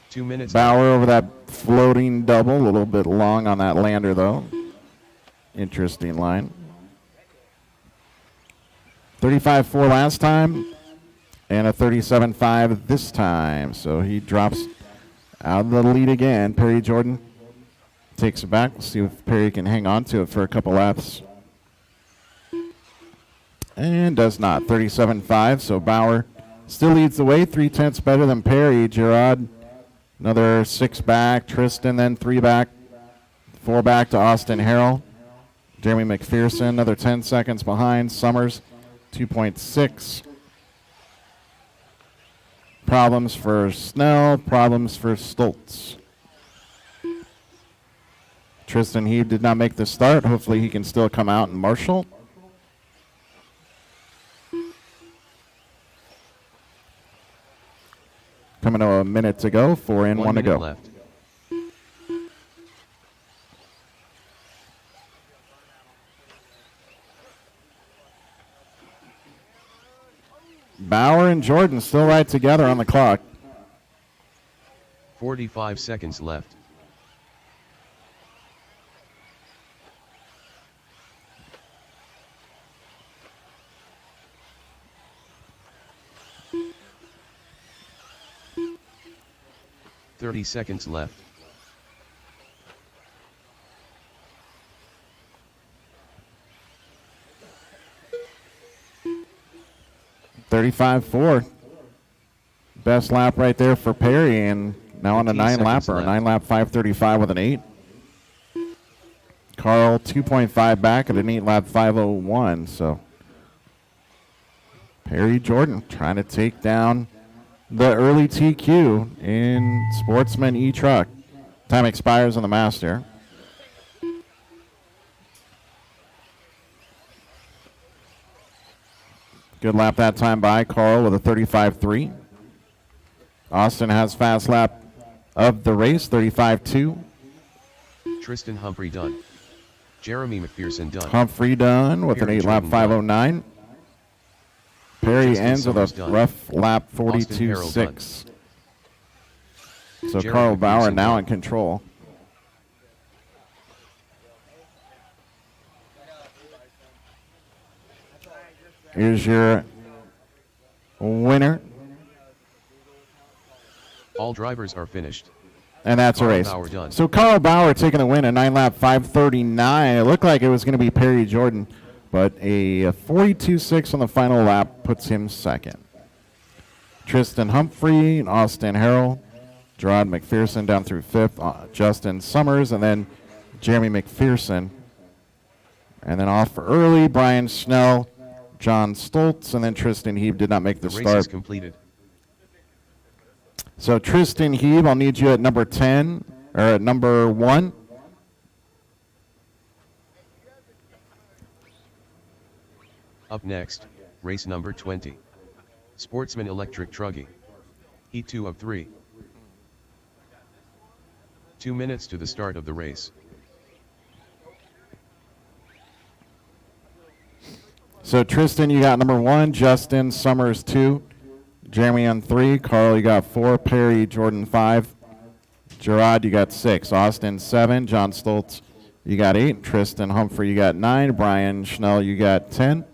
S4: 2 minutes.
S5: Bauer over that floating double. A little bit long on that lander, though. Interesting line. 35.4 last time and a 37.5 this time. So he drops out of the lead again. Perry Jordan takes it back. We'll see if Perry can hang on to it for a couple laps. And does not. 37.5. So Bauer still leads the way. 3/10 better than Perry. Gerard, another 6 back. Tristan, then 3 back. 4 back to Austin Harrell. Jeremy McPherson, another 10 seconds behind. Summers, 2.6. Problems for Snell, problems for Stoltz. Tristan Heeb did not make the start. Hopefully he can still come out and marshal. Coming to a minute to go, 4 in, 1 to go.
S4: Left.
S5: Bauer and Jordan still right together on the clock.
S4: 45 seconds left. Thirty seconds left.
S5: 35-4. Best lap right there for Perry, and now on a 9-lapper. 9-lap 5:35 with an 8. Carl 2.5 back at an 8-lap 5:01. So Perry Jordan trying to take down the early TQ in Sportsman E-Truck. Time expires on the Master. Good lap that time by Carl with a 35-3. Austin has fast lap of the race, 35-2.
S4: Tristan Humphrey done. Jeremy McPherson done.
S5: Humphrey done with an 8-lap 5:09. Perry
S4: Justin
S5: ends with
S4: Summers
S5: a
S4: done.
S5: rough lap
S4: Austin Harrell
S5: 42.6. So
S4: Jared
S5: Carl Bauer
S4: McPherson
S5: now
S4: done.
S5: in control. Here's your winner,
S4: All drivers are finished.
S5: and that's a
S4: Carl
S5: race.
S4: Bauer done.
S5: So Carl Bauer taking the win, a 9-lap 5:39. It looked like it was going to be Perry Jordan, but a 42.6 on the final lap puts him second. Tristan Humphrey, Austin Harrell, Gerard McPherson down through 5th, Justin Summers, and then Jeremy McPherson. And then off early, Brian Snell, John Stoltz, and then Tristan Heeb did not make the
S4: The race
S5: start.
S4: is completed.
S5: So Tristan Heeb, I'll need you at number 10, or at number 1.
S4: Up next, race number 20. Sportsman Electric Truggy. Heat 2 of 3. 2 minutes to the start of the race.
S5: So Tristan, you got number 1, Justin Summers 2, Jeremy on 3, Carl, you got 4, Perry Jordan 5, Gerard, you got 6, Austin 7, John Stoltz, you got 8, Tristan Humphrey, you got 9, Brian Schnell, you got 10.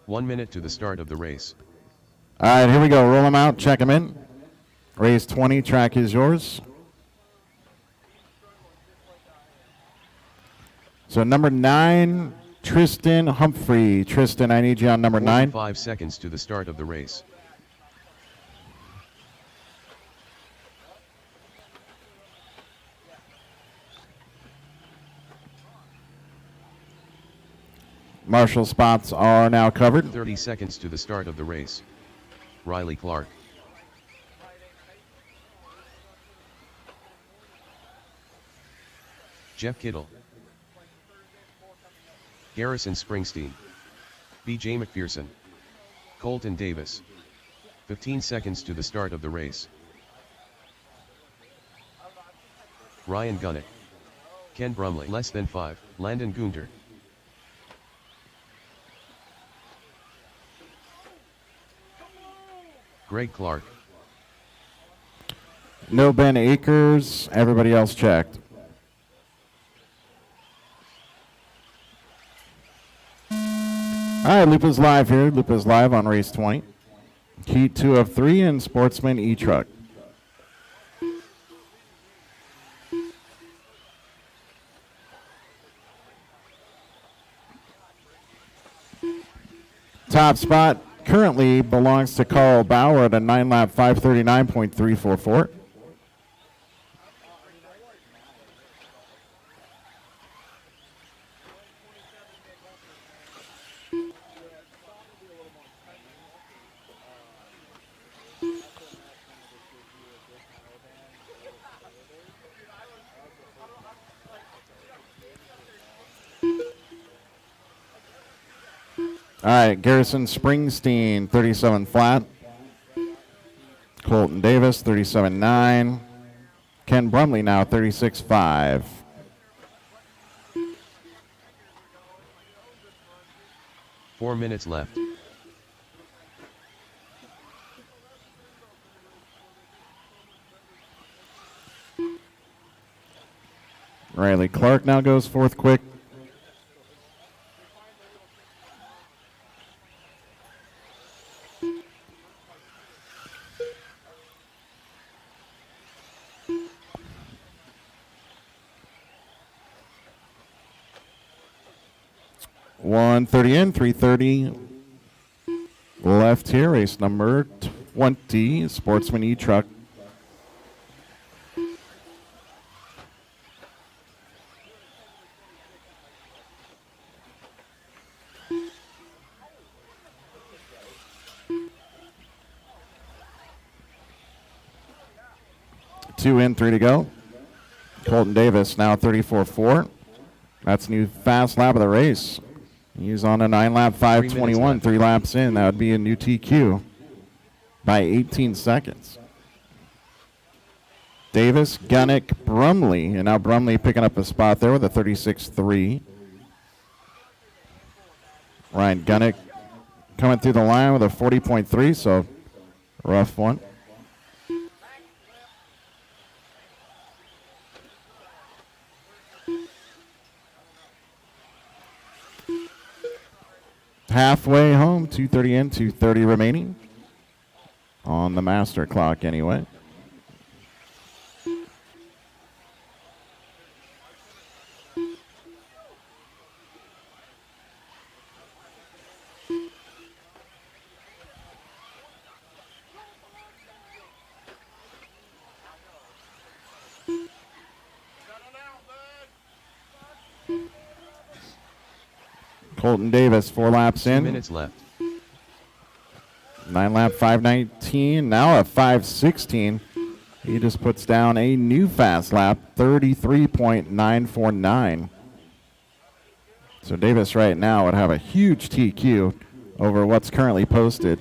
S4: One minute to the start of the race.
S5: All right, here we go, roll them out, check them in. Race 20, track is yours. So number 9, Tristan Humphrey. Tristan, I need you on number 9.
S4: 5 seconds to the start of the race.
S5: Marshal spots are now covered.
S4: 30 seconds to the start of the race. Riley Clark. Jeff Kittle. Garrison Springsteen. B.J. McPherson. Colton Davis. 15 seconds to the start of the race. Ryan Gunnick. Ken Brumley. Less than 5. Landon Gunter. Greg Clark.
S5: No Ben Akers. Everybody else checked. All right, Loop is live here. Loop is live on race 20. Heat 2 of 3 in Sportsman E-Truck. Top spot currently belongs to Carl Bauer at a 9-lap 5:39.344. All right, Garrison Springsteen, 37 flat. Colton Davis, 37.9. Ken Brumley now 36.5.
S4: Four minutes left.
S5: Riley Clark now goes fourth quick. $130 in, $330 left here. Race number 20, Sportsman E-Truck. Two in, three to go. Colton Davis now 34.4. That's new fast lap of the race. He's on a 9-lap 5:21, 3 laps in. That would be a new TQ by 18 seconds. Davis, Gunnick, Brumley, and now Brumley picking up a spot there with a 36.3. Ryan Gunnick coming through the line with a 40.3, so rough one. Halfway home, 2:30 in, 2:30 remaining on the master clock anyway. Colton Davis, 4 laps
S4: 2
S5: in.
S4: minutes left.
S5: 9-lap 5:19, now a 5:16. He just puts down a new fast lap, 33.949. So Davis right now would have a huge TQ over what's currently posted.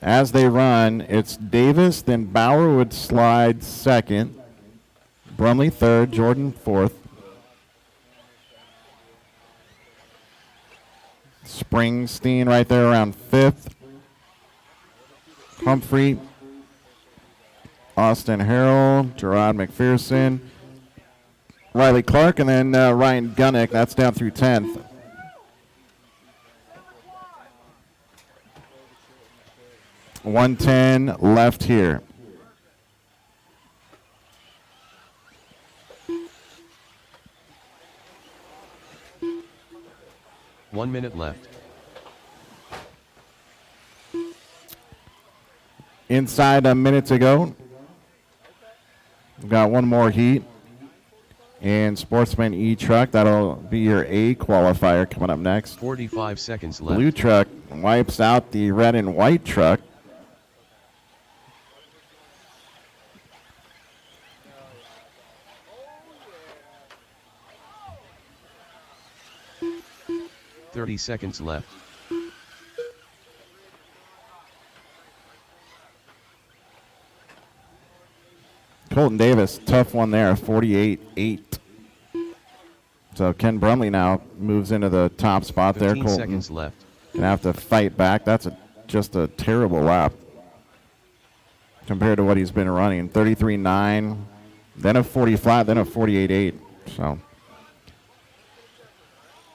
S5: As they run, it's Davis, then Bauer would slide second, Brumley third, Jordan fourth. Springsteen right there around fifth. Humphrey, Austin Harrell, Gerard McPherson, Riley Clark, and then Ryan Gunnick. That's down through 10th. $110 left here.
S4: One minute left.
S5: Inside a minute to go. We've got one more heat. And Sportsman E-Truck, that'll be your A qualifier coming up next.
S4: 45 seconds left.
S5: Blue truck wipes out the red and white truck.
S4: .30 seconds left.
S5: Colton Davis, tough one there, 48.8. So Ken Brumley now moves into the top spot there.
S4: 15
S5: Colton
S4: seconds left.
S5: gonna have to fight back. That's just a terrible lap compared to what he's been running. 33.9, then a 40 flat, then a 48.8. So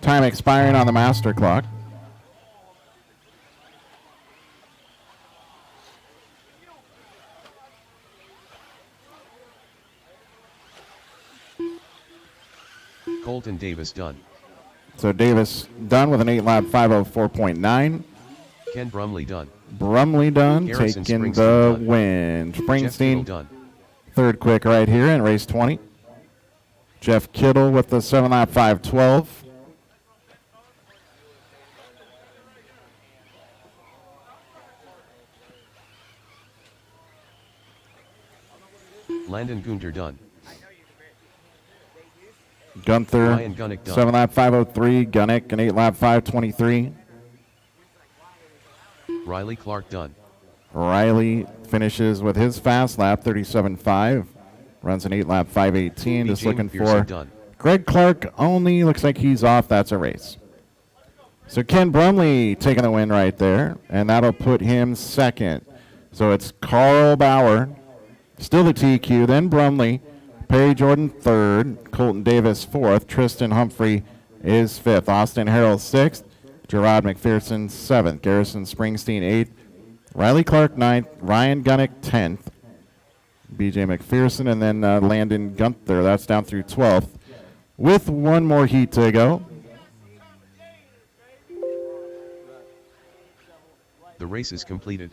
S5: time expiring on the master clock.
S4: Colton Davis done.
S5: So Davis done with an 8-lap 5:04.9.
S4: Ken Brumley done.
S5: Brumley done,
S4: Garrison
S5: taking
S4: Springsteen
S5: the
S4: done.
S5: win.
S4: Jeff Kittle
S5: Springsteen,
S4: done.
S5: third quick right here in race 20. Jeff Kittle with the 7-lap 5:12.
S4: Landon Gunter done.
S5: Gunther,
S4: Ryan Gunnick done.
S5: 7-lap 5:03. Gunnick, an 8-lap 5:23.
S4: Riley Clark done.
S5: Riley finishes with his fast lap, 37.5. Runs an 8-lap 5:18. Just
S4: BJ
S5: looking
S4: McPherson
S5: for
S4: done.
S5: Greg Clark only. Looks like he's off. That's a race. So Ken Brumley taking the win right there, and that'll put him second. So it's Carl Bauer, still the TQ, then Brumley, Perry Jordan third, Colton Davis fourth, Tristan Humphrey is fifth, Austin Harrell sixth, Gerard McPherson seventh, Garrison Springsteen eighth, Riley Clark ninth, Ryan Gunnick 10th, BJ McPherson, and then Landon Gunther. That's down through 12th with one more heat to go.
S4: The race is completed.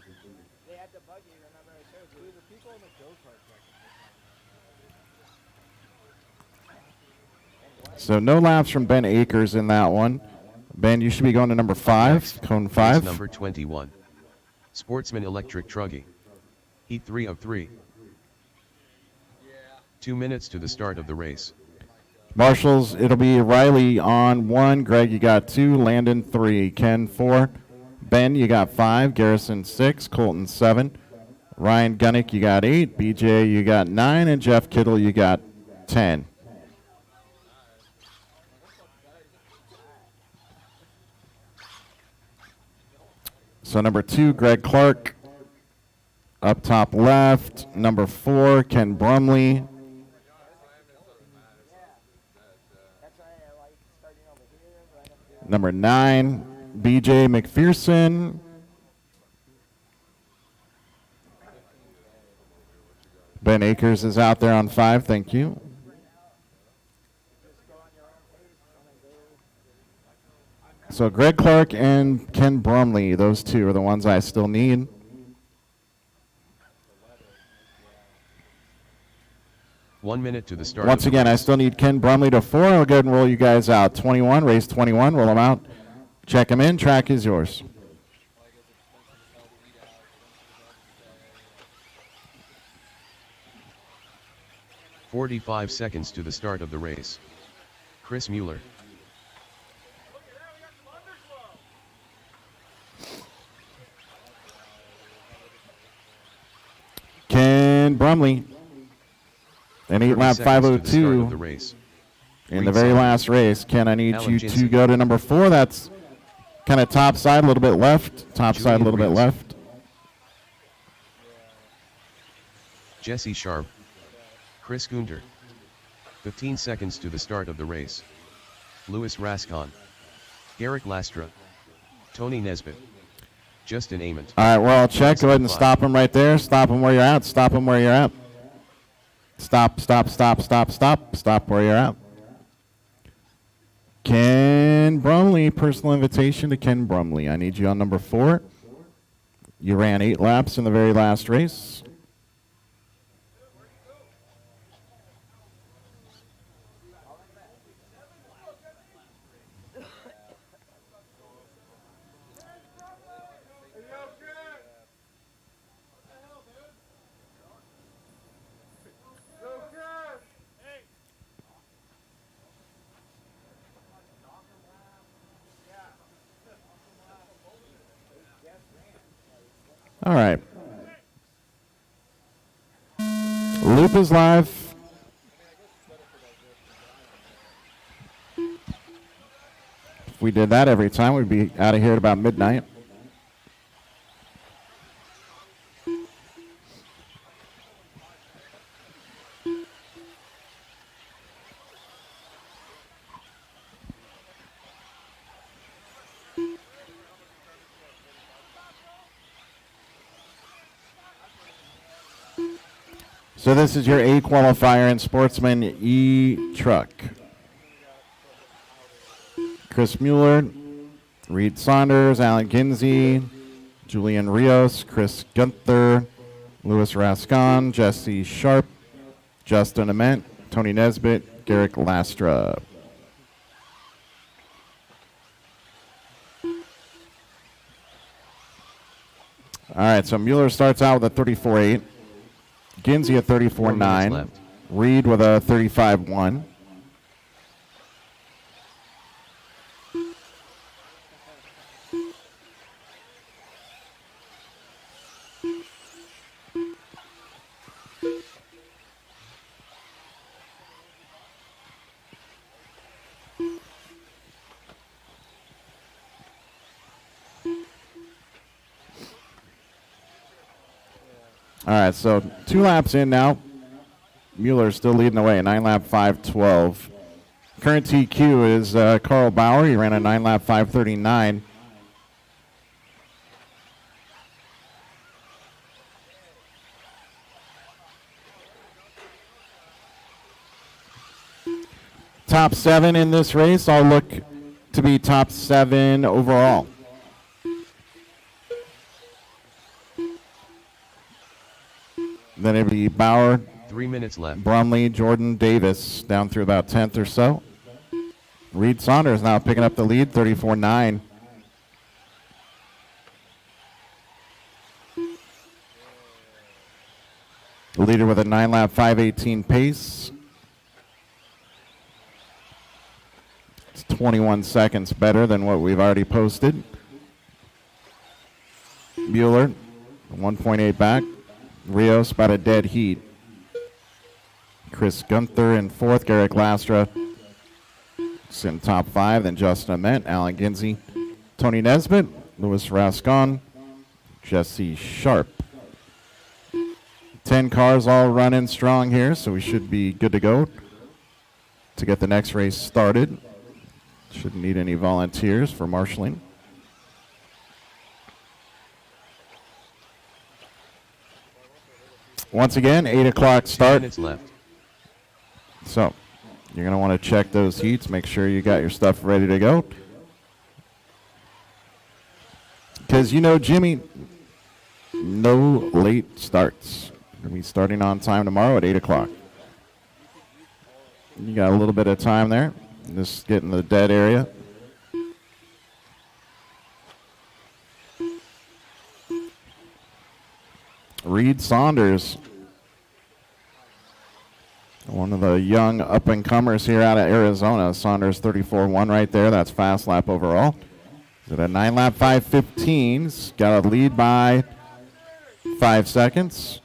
S5: So no laps from Ben Akers in that one. Ben, you should be going to number 5, cone
S4: Race
S5: 5.
S4: number 21. Sportsman Electric Truggy. Heat 3 of 3. 2 minutes to the start of the race.
S5: Marshals, it'll be Riley on 1. Greg, you got 2. Landon 3. Ken 4. Ben, you got 5. Garrison 6. Colton 7. Ryan Gunnick, you got 8. BJ, you got 9. And Jeff Kittle, you got 10. So number 2, Greg Clark. Up top left. Number 4, Ken Brumley. Number 9, BJ McPherson. Ben Akers is out there on 5. Thank you. So Greg Clark and Ken Brumley, those two are the ones I still need.
S4: One minute to the start.
S5: Once again, I still need Ken Brumley to 4. I'll go ahead and roll you guys out. 21, race 21, roll them out. Check them in, track is yours.
S4: .45 seconds to the start of the race. Chris Mueller.
S5: Ken Brumley. An 8-lap 5:02
S4: The race.
S5: in the very last race. Ken, I need
S4: Alan
S5: you
S4: Jensen.
S5: to go to number 4. That's kind of top side, a little bit left. Top side, a little bit
S4: Reeves.
S5: left.
S4: Jesse Sharp. Chris Gunter. 15 seconds to the start of the race. Louis Rascon. Garrick Lastra. Tony Nesbitt. Justin Ament.
S5: All right, well, check. Go ahead and stop him right there. Stop him where you're at. Stop him where you're at. Stop, stop, stop, stop, stop. Stop where you're at. Ken Brumley, personal invitation to Ken Brumley. I need you on number 4. You ran 8 laps in the very last race. All right. Loop is live. If we did that every time, we'd be out of here at about midnight. So this is your A qualifier in Sportsman E truck. Chris Mueller, Reed Saunders, Alan Ginsey, Julian Rios, Chris Gunther, Louis Rascon, Jesse Sharp, Justin Ament, Tony Nesbitt, Garrick Lastra. All right, so Mueller starts out with a 34.8. Ginsey at 34.9. Reed with a 35.1. All right, so 2 laps in now. Mueller still leading the way, 9-lap 5:12. Current TQ is Carl Bauer. He ran a 9-lap 5:39. Top 7 in this race all look to be top 7 overall. Then it'd be Bauer,
S4: 3 minutes left.
S5: Brumley, Jordan, Davis down through about 10th or so. Reed Saunders now picking up the lead, 34.9. The leader with a 9-lap 5:18 pace. It's 21 seconds better than what we've already posted. Mueller, 1.8 back. Rios about a dead heat. Chris Gunther in 4th. Garrick Lastra is in top 5. Then Justin Ament, Alan Ginsey, Tony Nesbitt, Louis Rascon, Jesse Sharp. 10 cars all running strong here, so we should be good to go to get the next race started. Shouldn't need any volunteers for marshaling. Once again, 8 o'clock
S4: 2
S5: start.
S4: minutes left.
S5: So you're going to want to check those heats, make sure you got your stuff ready to go. Because you know, Jimmy, no late starts. We're going to be starting on time tomorrow at 8 o'clock. You got a little bit of time there. Just get in the dead area. Reed Saunders, one of the young up-and-comers here out of Arizona. Saunders 34.1 right there. That's fast lap overall. At a 9-lap 5:15's got a lead by 5 seconds.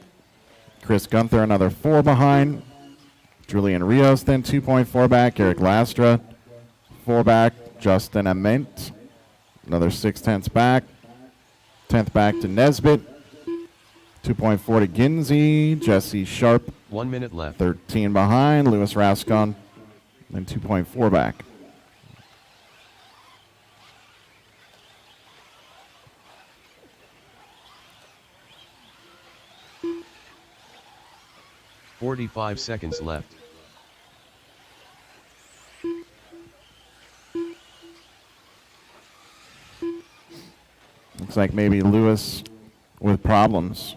S5: Chris Gunther another 4 behind. Julian Rios then 2.4 back. Eric Lastra 4 back. Justin Ament another 6/10 back. 10th back to Nesbitt. 2.4 to Ginsey. Jesse Sharp
S4: 1 minute left.
S5: 13 behind. Louis Rascon then 2.4 back.
S4: .45 seconds left.
S5: Looks like maybe Lewis with problems.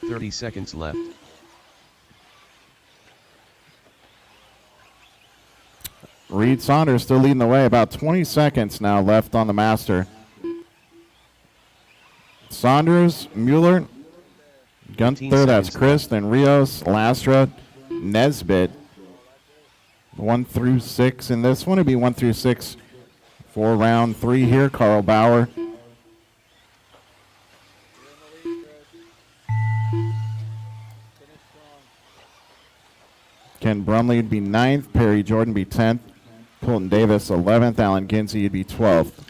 S4: 30 seconds left.
S5: Reed Saunders still leading the way. About 20 seconds now left on the master. Saunders, Mueller, Gunther, that's Chris, then Rios, Lastra, Nesbitt. 1 through 6 in this one. It'd be 1 through 6 for round 3 here. Carl Bauer. Ken Brumley would be 9th. Perry Jordan be 10th. Colton Davis 11th. Alan Ginsey would be 12th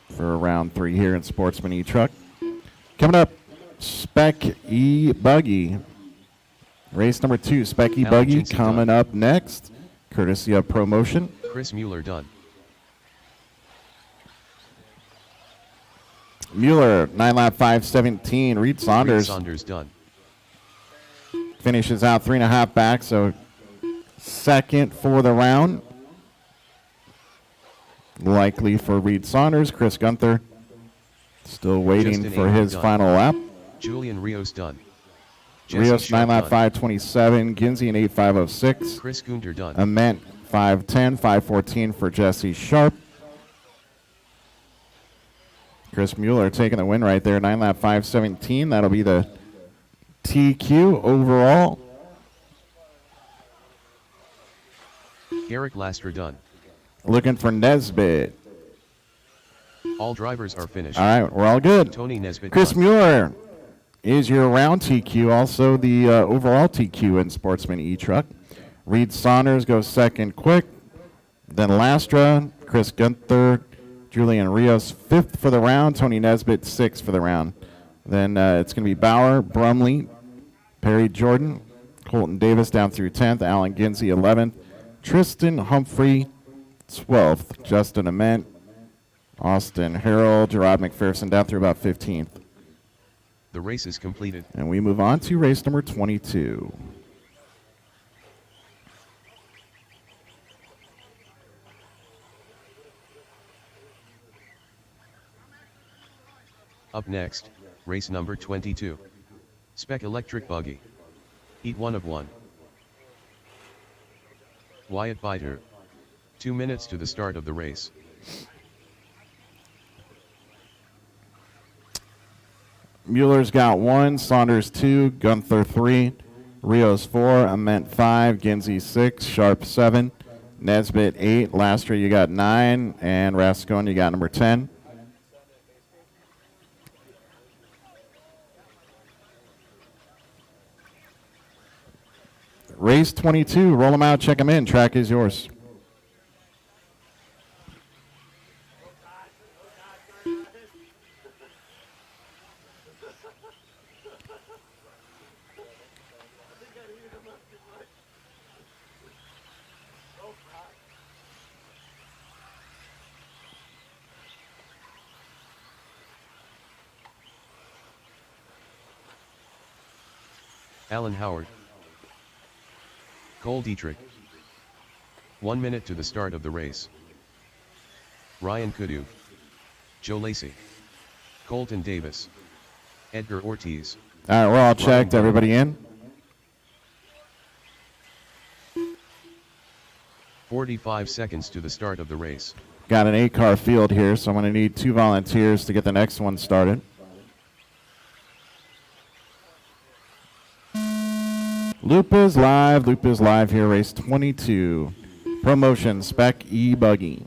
S5: for round 3 here in Sportsman E Truck. Coming up, Spec E Buggy. Race number 2, Spec E
S4: Alan
S5: Buggy
S4: Ginsey
S5: coming
S4: done.
S5: up next, courtesy of Promotion.
S4: Chris Mueller done.
S5: Mueller, 9-lap 5:17. Reed
S4: Reed
S5: Saunders
S4: Saunders done.
S5: finishes out 3.5 back, so second for the round. Likely for Reed Saunders. Chris Gunther still waiting
S4: Justin
S5: for
S4: Avery
S5: his
S4: done.
S5: final lap.
S4: Julian Rios done. Jesse
S5: Rios,
S4: Sharp
S5: 9-lap
S4: done.
S5: 5:27. Ginsey, an 8.506.
S4: Chris Gunter done.
S5: Ament, 5:10. 5:14 for Jesse Sharp. Chris Mueller taking the win right there. 9-lap 5:17. That'll be the TQ overall.
S4: Garrick Lastra done.
S5: Looking for Nesbitt.
S4: All drivers are finished.
S5: All right, we're all good.
S4: Tony Nesbitt
S5: Chris
S4: done.
S5: Mueller is your round TQ, also the overall TQ in Sportsman E-Truck. Reed Saunders goes second quick. Then Lastra, Chris Gunther, Julian Rios 5th for the round. Tony Nesbitt 6th for the round. Then it's going to be Bauer, Brumley, Perry Jordan, Colton Davis down through 10th, Alan Ginsey 11th, Tristan Humphrey 12th, Justin Ament, Austin Harrell, Gerard McPherson down through about 15th.
S4: The race is completed.
S5: And we move on to race number 22.
S4: Up next, race number 22. Spec electric buggy. Heat 1 of 1. Wyatt Biter. 2 minutes to the start of the race.
S5: Mueller's got 1, Saunders 2, Gunther 3, Rios 4, Ament 5, Ginsey 6, Sharp 7, Nesbitt 8, Lastra you got 9, and Rascone you got number 10. Race 22, roll them out, check them in, track is yours.
S4: Alan Howard. Cole Dietrich. 1 minute to the start of the race. Ryan Kudu. Joe Lacey. Colton Davis. Edgar Ortiz.
S5: All right, we're all checked. Everybody in?
S4: 45 seconds to the start of the race.
S5: Got an 8-car field here, so I'm going to need 2 volunteers to get the next one started. Loop is live here, race 22. Promotion, Spec E buggy.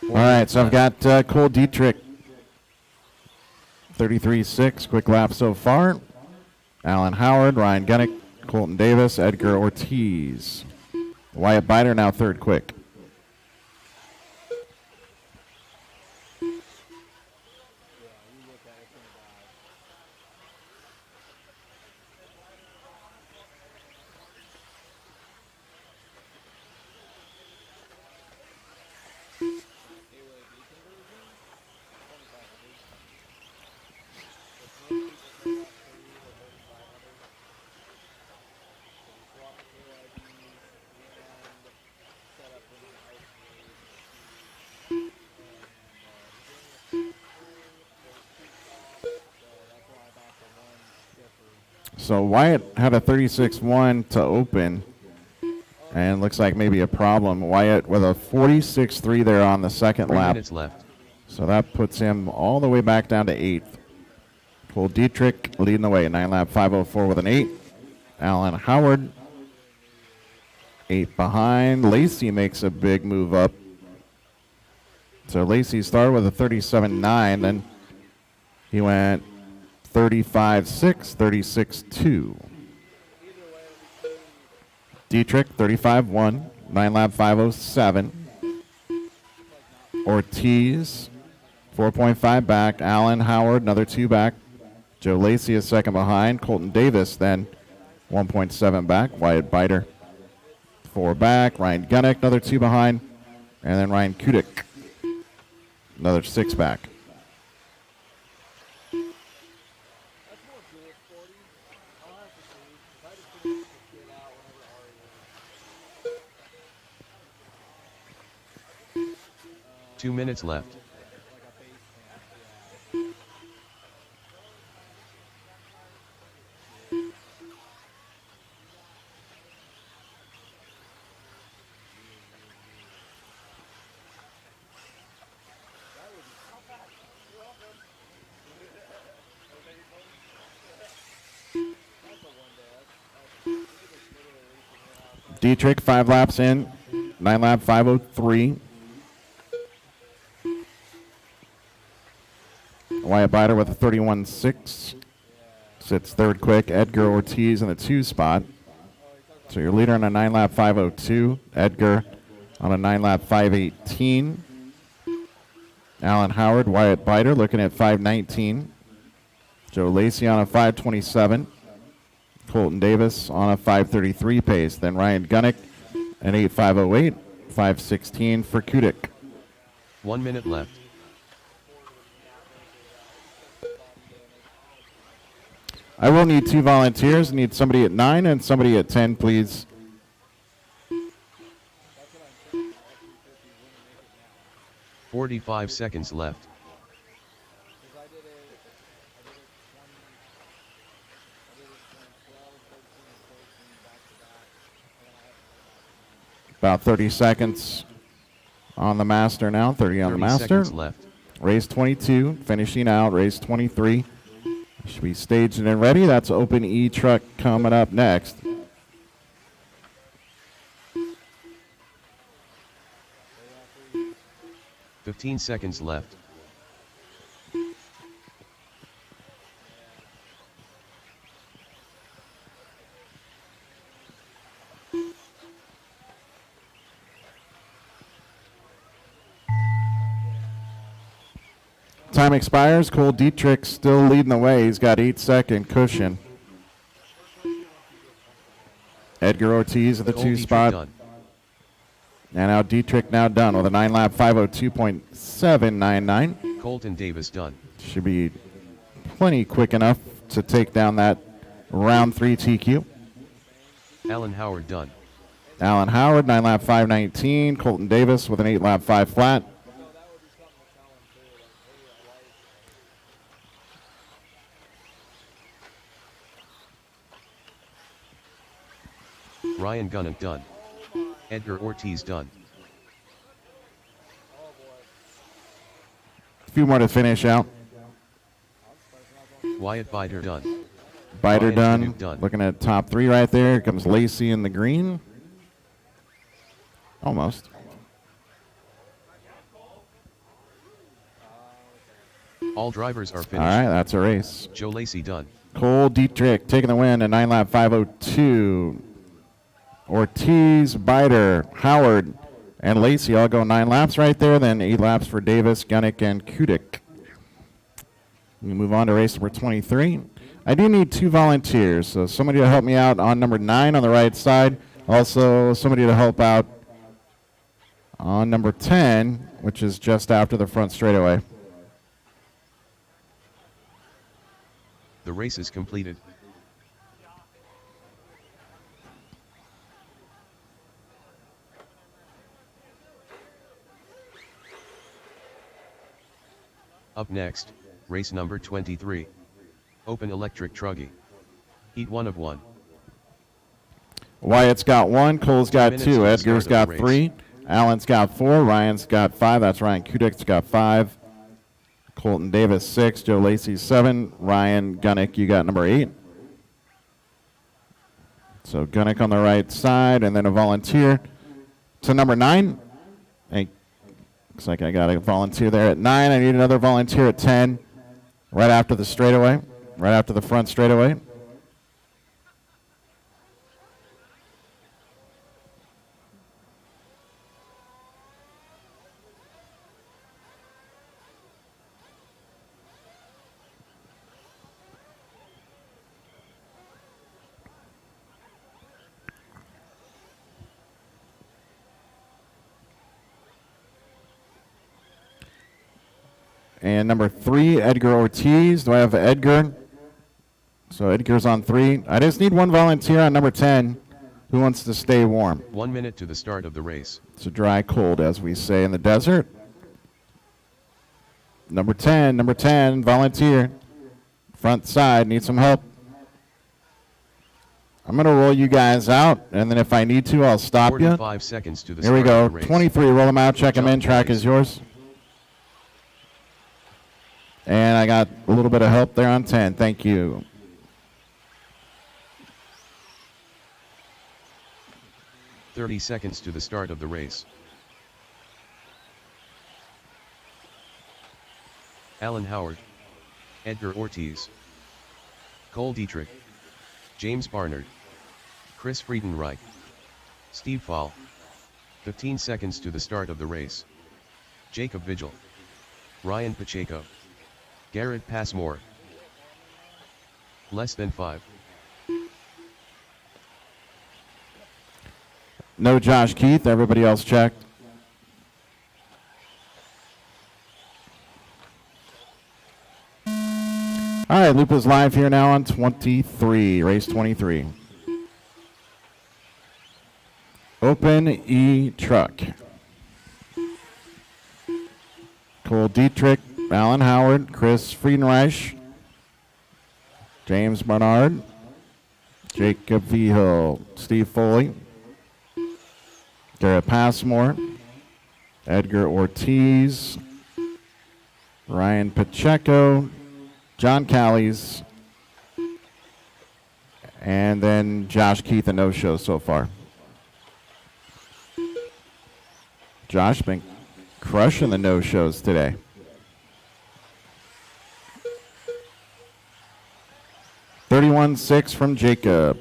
S5: All right, so I've got Cole Dietrich, 33.6, quick lap so far. Alan Howard, Ryan Gunnick, Colton Davis, Edgar Ortiz. Wyatt Biter now third quick. So Wyatt had a 36.1 to open, and looks like maybe a problem. Wyatt with a 46.3 there on the second
S4: 3
S5: lap.
S4: minutes left.
S5: So that puts him all the way back down to 8th. Cole Dietrich leading the way, 9 lap 5:04 with an 8. Alan Howard, 8 behind. Lacey makes a big move up. So Lacey started with a 37.9, then he went 35.6, 36.2. Dietrich, 35.1, 9 lap 5:07. Ortiz, 4.5 back. Alan Howard, another 2 back. Joe Lacey is second behind. Colton Davis then 1.7 back. Wyatt Biter, 4 back. Ryan Gunnick, another 2 behind. And then Ryan Kudik, another 6 back.
S4: 2 minutes left.
S5: Dietrich, 5 laps in, 9 lap 5:03. Wyatt Bider with a 31.6. Sits third quick. Edgar Ortiz in the 2 spot. So your leader on a 9 lap 5:02. Edgar on a 9 lap 5:18. Alan Howard, Wyatt Bider looking at 5:19. Joe Lacey on a 5:27. Colton Davis on a 5:33 pace. Then Ryan Gunnick an 8:508. 5:16 for Kudik.
S4: 1 minute left.
S5: I will need 2 volunteers. Need somebody at 9 and somebody at 10, please.
S4: $45 left.
S5: About 30 seconds on the master now. 30 on the
S4: 30
S5: master.
S4: seconds left.
S5: Race 22 finishing out. Race 23 should be staged and ready. That's Open E truck coming up next.
S4: $15 seconds left.
S5: Time expires. Cole Dietrich still leading the way. He's got 8-second cushion. Edgar Ortiz at the
S4: Cole
S5: 2
S4: Dietrich
S5: spot.
S4: done.
S5: And now Dietrich now done with a 9 lap 5:02.799.
S4: Colton Davis done.
S5: Should be plenty quick enough to take down that round 3 TQ.
S4: Alan Howard done.
S5: Alan Howard, 9 lap 5:19. Colton Davis with an 8 lap 5 flat.
S4: Ryan Gunnick done. Edgar Ortiz done.
S5: A few more to finish out.
S4: Wyatt Bider done.
S5: Biter
S4: Ryan
S5: done.
S4: Chinook done.
S5: Looking at top 3 right there. Here comes Lacey in the green. Almost.
S4: All drivers are
S5: All
S4: finished.
S5: right, that's a race.
S4: Joe Lacey done.
S5: Cole Dietrich taking the win, a 9 lap 5:02. Ortiz, Biter, Howard, and Lacey all go 9 laps right there. Then 8 laps for Davis, Gunnick, and Kudik. We move on to race number 23. I do need 2 volunteers, so somebody to help me out on number 9 on the right side. Also, somebody to help out on number 10, which is just after the front straightaway.
S4: The race is completed. Up next, race number 23. Open electric truggy. Heat 1 of 1.
S5: Wyatt's got 1, Cole's got
S4: minutes
S5: 2,
S4: to the
S5: Edgar's
S4: start of
S5: got
S4: the race.
S5: 3, Allen's got 4, Ryan's got 5, that's Ryan Kudik's got 5, Colton Davis 6, Joe Lacey 7, Ryan Gunnick, you got number 8. So Gunnick on the right side, and then a volunteer to number 9. Hey, looks like I got a volunteer there at 9. I need another volunteer at 10, right after the straightaway, right after the front straightaway. And number 3, Edgar Ortiz. Do I have Edgar? So Edgar's on 3. I just need 1 volunteer on number 10 who wants to stay warm.
S4: 1 minute to the start of the race.
S5: It's a dry cold, as we say in the desert. Number 10, volunteer. Front side, need some help. I'm going to roll you guys out, and then if I need to, I'll stop you.
S4: 45 seconds to the
S5: Here we
S4: start
S5: go.
S4: of the race.
S5: 23, roll them out, check them in. Track is yours. And I got a little bit of help there on 10. Thank you.
S4: "30 seconds to the start of the race. Alan Howard, Edgar Ortiz, Cole Dietrich, James Barnard, Chris Friedenreich, Steve Fall. 15 seconds to the start of the race. Jacob Vigil, Ryan Pacheco, Garrett Passmore. Less than 5.
S5: No Josh Keith. Everybody else checked. All right, Loop is live here now on 23, race 23. Open E truck. Cole Dietrich, Alan Howard, Chris Friedenreich, James Barnard, Jacob Vigil, Steve Foley, Garrett Passmore, Edgar Ortiz, Ryan Pacheco, John Callies, and then Josh Keith, a no-show so far. Josh been crushing the no-shows today. $31.6 from Jacob.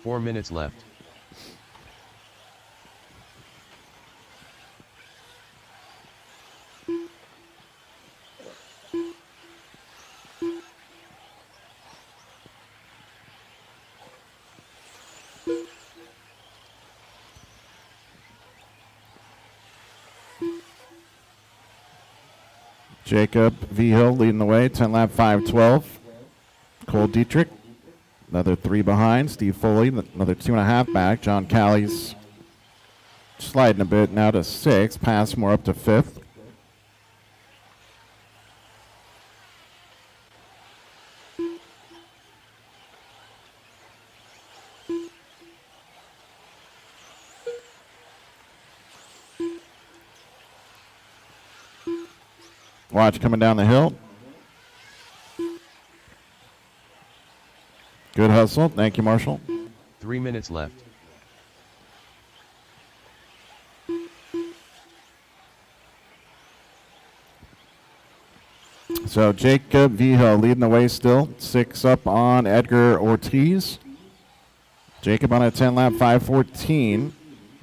S4: Four minutes left.
S5: Jacob Vigil leading the way, 10 lap 5:12. Cole Dietrich, another 3 behind. Steve Foley, another 2.5 back. John Callies sliding a bit now to 6. Passmore up to 5th. Watch coming down the hill. Good hustle. Thank you, Marshall.
S4: 3 minutes left.
S5: So Jacob Vigil leading the way still. 6 up on Edgar Ortiz. Jacob on a 10 lap 5:14.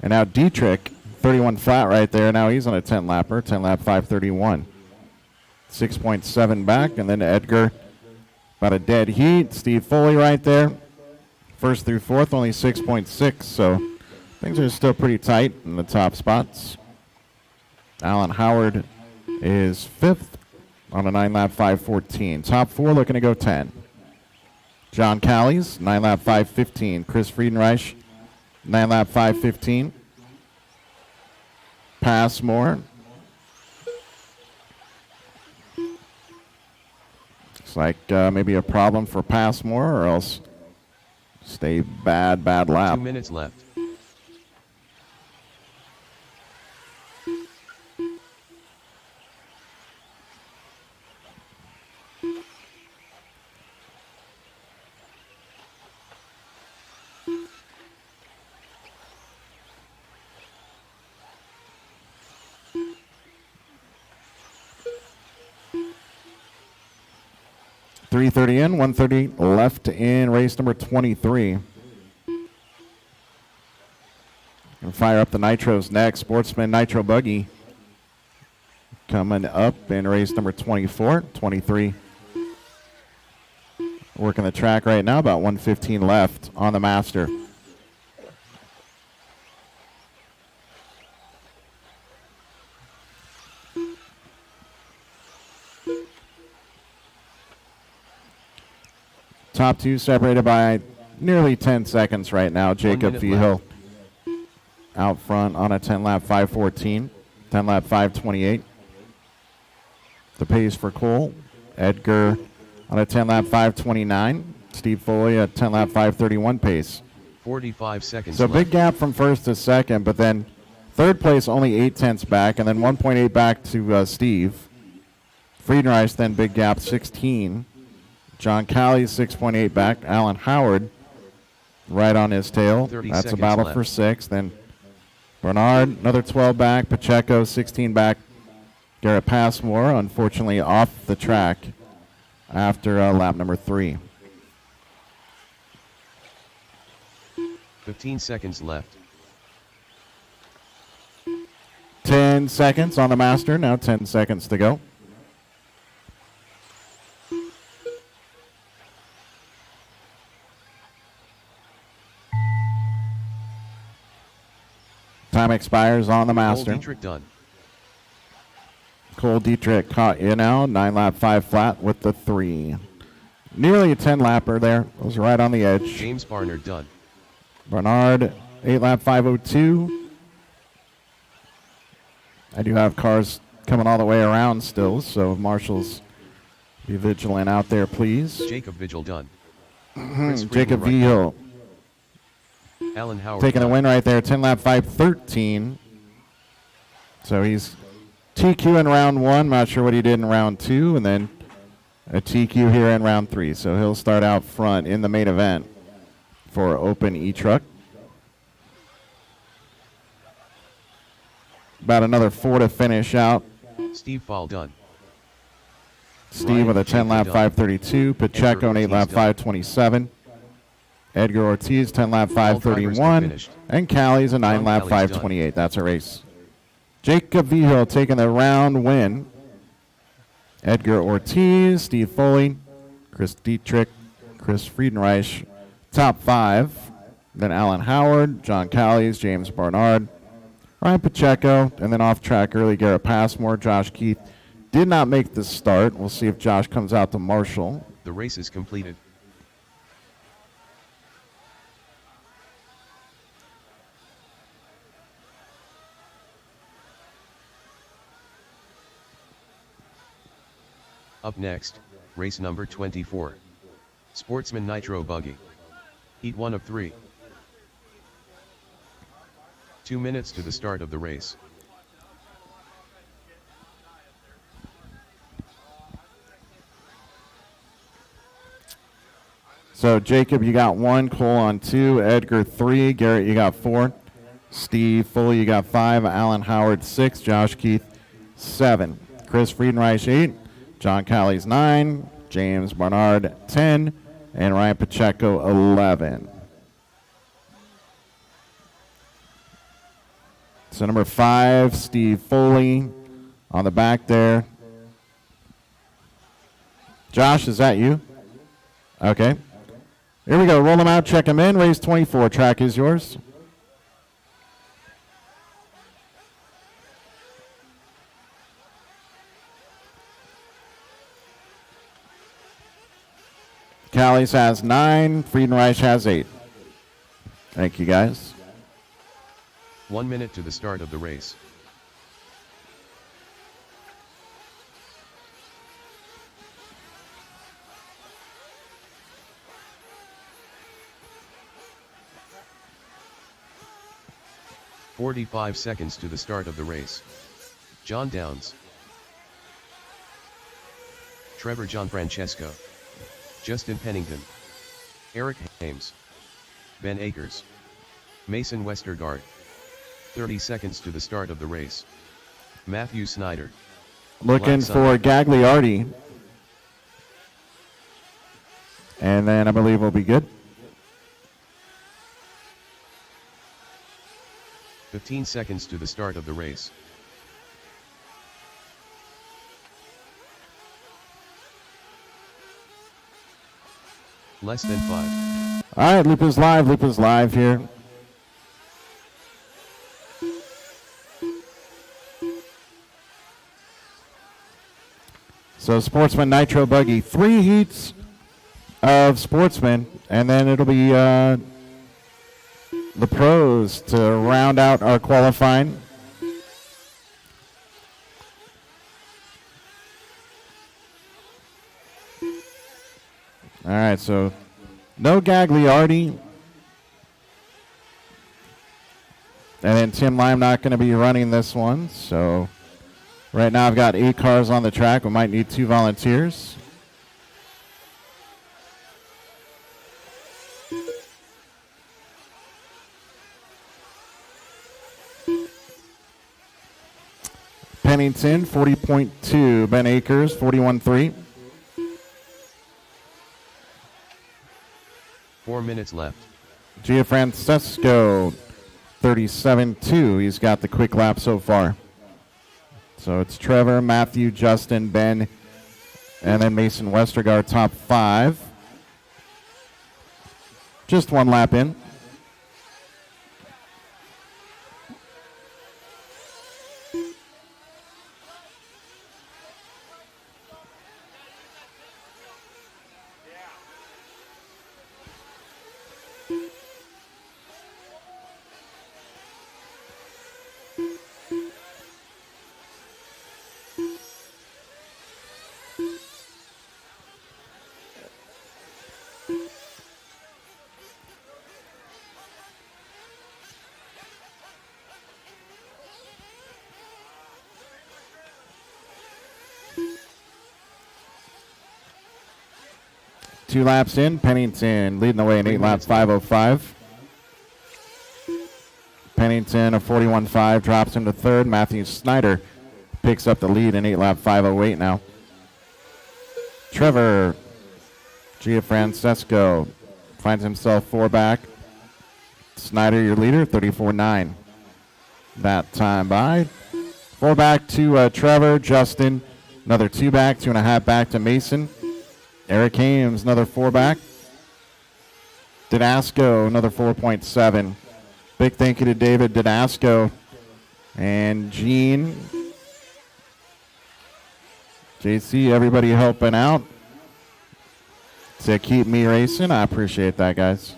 S5: And now Dietrich, 31 flat right there. Now he's on a 10 lapper, 10 lap 5:31. 6.7 back. And then Edgar, about a dead heat. Steve Foley right there. First through fourth, only 6.6. So things are still pretty tight in the top spots. Alan Howard is 5th on a 9 lap 5:14. Top 4 looking to go 10. John Callies, 9 lap 5:15. Chris Friedenreich, 9 lap 5:15. Passmore. Looks like maybe a problem for Passmore, or else stay bad lap.
S4: 2 minutes left.
S5: .330 in, 130 left in race number 23. And fire up the nitros next. Sportsman nitro buggy coming up in race number 24. 23 working the track right now, about 115 left on the master. Top two separated by nearly 10 seconds right now. Jacob
S4: minute
S5: Vigil out front on a 10-lap 5:14, 10-lap 5:28. The pace for Cole. Edgar on a 10-lap 5:29. Steve Foley at 10-lap 5:31 pace.
S4: 45 seconds
S5: So
S4: left.
S5: big gap from first to second, but then third place only 0.8 back, and then 1.8 back to Steve. Friedenreich then big gap 16. John Calley 6.8 back. Alan Howard right on his tail.
S4: 30
S5: That's a
S4: seconds
S5: battle
S4: left.
S5: for sixth. Then Bernard, another 12 back. Pacheco 16 back. Garrett Passmore, unfortunately off the track after lap number 3.
S4: 15 seconds left.
S5: 10 seconds on the master. Now 10 seconds to go. Time expires on the master.
S4: Cole Dietrich done.
S5: Cole Dietrich caught you now. 9-lap 5 flat with the 3. Nearly a 10-lapper there. Was right on the edge.
S4: James Barnard done.
S5: Bernard, 8-lap 5:02. I do have cars coming all the way around still, so marshals, be vigilant out there, please.
S4: Jacob Vigil done. Chris
S5: Jacob
S4: Frieden right
S5: Vigil
S4: done. Alan Howard
S5: taking the
S4: done.
S5: win right there, 10-lap 5:13. So he's TQ in round 1. Not sure what he did in round 2, and then a TQ here in round 3. So he'll start out front in the main event for Open E-Truck. About another 4 to finish out.
S4: Steve Fall done.
S5: Steve
S4: Ryan
S5: with a
S4: Pacheco
S5: 10-lap
S4: done.
S5: 5:32. Pacheco an
S4: Ortiz
S5: 8-lap
S4: done.
S5: 5:27. Edgar Ortiz 10-lap
S4: All drivers
S5: 5:31.
S4: finished.
S5: And Callie's a 9-lap
S4: Callie's done.
S5: 5:28. That's a race. Jacob Vigil taking the round win. Edgar Ortiz, Steve Foley, Chris Dietrich, Chris Friedenreich, top 5. Then Alan Howard, John Callies, James Barnard, Ryan Pacheco, and then off track early Garrett Passmore, Josh Keith. Did not make the start. We'll see if Josh comes out to marshal.
S4: The race is completed. Up next, race number 24. Sportsman Nitro Buggy. Heat 1 of 3. 2 minutes to the start of the race.
S5: So Jacob, you got 1, Cole on 2, Edgar 3, Garrett, you got 4, Steve Foley, you got 5, Alan Howard 6, Josh Keith 7, Chris Friedenreich 8, John Callie's 9, James Barnard 10, and Ryan Pacheco 11. So number 5, Steve Foley on the back there. Josh, is that you? Okay. Here we go. Roll them out. Check them in. Race 24. Track is yours. Callies has 9. Friedenreich has 8. Thank you, guys.
S4: 1 minute to the start of the race. "45 seconds to the start of the race. John Downs, Trevor Gianfrancesco, Justin Pennington, Eric Hames, Ben Akers, Mason Westergaard. 30 seconds to the start of the race. Matthew Snyder.
S5: Looking
S4: Black
S5: for
S4: Sun.
S5: Gagliardi. And then I believe we'll be good.
S4: 15 seconds to the start of the race. Less than 5.
S5: All right, Loop is live. Loop is live here. So Sportsman Nitro Buggy, 3 heats of Sportsman, and then it'll be the pros to round out our qualifying. All right, so no Gagliardi. And then Tim Lime not going to be running this one. So right now I've got 8 cars on the track. We might need 2 volunteers. Pennington, 40.2. Ben Akers, 41.3.
S4: 4 minutes left.
S5: Gianfrancesco, 37.2. He's got the quick lap so far. So it's Trevor, Matthew, Justin, Ben, and then Mason Westergaard, top 5. Just 1 lap in. Two laps in, Pennington leading the way in 8 laps, 5:05. Pennington, a 41.5, drops him to 3rd. Matthew Snyder picks up the lead in 8 lap, 5:08 now. Trevor Gianfrancesco finds himself 4 back. Snyder, your leader, 34.9. That time by. 4 back to Trevor. Justin, another 2 back, 2.5 back to Mason. Eric Ames, another 4 back. Didasco, another 4.7. Big thank you to David Didasco and Gene. JC, everybody helping out to keep me racing. I appreciate that, guys.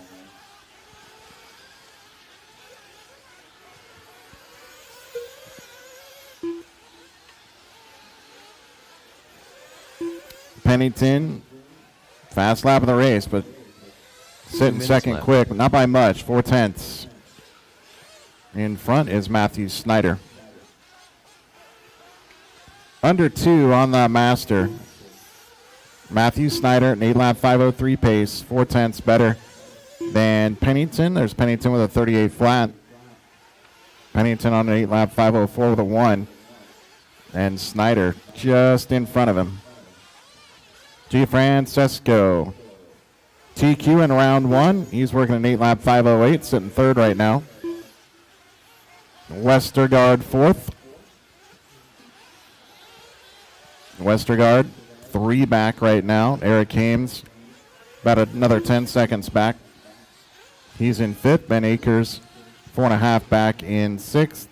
S5: Pennington, fast lap of the race, but sitting second
S4: left.
S5: quick, but not by much, 4/10. In front is Matthew Snyder. Under 2 on the master. Matthew Snyder, an 8 lap 5:03 pace, 4/10 better than Pennington. There's Pennington with a 38 flat. Pennington on an 8 lap 5:04 with a 1. And Snyder just in front of him. Gianfrancesco. TQ in round 1. He's working an 8 lap 5:08, sitting 3rd right now. Westergaard 4th. Westergaard 3 back right now. Eric Ames about another 10 seconds back. He's in 5th. Ben Akers 4.5 back in 6th.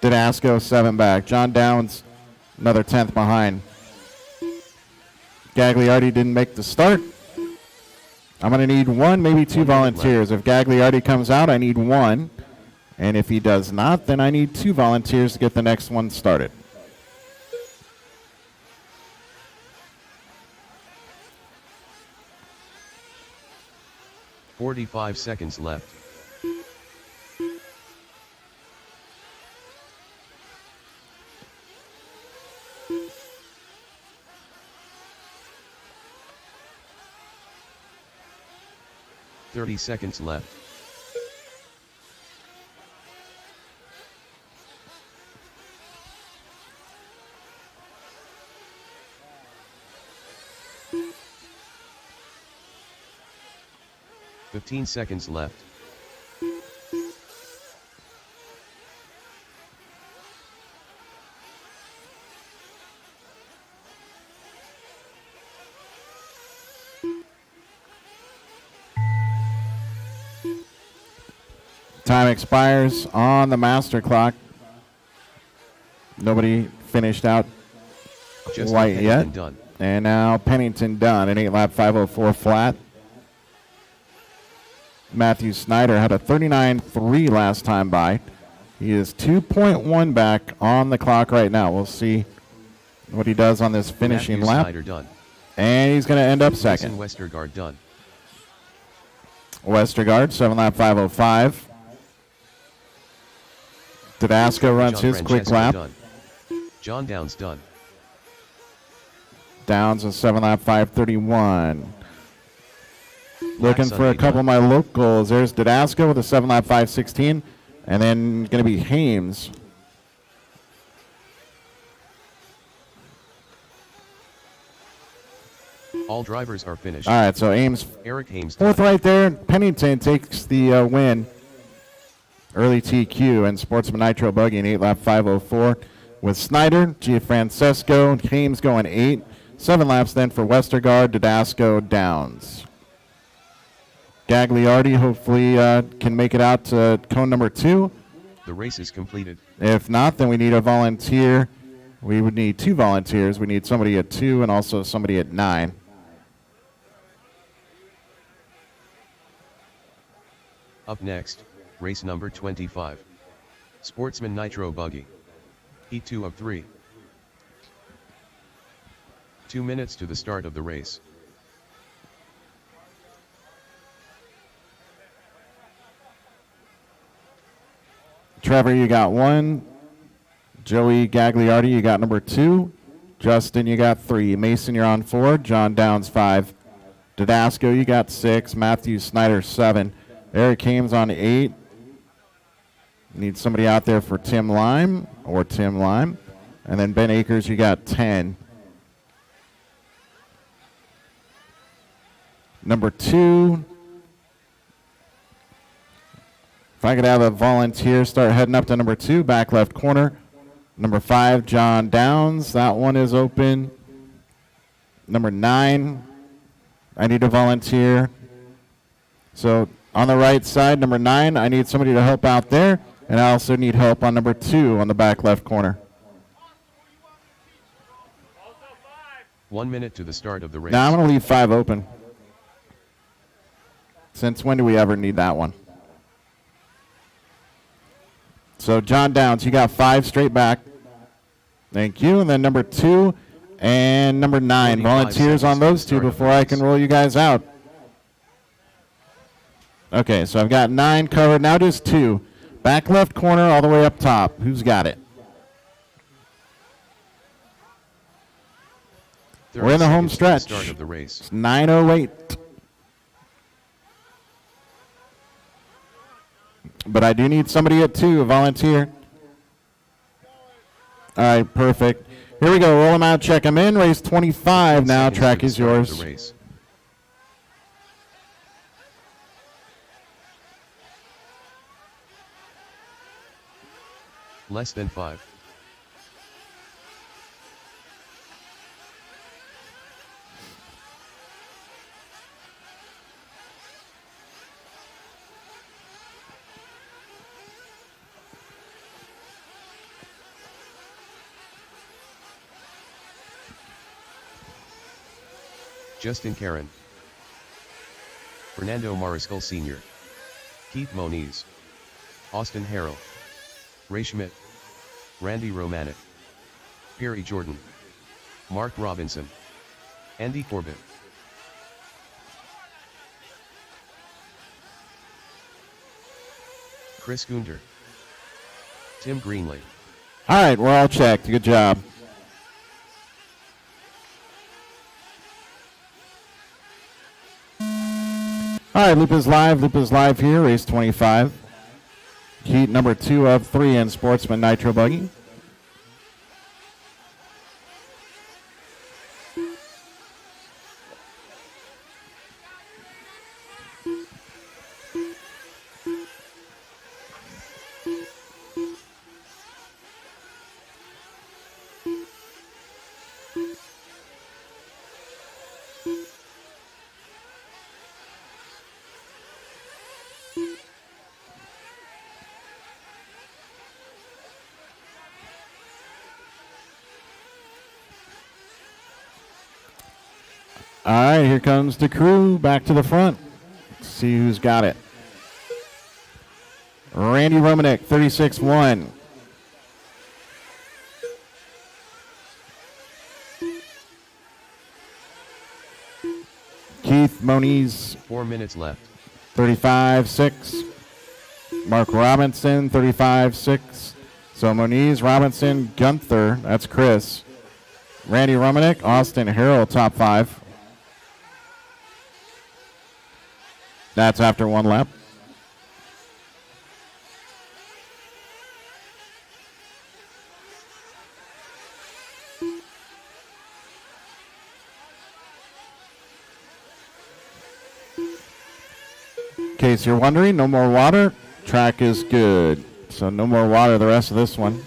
S5: Didasco 7 back. John Downs another 10th behind. Gagliardi didn't make the start. I'm going to need 1, maybe 2 volunteers. If Gagliardi comes out, I need 1. And if he does not, then I need 2 volunteers to get the next one started.
S4: "45 seconds left. "30 seconds left. "15 seconds left.
S5: Time expires on the master clock. Nobody finished out
S4: Just
S5: white yet.
S4: done.
S5: And now Pennington done, an 8 lap 5:04 flat. Matthew Snyder had a 39.3 last time by. He is 2.1 back on the clock right now. We'll see what he does on this finishing
S4: Matthew
S5: lap.
S4: Snyder done.
S5: And he's going to end up
S4: Mason
S5: second.
S4: Westergaard done.
S5: Westergaard, 7 lap 5:05. Didasco runs
S4: John
S5: his quick
S4: Francesco
S5: lap.
S4: done. John Downs done.
S5: Downs a 7 lap 5:31. Looking for a
S4: Sunday
S5: couple
S4: done.
S5: of my locals. There's Didasco with a 7 lap 5:16. And then going to be Hames.
S4: All drivers are finished.
S5: All right, so Ames
S4: Eric Hames done.
S5: fourth right there. Pennington takes the win. Early TQ and Sportsman Nitro Buggy in 8 lap 5:04 with Snyder, Gianfrancesco, Hames going 8. 7 laps then for Westergaard, Didasco, Downs. Gagliardi hopefully can make it out to cone number 2.
S4: The race is completed.
S5: If not, then we need a volunteer. We would need 2 volunteers. We need somebody at 2 and also somebody at 9.
S4: Up next, race number 25. Sportsman Nitro Buggy. Heat 2 of 3. 2 minutes to the start of the race.
S5: Trevor, you got 1. Joey Gagliardi, you got number 2. Justin, you got 3. Mason, you're on 4. John Downs, 5. Didasco, you got 6. Matthew Snyder, 7. Eric Hames on 8. Need somebody out there for Tim Lime. And then Ben Akers, you got 10. Number 2. If I could have a volunteer start heading up to number 2, back left corner. Number 5, John Downs. That one is open. Number 9, I need a volunteer. So on the right side, number 9, I need somebody to help out there. And I also need help on number 2 on the back left corner.
S4: 1 minute to the start of the race.
S5: Now I'm going to leave 5 open. Since when do we ever need that one? So John Downs, you got 5 straight back. Thank you. And then number 2 and number 9.
S4: 45
S5: Volunteers on
S4: seconds to
S5: those
S4: the
S5: 2
S4: start of
S5: before
S4: the
S5: I
S4: race.
S5: can roll you guys out. Okay, so I've got 9 covered. Now just 2. Back left corner all the way up top. Who's got it?
S4: 30
S5: We're in the home
S4: seconds to
S5: stretch.
S4: Start of the race.
S5: It's 9:08. But I do need somebody at 2, a volunteer. All right, perfect. Here we go. Roll them out, check them in. Race 25 now.
S4: Seconds
S5: Track
S4: to the
S5: is
S4: start of
S5: yours.
S4: the race. Less than 5. Justin Karen, Fernando Mariscal Sr., Keith Moniz, Austin Harrell, Ray Schmidt, Randy Romanek, Perry Jordan, Mark Robinson, Andy Corbett. Chris Gunder, Tim Greenley.
S5: All right, we're all checked. Good job. All right, Loop is live here, race 25. Heat number 2 of 3 in Sportsman Nitro Buggy. All right, here comes the crew back to the front. Let's see who's got it. Randy Romanek, 36-1. Keith Moniz,
S4: 4 minutes left.
S5: 35-6. Mark Robinson, 35-6. So Moniz, Robinson, Gunther, that's Chris. Randy Romanek, Austin Harrell, top 5. That's after 1 lap. In case you're wondering, no more water. Track is good. So no more water the rest of this one.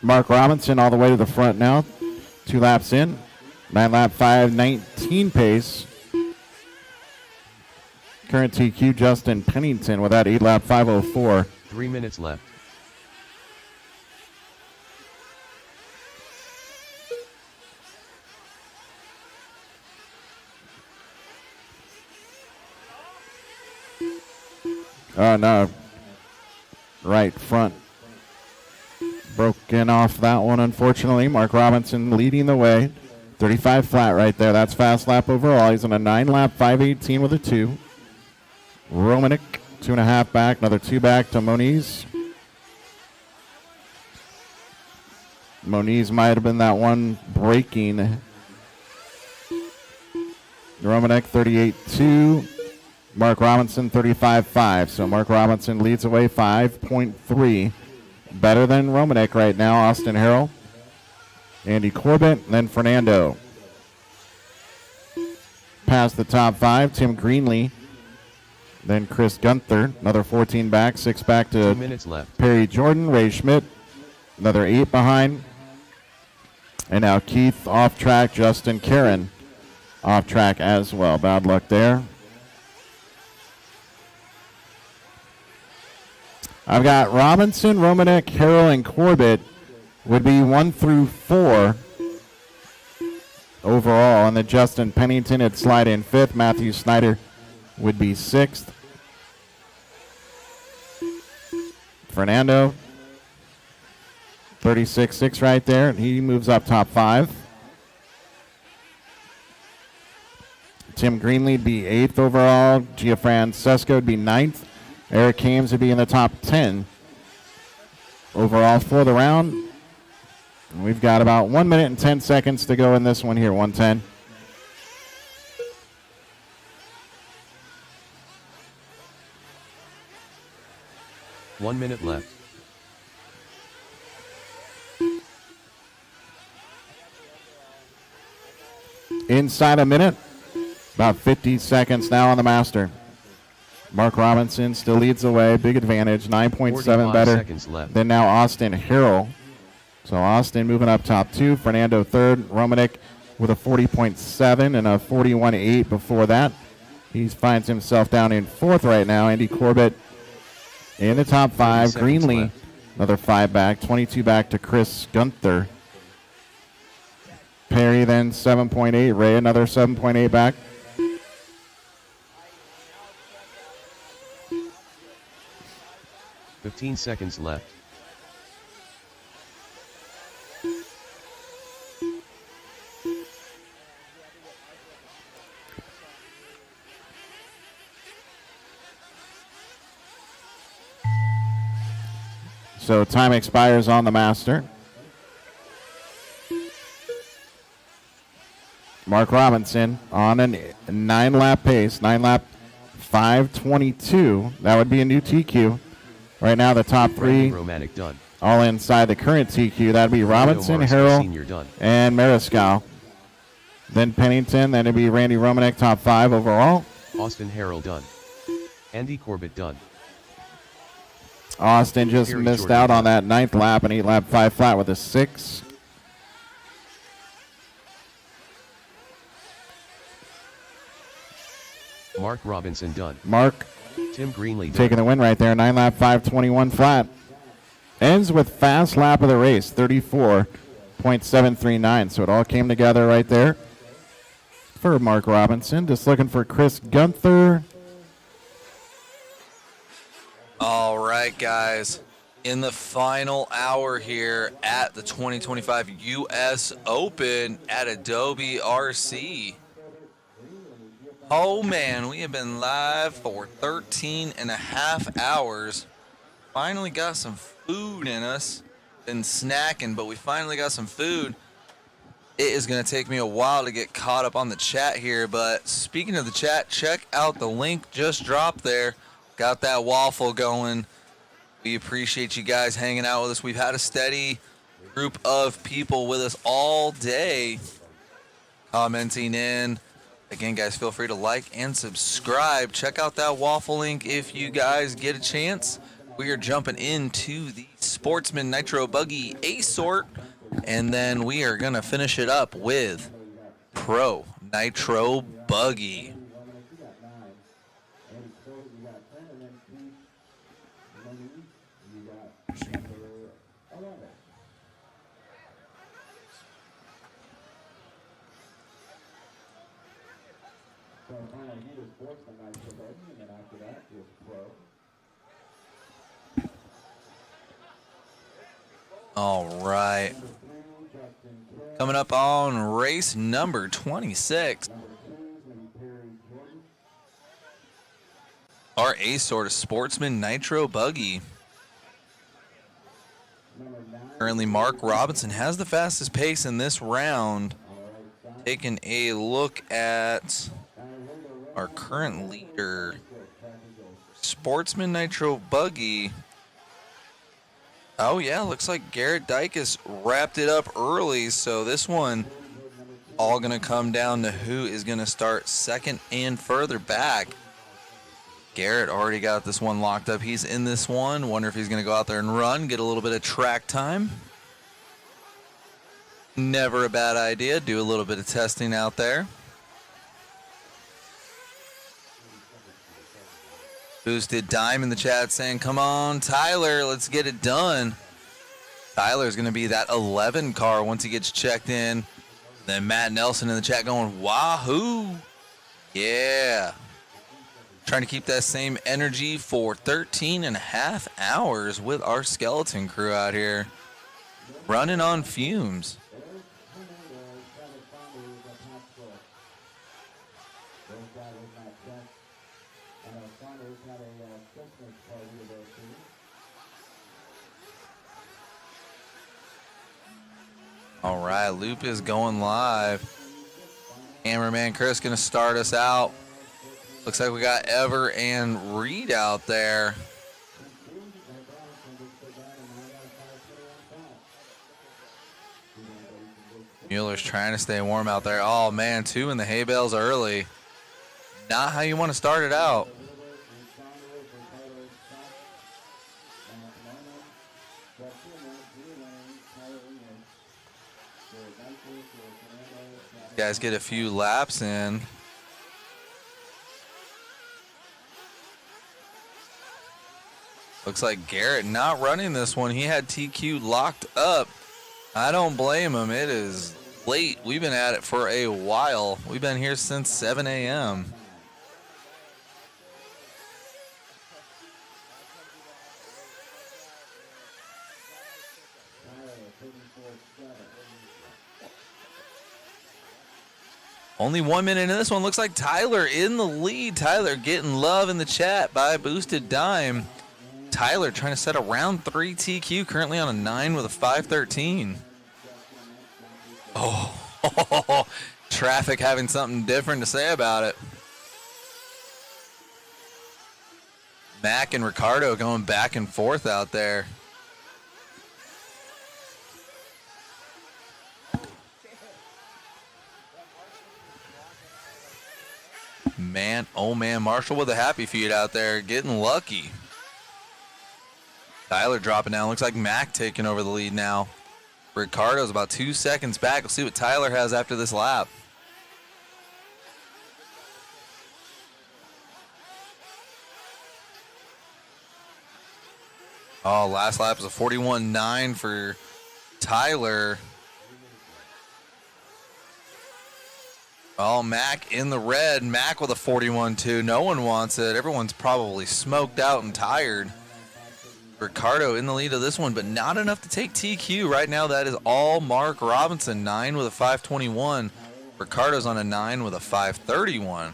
S5: Mark Robinson all the way to the front now. 2 laps in. 9 lap 5:19 pace. Current TQ Justin Pennington with that 8 lap 5:04.
S4: 3 minutes left.
S5: Oh no. Right front. Broken off that one, unfortunately. Mark Robinson leading the way. 35 flat right there. That's fast lap overall. He's on a 9 lap 5:18 with a 2. Romanek, 2.5 back. Another 2 back to Moniz. Moniz might have been that one breaking. Romanek, 38-2. Mark Robinson, 35-5. So Mark Robinson leads away 5.3. Better than Romanek right now. Austin Harrell, Andy Corbett, and then Fernando. Past the top 5, Tim Greenlee, then Chris Gunther. Another 14 back, 6 back to
S4: 2 minutes left.
S5: Perry Jordan, Ray Schmidt. Another 8 behind. And now Keith off track, Justin Karen off track as well. Bad luck there. I've got Robinson, Romanek, Harrell, and Corbett would be 1 through 4 overall. And then Justin Pennington would slide in 5th. Matthew Snyder would be 6th. Fernando, 36-6 right there. He moves up top 5. Tim Greenlee would be 8th overall. Gianfrancesco would be 9th. Eric Hames would be in the top 10 overall for the round. And we've got about 1 minute and 10 seconds to go in this one here, 1:10.
S4: One minute left.
S5: Inside a minute, about 50 seconds now on the master. Mark Robinson still leads the way, big advantage, 9.7 better
S4: seconds left.
S5: than now Austin Harrell. So Austin moving up top 2, Fernando 3rd, Romanek with a 40.7 and a 41.8 before that. He finds himself down in 4th right now. Andy Corbett in the top 5, Greenlee
S4: left.
S5: another 5 back, 22 back to Chris Gunther. Perry then 7.8, Ray another 7.8 back.
S4: $15 seconds left.
S5: So time expires on the master. Mark Robinson on a 9-lap pace, 9 lap 5:22. That would be a new TQ. Right now, the top 3
S4: Romanek done.
S5: all inside the current TQ. That would be Robinson, Harrell,
S4: Senior done.
S5: and Mariscal. Then Pennington, then it'd be Randy Romanek, top 5 overall.
S4: Austin Harrell done. Andy Corbett done.
S5: Austin just
S4: Perry
S5: missed
S4: Jordan
S5: out on
S4: done.
S5: that 9th lap, an 8-lap 5 flat with a 6.
S4: Mark Robinson done.
S5: Mark
S4: Tim Greenlee done.
S5: taking the win right there, 9-lap 5:21 flat. ends with fast lap of the race, 34.739. So it all came together right there for Mark Robinson. Just looking for Chris Gunther.
S1: All right, guys. In the final hour here at the 2025 U.S. Open at Adobe RC. Oh, man, we have been live for 13 and a half hours. Finally got some food in us. Been snacking, but we finally got some food. It is going to take me a while to get caught up on the chat here, but speaking of the chat, check out the link just dropped there. Got that waffle going. We appreciate you guys hanging out with us. We've had a steady group of people with us all day commenting in. Again, guys, feel free to like and subscribe. Check out that waffle link if you guys get a chance. We are jumping into the Sportsman Nitro Buggy A sort, and then we are going to finish it up with Pro Nitro Buggy. All right. Coming up on race number 26. Our A sort of Sportsman Nitro Buggy. Currently, Mark Robinson has the fastest pace in this round. Taking a look at our current leader, Sportsman Nitro Buggy. Oh, yeah, looks like Garrett Dykes wrapped it up early, so this one all going to come down to who is going to start second and further back. Garrett already got this one locked up. He's in this one. Wonder if he's going to go out there and run, get a little bit of track time. Never a bad idea. Do a little bit of testing out there. Boosted Dime in the chat saying, come on, Tyler, let's get it done. Tyler's going to be that 11 car once he gets checked in. Then Matt Nelson in the chat going, wahoo. Yeah. Trying to keep that same energy for 13 and a half hours with our skeleton crew out here. Running on fumes. All right, loop is going live. Cameraman Chris going to start us out. Looks like we got Ever and Reed out there. Mueller's trying to stay warm out there. Oh, man, 2 in the hay bales early. Not how you want to start it out. Guys get a few laps in. Looks like Garrett not running this one. He had TQ locked up. I don't blame him. It is late. We've been at it for a while. We've been here since 7 a.m. Only 1 minute in this one. Looks like Tyler in the lead. Tyler getting love in the chat by Boosted Dime. Tyler trying to set a round 3 TQ, currently on a 9 with a 5:13. Oh, traffic having something different to say about it. Mac and Ricardo going back and forth out there. Man, oh man, Marshall with a happy feet out there, getting lucky. Tyler dropping down. Looks like Mac taking over the lead now. Ricardo's about 2 seconds back. We'll see what Tyler has after this lap. Oh, last lap was a 41.9 for Tyler. Oh, Mac in the red. Mac with a 41.2. No one wants it. Everyone's probably smoked out and tired. Ricardo in the lead of this one, but not enough to take TQ. Right now, that is all Mark Robinson. 9 with a 5.21. Ricardo's on a 9 with a 5.31.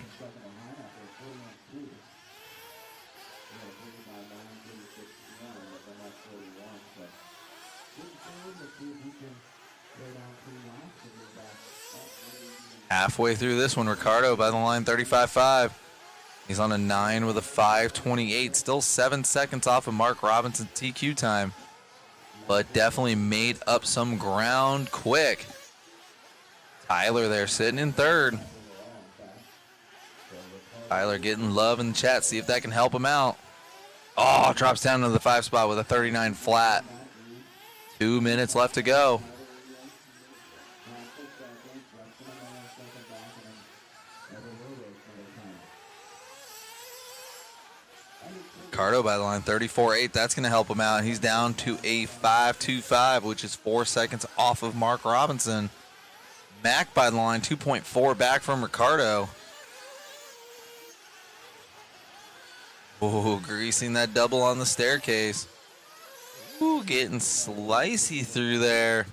S1: Halfway through this one, Ricardo by the line 35.5. He's on a 9 with a 5.28. Still 7 seconds off of Mark Robinson's TQ time. But definitely made up some ground quick. Tyler there sitting in third. Tyler getting love in the chat. See if that can help him out. Oh, drops down to the 5 spot with a 39 flat. 2 minutes left to go. Ricardo by the line 34.8. That's going to help him out. He's down to a 5.25, which is 4 seconds off of Mark Robinson. Mac by the line 2.4 back from Ricardo. Oh, greasing that double on the staircase. Ooh, getting slicey through there.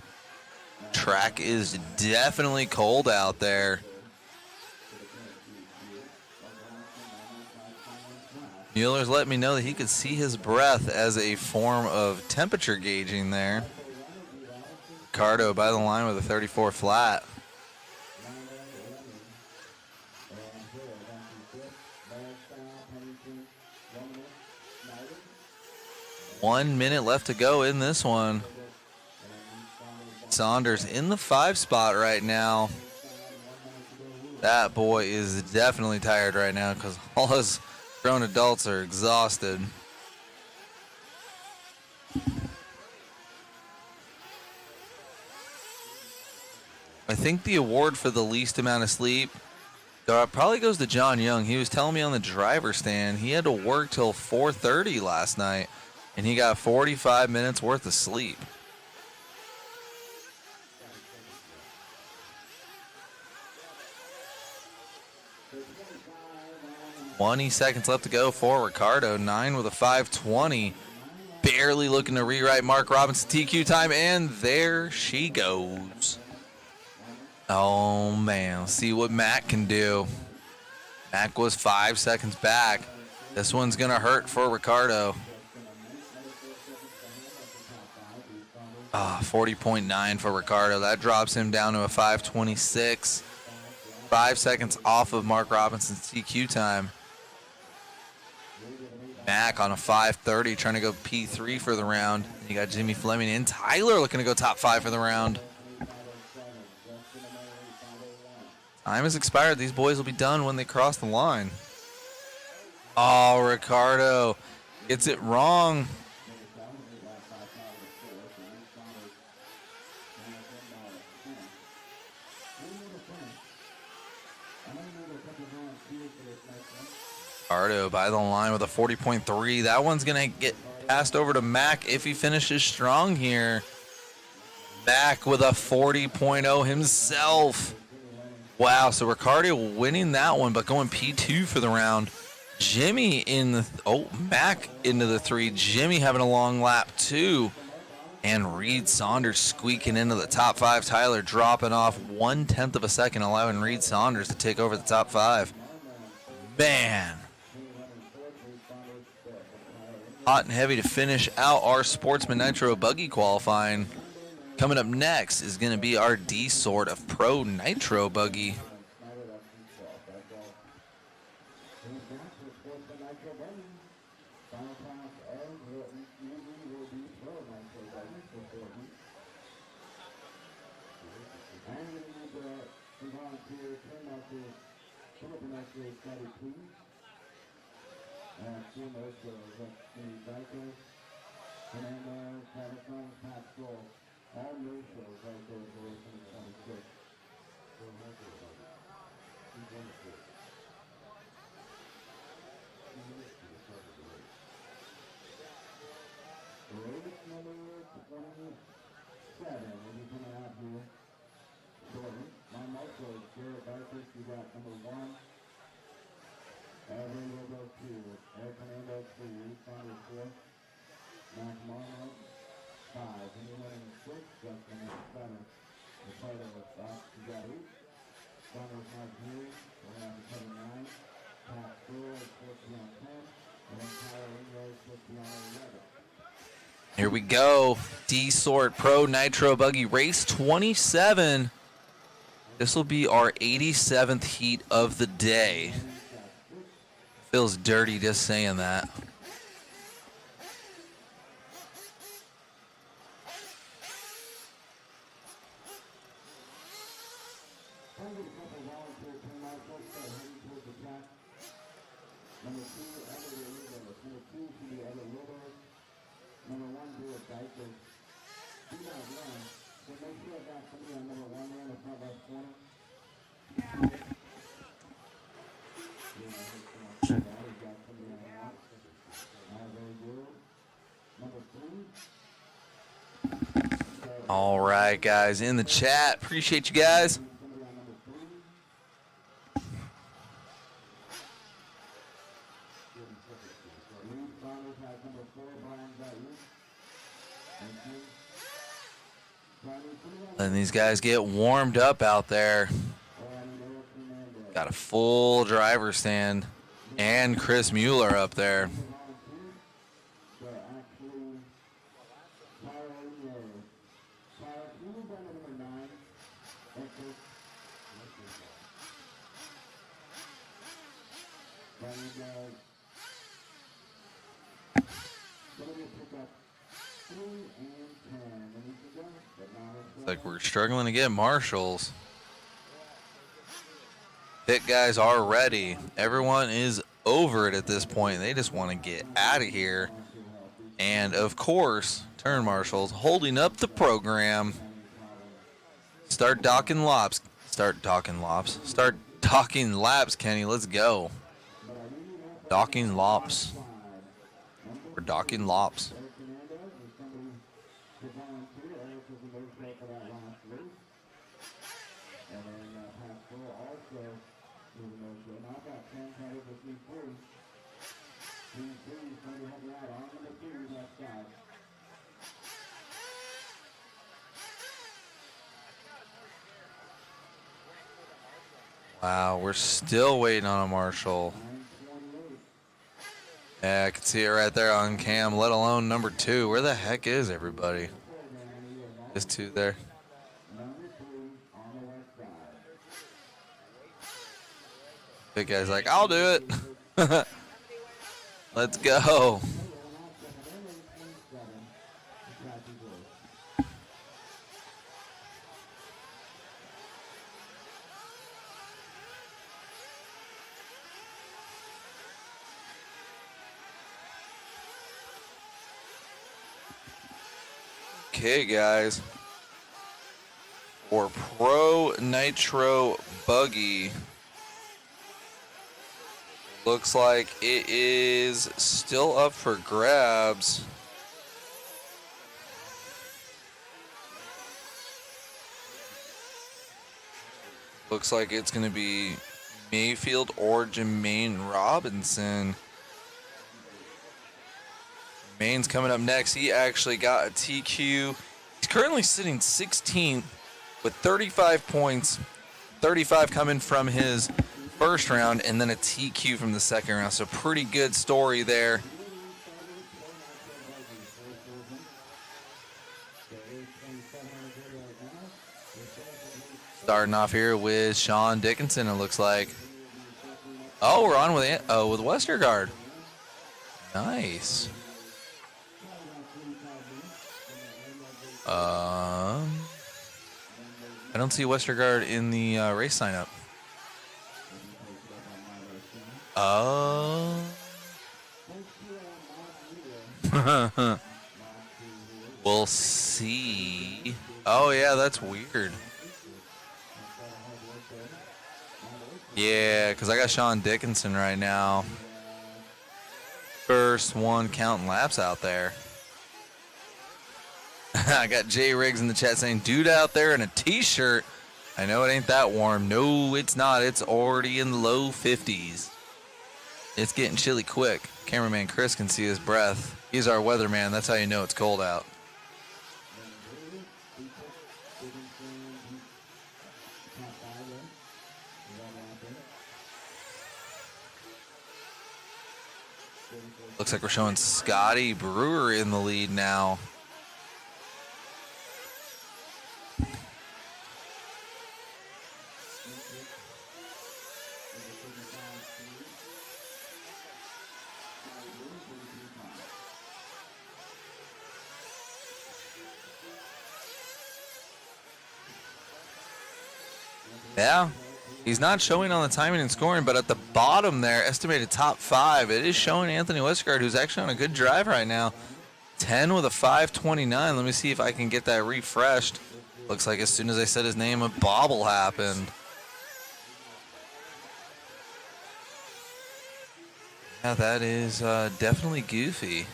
S1: Track is definitely cold out there. Mueller's let me know that he could see his breath as a form of temperature gauging there. Ricardo by the line with a 34 flat. One minute left to go in this one. Saunders in the 5 spot right now. That boy is definitely tired right now because all his grown adults are exhausted. I think the award for the least amount of sleep probably goes to John Young. He was telling me on the driver's stand he had to work till 4:30 last night, and he got 45 minutes worth of sleep. Twenty seconds left to go for Ricardo. 9 with a 5.20. Barely looking to rewrite Mark Robinson TQ time, and there she goes. Oh, man. See what Mac can do. Mac was 5 seconds back. This one's going to hurt for Ricardo. 40.9 for Ricardo. That drops him down to a 5.26. 5 seconds off of Mark Robinson's TQ time. Mac on a 5.30 trying to go P3 for the round. You got Jimmy Fleming and Tyler looking to go top 5 for the round. Time has expired. These boys will be done when they cross the line. Oh, Ricardo gets it wrong. Ricardo by the line with a 40.3. That one's going to get passed over to Mac if he finishes strong here. Mac with a 40.0 himself. Wow, so Ricardo winning that one, but going P2 for the round. Jimmy in the, Mac into the 3. Jimmy having a long lap too. And Reed Saunders squeaking into the top 5. Tyler dropping off 1/10 of a second, allowing Reed Saunders to take over the top 5. Man. Hot and heavy to finish out our Sportsman Nitro Buggy qualifying. Coming up next is going to be our D sort of Pro Nitro Buggy. Here we go. D-Sort Pro Nitro Buggy Race 27. This will be our 87th heat of the day. Feels dirty just saying that. All right, guys, in the chat. Appreciate you guys. Letting these guys get warmed up out there. Got a full driver stand and Chris Mueller up there. It's like we're struggling to get marshals. Pit guys are ready. Everyone is over it at this point. They just want to get out of here. And of course, turn marshals holding up the program. Start docking laps. Start docking laps. Start docking laps, Kenny. Let's go. Docking laps. We're docking laps. Wow, we're still waiting on a marshal. Yeah, I can see it right there on cam, let alone number 2. Where the heck is everybody? There's 2 there. Big guy's like, I'll do it. Let's go. Okay, guys. For Pro Nitro Buggy, looks like it is still up for grabs. Looks like it's going to be Mayfield or Jermaine Robinson. Main's coming up next. He actually got a TQ. He's currently sitting 16th with 35 points. 35 coming from his first round and then a TQ from the second round. So pretty good story there. Starting off here with Sean Dickinson, it looks like. Oh, we're on with Westergaard. Nice. I don't see Westergaard in the race sign-up. Oh. We'll see. Oh, yeah, that's weird. Yeah, because I got Sean Dickinson right now. First one counting laps out there. I got Jay Riggs in the chat saying, dude out there in a t-shirt. I know it ain't that warm. No, it's not. It's already in the low 50s. It's getting chilly quick. Cameraman Chris can see his breath. He's our weatherman. That's how you know it's cold out. Looks like we're showing Scotty Brewer in the lead now. Yeah, he's not showing on the timing and scoring, but at the bottom there, estimated top 5, it is showing Anthony Westergaard, who's actually on a good drive right now. 10 with a 5:29. Let me see if I can get that refreshed. Looks like as soon as I said his name, a bobble happened. Yeah, that is definitely goofy.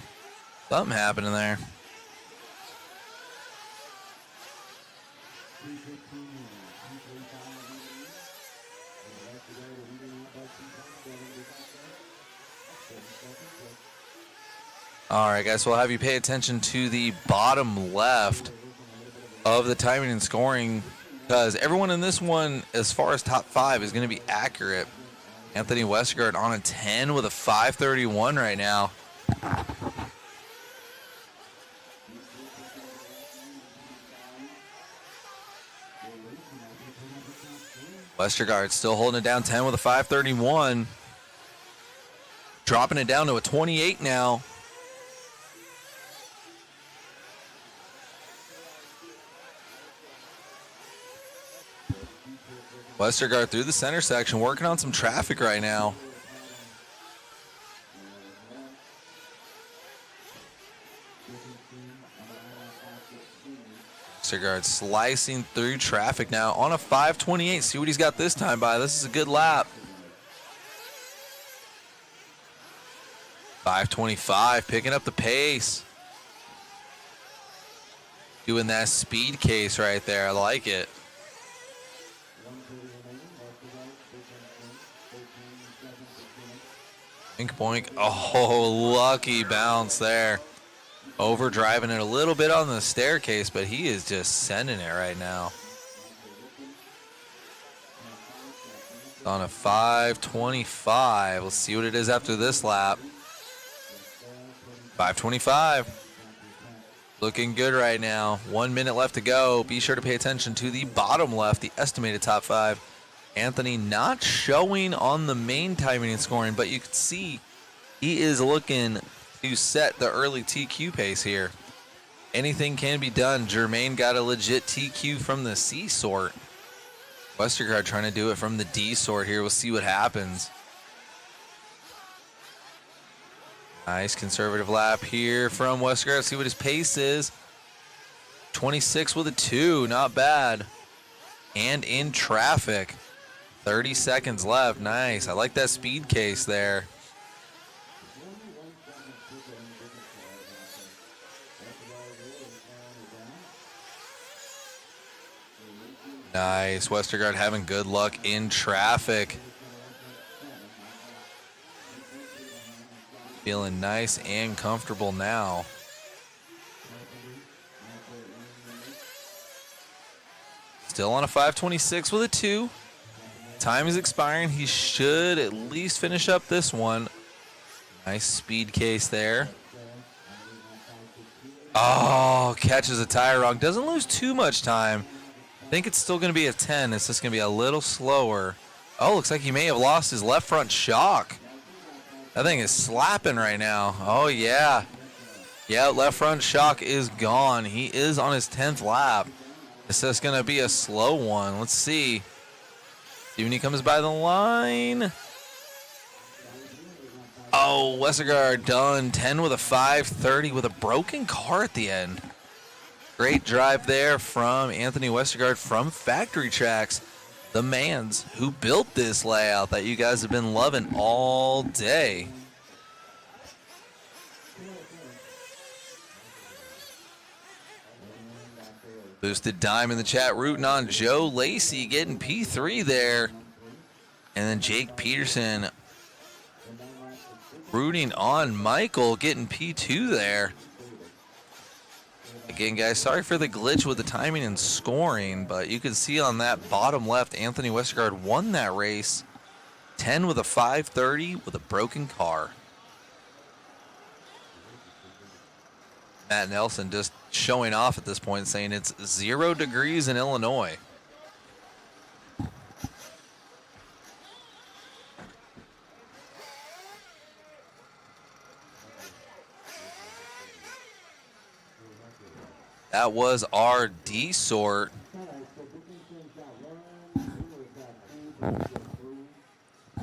S1: Something happening there. All right, guys, so we'll have you pay attention to the bottom left of the timing and scoring because everyone in this one, as far as top 5, is going to be accurate. Anthony Westergaard on a 10 with a 5:31 right now. Westergaard still holding it down, 10 with a 5:31. Dropping it down to a 28 now. Westergaard through the center section, working on some traffic right now. Westergaard slicing through traffic now on a 5:28. See what he's got this time by. This is a good lap. 5:25, picking up the pace. Doing that speed case right there. I like it. Boink, boink. Oh, lucky bounce there. Overdriving it a little bit on the staircase, but he is just sending it right now. On a 5:25. Let's see what it is after this lap. 5:25. Looking good right now. 1 minute left to go. Be sure to pay attention to the bottom left, the estimated top 5. Anthony not showing on the main timing and scoring, but you can see he is looking to set the early TQ pace here. Anything can be done. Jermaine got a legit TQ from the C sort. Westergaard trying to do it from the D sort here. We'll see what happens. Nice conservative lap here from Westergaard. See what his pace is. 26 with a 2. Not bad. And in traffic. 30 seconds left. Nice. I like that speed case there. Nice. Westergaard having good luck in traffic. Feeling nice and comfortable now. Still on a 5:26 with a 2. Time is expiring. He should at least finish up this one. Nice speed case there. Oh, catches a tire wrong. Doesn't lose too much time. I think it's still going to be a 10. It's just going to be a little slower. Oh, looks like he may have lost his left front shock. That thing is slapping right now. Oh, yeah. Yeah, left front shock is gone. He is on his 10th lap. It's just going to be a slow one. Let's see. See when he comes by the line. Oh, Westergaard done. 10 with a 5:30 with a broken car at the end. Great drive there from Anthony Westergaard from Factory Tracks. The mans who built this layout that you guys have been loving all day. Boosted Dime in the chat rooting on Joe Lacey getting P3 there. And then Jake Peterson rooting on Michael getting P2 there. Again, guys, sorry for the glitch with the timing and scoring, but you can see on that bottom left, Anthony Westergaard won that race. 10 with a 5:30 with a broken car. Matt Nelson just showing off at this point, saying it's 0 degrees in Illinois. That was our D sort.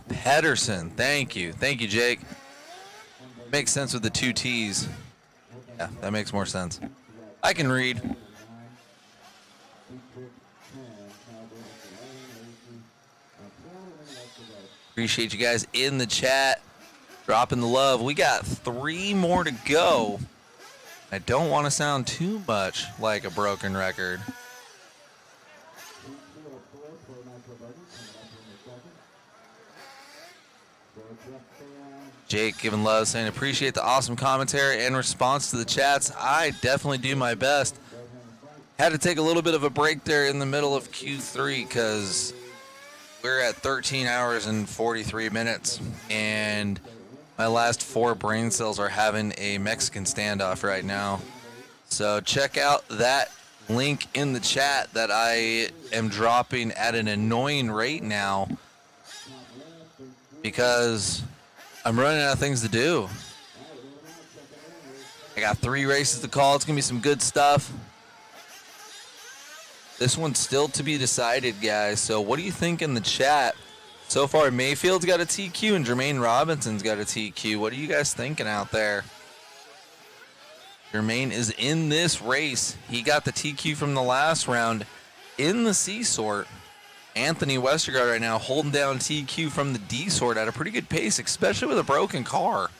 S1: Pedersen, thank you. Thank you, Jake. Makes sense with the 2 T's. Yeah, that makes more sense. I can read. Appreciate you guys in the chat, dropping the love. We got 3 more to go. I don't want to sound too much like a broken record. Jake giving love, saying appreciate the awesome commentary and response to the chats. I definitely do my best. Had to take a little bit of a break there in the middle of Q3 because we're at 13 hours and 43 minutes, and my last 4 brain cells are having a Mexican standoff right now. So check out that link in the chat that I am dropping at an annoying rate now because I'm running out of things to do. I got 3 races to call. It's going to be some good stuff. This one's still to be decided, guys. So what do you think in the chat? So far, Mayfield's got a TQ and Jermaine Robinson's got a TQ. What are you guys thinking out there? Jermaine is in this race. He got the TQ from the last round in the C sort. Anthony Westergaard right now holding down TQ from the D sort at a pretty good pace, especially with a broken car.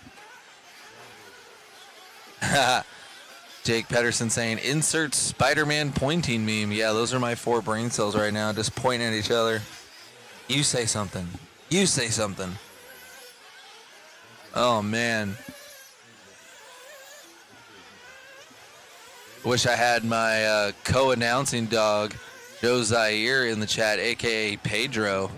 S1: Jake Pedersen saying, insert Spider-Man pointing meme. Yeah, those are my 4 brain cells right now, just pointing at each other. You say something. You say something. Oh, man. Wish I had my co-announcing dog, Joe Zaire, in the chat, a.k.a. Pedro.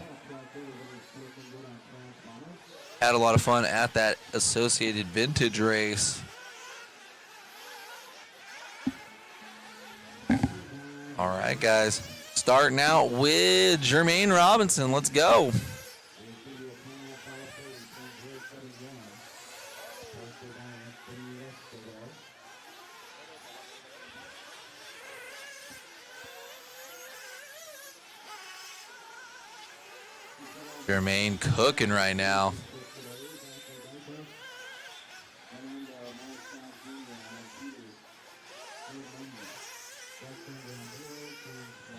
S1: Had a lot of fun at that Associated Vintage race. All right, guys. Starting out with Jermaine Robinson. Let's go. Jermaine cooking right now.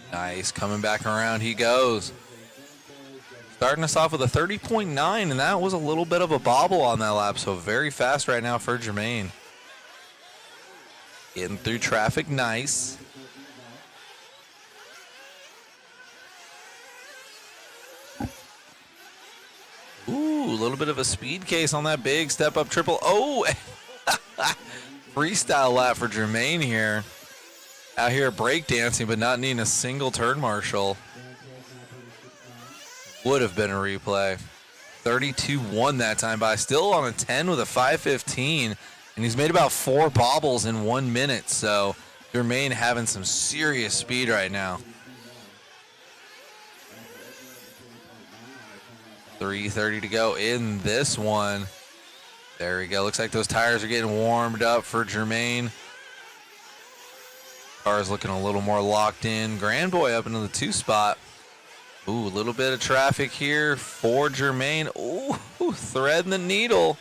S1: Nice, coming back around he goes. Starting us off with a 30.9, and that was a little bit of a bobble on that lap, so very fast right now for Jermaine. Getting through traffic, nice. Ooh, a little bit of a speed case on that big step-up triple. Oh, freestyle lap for Jermaine here. Out here breakdancing, but not needing a single turn marshal. Would have been a replay. 32-1 that time by. Still on a 10 with a 5:15, and he's made about 4 bobbles in 1 minute. So Jermaine having some serious speed right now. 3:30 to go in this one. There we go. Looks like those tires are getting warmed up for Jermaine. Car's looking a little more locked in. Grand Boy up into the 2 spot. Ooh, a little bit of traffic here for Jermaine. Ooh, threading the needle.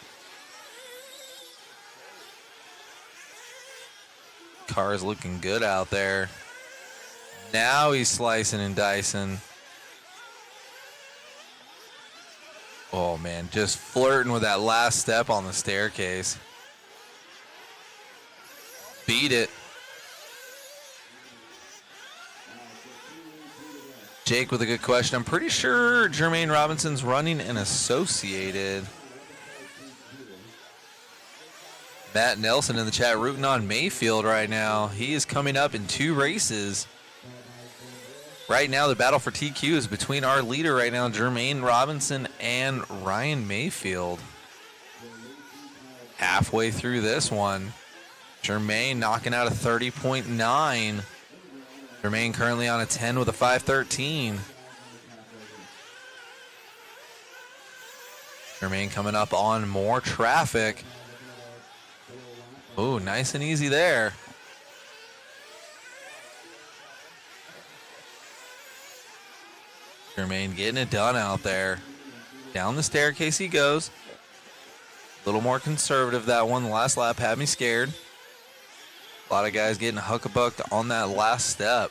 S1: Car's looking good out there. Now he's slicing and dicing. Oh, man, just flirting with that last step on the staircase. Beat it. Jake with a good question. I'm pretty sure Jermaine Robinson's running an Associated. Matt Nelson in the chat rooting on Mayfield right now. He is coming up in 2 races. Right now, the battle for TQ is between our leader right now, Jermaine Robinson, and Ryan Mayfield. Halfway through this one. Jermaine knocking out a 30.9. Jermaine currently on a 10 with a 5.13. Jermaine coming up on more traffic. Ooh, nice and easy there. Jermaine getting it done out there. Down the staircase he goes. A little more conservative that one. The last lap had me scared. A lot of guys getting huckabucked on that last step.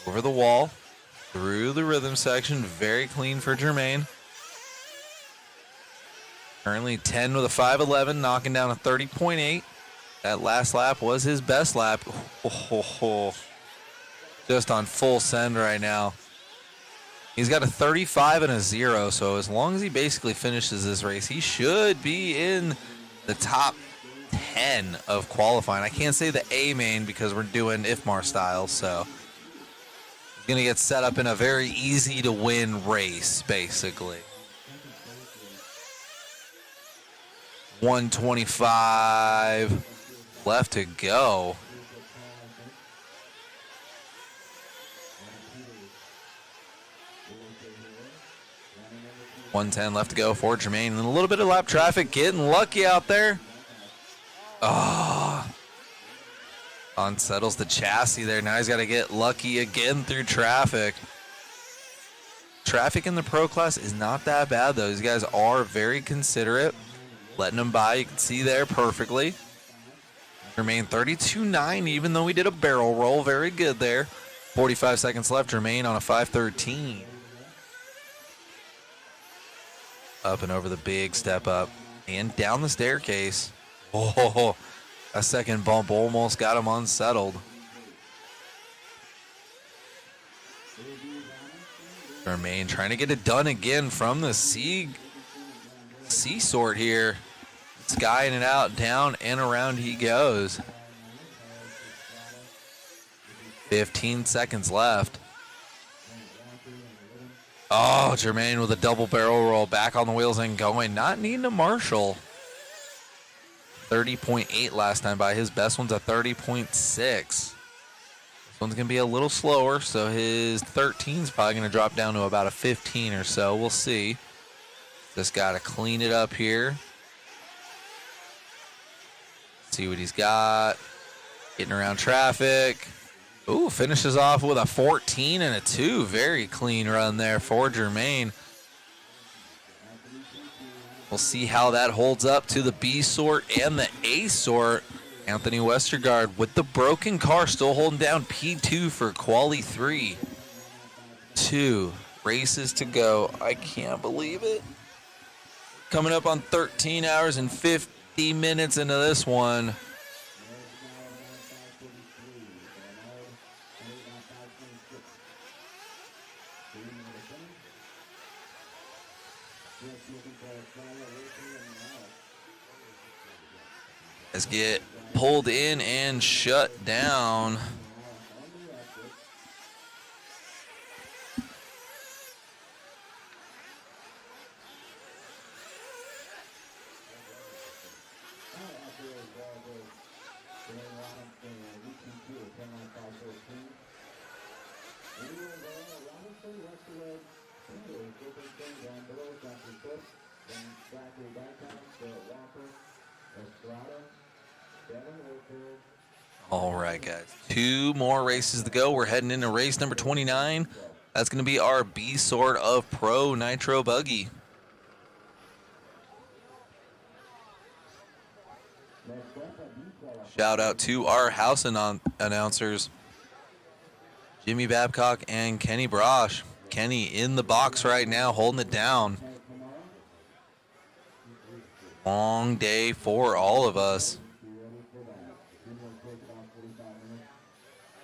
S1: Over the wall. Through the rhythm section. Very clean for Jermaine. Currently 10 with a 5.11. Knocking down a 30.8. That last lap was his best lap. Just on full send right now. He's got a 35 and a 0, so as long as he basically finishes this race, he should be in the top 10 of qualifying. I can't say the A main because we're doing IFMAR style, so he's going to get set up in a very easy to win race, basically. 125 left to go. 110 left to go for Jermaine. And a little bit of lap traffic, getting lucky out there. Oh. Unsettles the chassis there. Now he's got to get lucky again through traffic. Traffic in the pro class is not that bad, though. These guys are very considerate. Letting them by, you can see there perfectly. Jermaine 32.9, even though we did a barrel roll. Very good there. 45 seconds left. Jermaine on a 5.13. Up and over the big step up and down the staircase. Oh, a second bump almost got him unsettled. Jermaine trying to get it done again from the C sort here. Skying it out, down and around he goes. 15 seconds left. Oh, Jermaine with a double barrel roll, back on the wheels and going, not needing a marshal. 30.8 last time by. His best one's a 30.6. This one's going to be a little slower, so his 13's probably going to drop down to about a 15 or so. We'll see. Just got to clean it up here. See what he's got. Getting around traffic. Ooh, finishes off with a 14 and a 2. Very clean run there for Jermaine. We'll see how that holds up to the B sort and the A sort. Anthony Westergaard with the broken car still holding down P2 for quali 3. 2 races to go. I can't believe it. Coming up on 13 hours and 50 minutes into this one. Let's get pulled in and shut down. All right, guys. 2 more races to go. We're heading into race number 29. That's going to be our B sort of Pro Nitro Buggy. Shout out to our house announcers, Jimmy Babcock and Kenny Brosh. Kenny in the box right now, holding it down. Long day for all of us.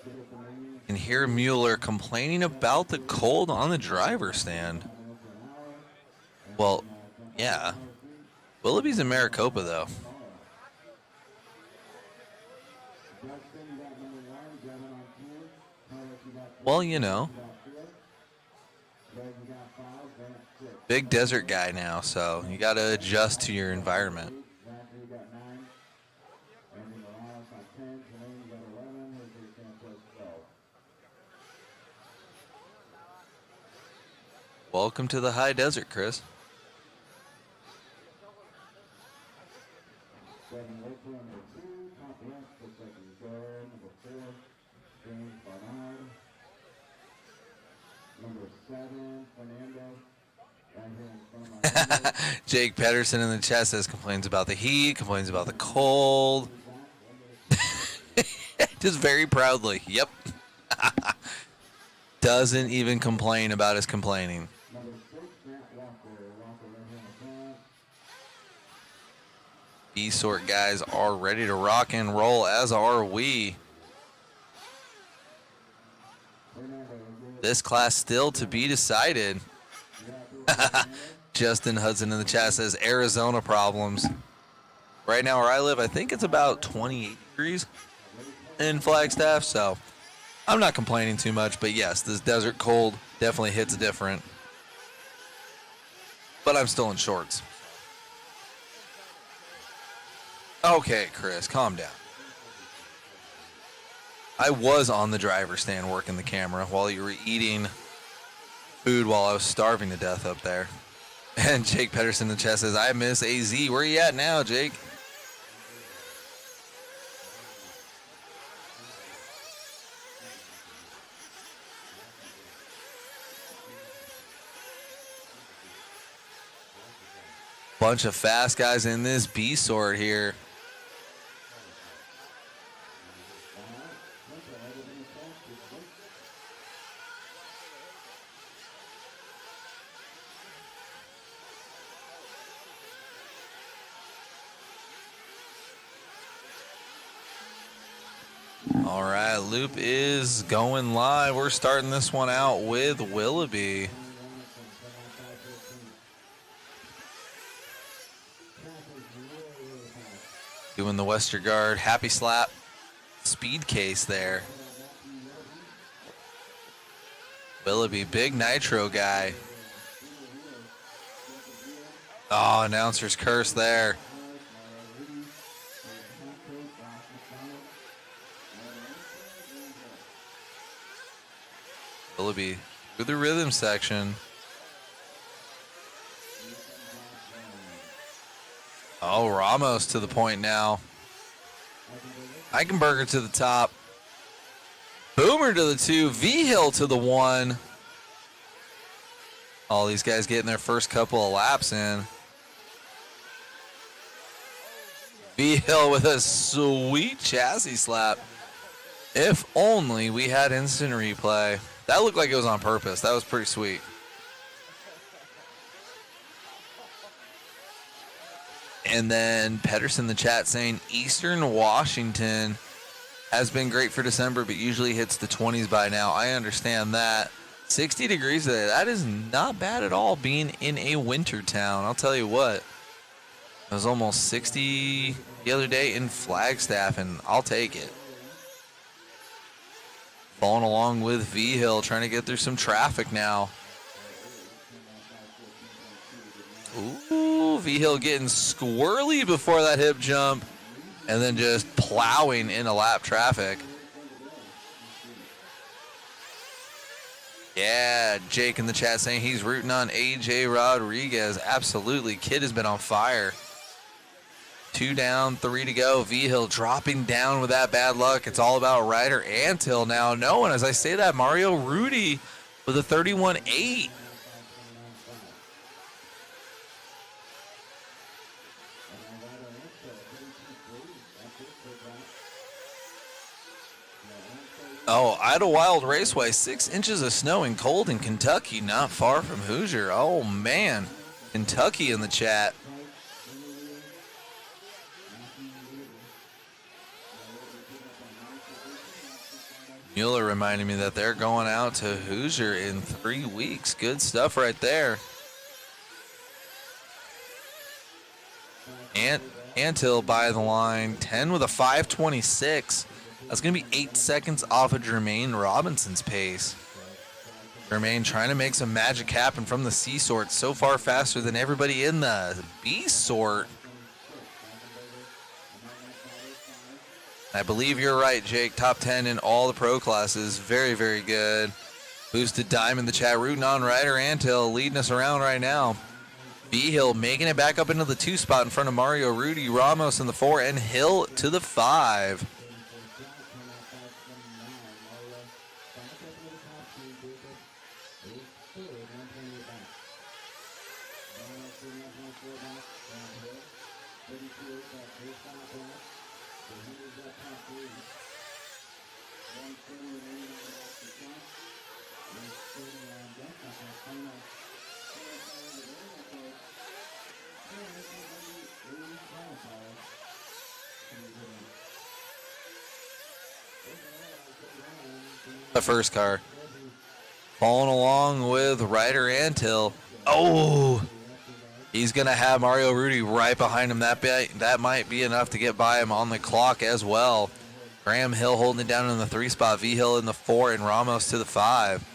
S1: You can hear Mueller complaining about the cold on the driver's stand. Well, yeah. Willoughby's in Maricopa, though. Well, you know. Big desert guy now, so you got to adjust to your environment. Welcome to the high desert, Chris.
S2: Seven Rachel, number 2, top left, looks like he's good. Number 4, James Barnard. Number 7, Fernando. Right here in front of my window.
S1: Jake Pedersen in the chat says complains about the heat, complains about the cold. Just very proudly. Yep. Doesn't even complain about his complaining.
S2: Number 6, Matt Walker. Walker right here in the front.
S1: B-sort guys are ready to rock and roll, as are we. This class still to be decided. Justin Hudson in the chat says Arizona problems. Right now where I live, I think it's about 28 degrees in Flagstaff, so I'm not complaining too much, but yes, this desert cold definitely hits different. But I'm still in shorts. Okay, Chris, calm down. I was on the driver's stand working the camera while you were eating food while I was starving to death up there. And Jake Pedersen in the chat says, I miss AZ. Where are you at now, Jake? Bunch of fast guys in this B sort here. All right, loop is going live. We're starting this one out with Willoughby. Doing the Westergaard happy slap speed case there. Willoughby, big nitro guy. Oh, announcer's curse there. Willoughby through the rhythm section. Oh, Ramos to the point now. Eichenberger to the top. Boomer to the 2. V-Hill to the 1. All these guys getting their first couple of laps in. V-Hill with a sweet chassis slap. If only we had instant replay. That looked like it was on purpose. That was pretty sweet. And then Pedersen in the chat saying Eastern Washington has been great for December, but usually hits the 20s by now. I understand that. 60 degrees today. That is not bad at all being in a winter town. I'll tell you what. It was almost 60 the other day in Flagstaff, and I'll take it. Following along with V-Hill, trying to get through some traffic now. Ooh, V-Hill getting squirrely before that hip jump, and then just plowing into lap traffic. Yeah, Jake in the chat saying he's rooting on AJ Rodriguez. Absolutely, kid has been on fire. 2 down, 3 to go. V-Hill dropping down with that bad luck. It's all about Ryder Antill now. No, and as I say that, Mario Rudy with a 31.8. Oh, Idlewild Raceway, 6 inches of snow and cold in Kentucky, not far from Hoosier. Oh, man. Kentucky in the chat. Mueller reminding me that they're going out to Hoosier in 3 weeks. Good stuff right there. Antill by the line, 10 with a 5:26. That's going to be 8 seconds off of Jermaine Robinson's pace. Jermaine trying to make some magic happen from the C sort. So far faster than everybody in the B sort. I believe you're right, Jake. Top 10 in all the pro classes. Very, very good. Boosted Dime in the chat, rooting on Ryder Antil, leading us around right now. B-Hill making it back up into the 2 spot in front of Mario Rudy, Ramos in the 4, and Hill to the 5. The first car. Following along with Ryder Antil. Oh! He's going to have Mario Rudy right behind him. That might be enough to get by him on the clock as well. Graham Hill holding it down in the 3 spot. V Hill in the 4 and Ramos to the 5.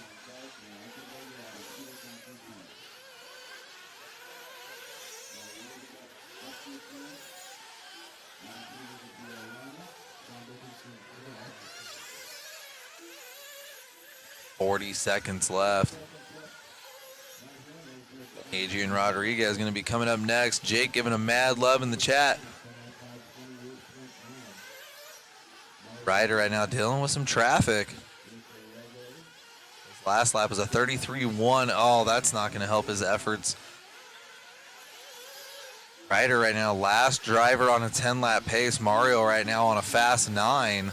S1: Seconds left. Adrian Rodriguez is going to be coming up next. Jake giving him mad love in the chat. Ryder right now dealing with some traffic. His last lap was a 33-1. Oh, that's not going to help his efforts. Ryder right now, last driver on a 10-lap pace. Mario right now on a fast 9.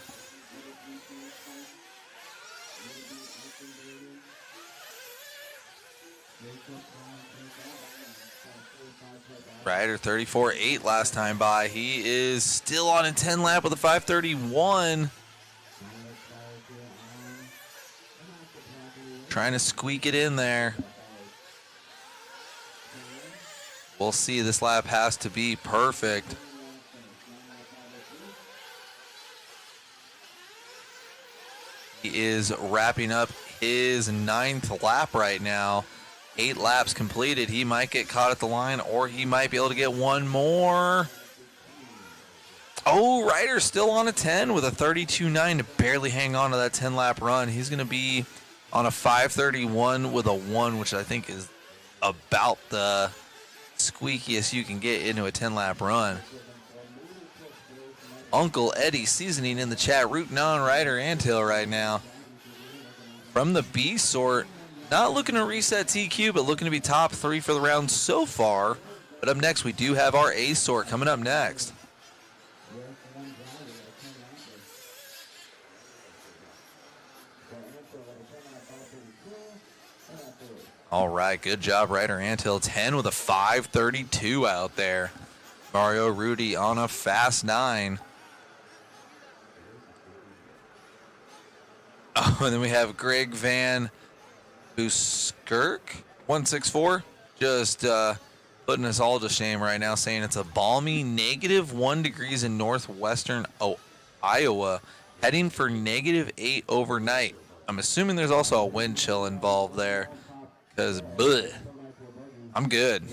S1: Ryder 34.8 last time by. He is still on a 10 lap with a 5:31. Trying to squeak it in there. We'll see. This lap has to be perfect. He is wrapping up his 9th lap right now. 8 laps completed. He might get caught at the line, or he might be able to get one more. Oh, Ryder's still on a 10 with a 32.9 to barely hang on to that 10-lap run. He's going to be on a 5:31 with a 1, which I think is about the squeakiest you can get into a 10-lap run. Uncle Eddie Seasoning in the chat, rooting on Ryder Antil right now. From the B sort, not looking to reset TQ, but looking to be top 3 for the round so far. But up next, we do have our A sort coming up next. All right, good job, Ryder Antil. 10 with a 5:32 out there. Mario Rudy on a fast 9. Oh, and then we have Greg Van Buskirk, 164, just putting us all to shame right now, saying it's a balmy -1 degrees in northwestern Iowa, heading for -8 overnight. I'm assuming there's also a wind chill involved there, because I'm good.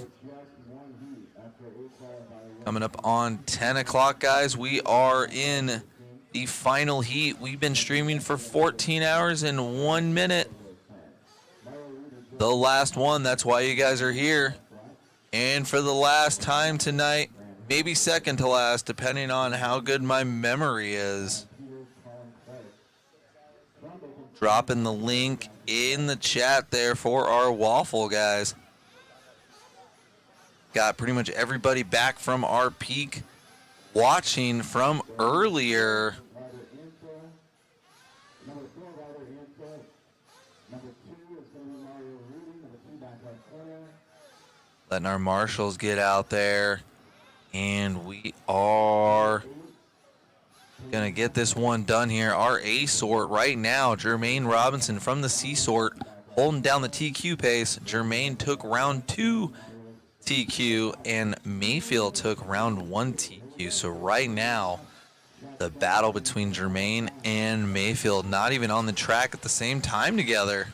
S1: Coming up on 10 o'clock, guys, we are in the final heat. We've been streaming for 14 hours and 1 minute. The last one, that's why you guys are here. And for the last time tonight, maybe second to last, depending on how good my memory is. Dropping the link in the chat there for our waffle, guys. Got pretty much everybody back from our peak watching from earlier. Letting our marshals get out there, and we are gonna get this one done here. Our A sort right now, Jermaine Robinson from the C sort holding down the TQ pace. Jermaine took round 2 TQ, and Mayfield took round 1 TQ. So right now, the battle between Jermaine and Mayfield not even on the track at the same time together.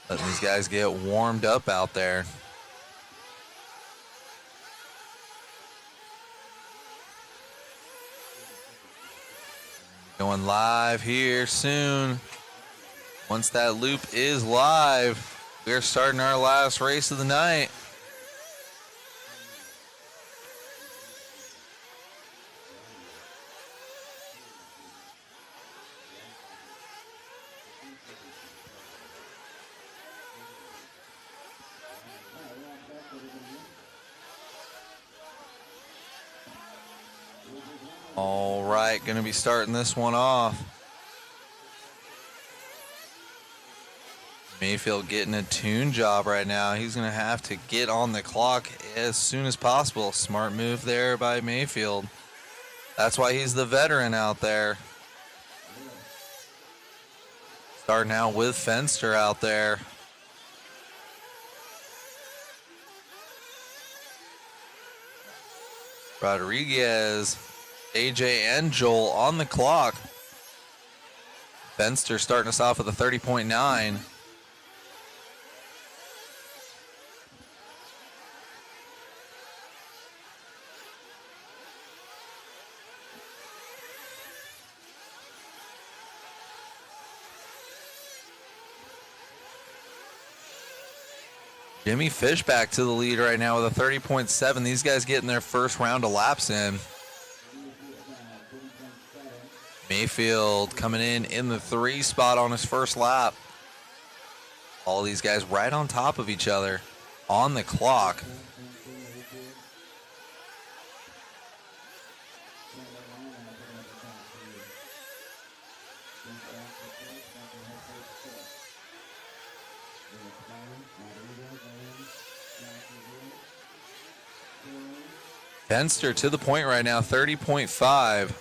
S1: Letting these guys get warmed up out there. Going live here soon. Once that loop is live, we're starting our last race of the night. All right, going to be starting this one off. Mayfield getting a tune job right now. He's going to have to get on the clock as soon as possible. Smart move there by Mayfield. That's why he's the veteran out there. Starting out with Fenster out there. Rodriguez, AJ, and Joel on the clock. Fenster starting us off with a 30.9. Jimmy Fishback to the lead right now with a 30.7. These guys getting their first round of laps in. Mayfield coming in the 3 spot on his first lap. All these guys right on top of each other on the clock. Fenster to the point right now, 30.5.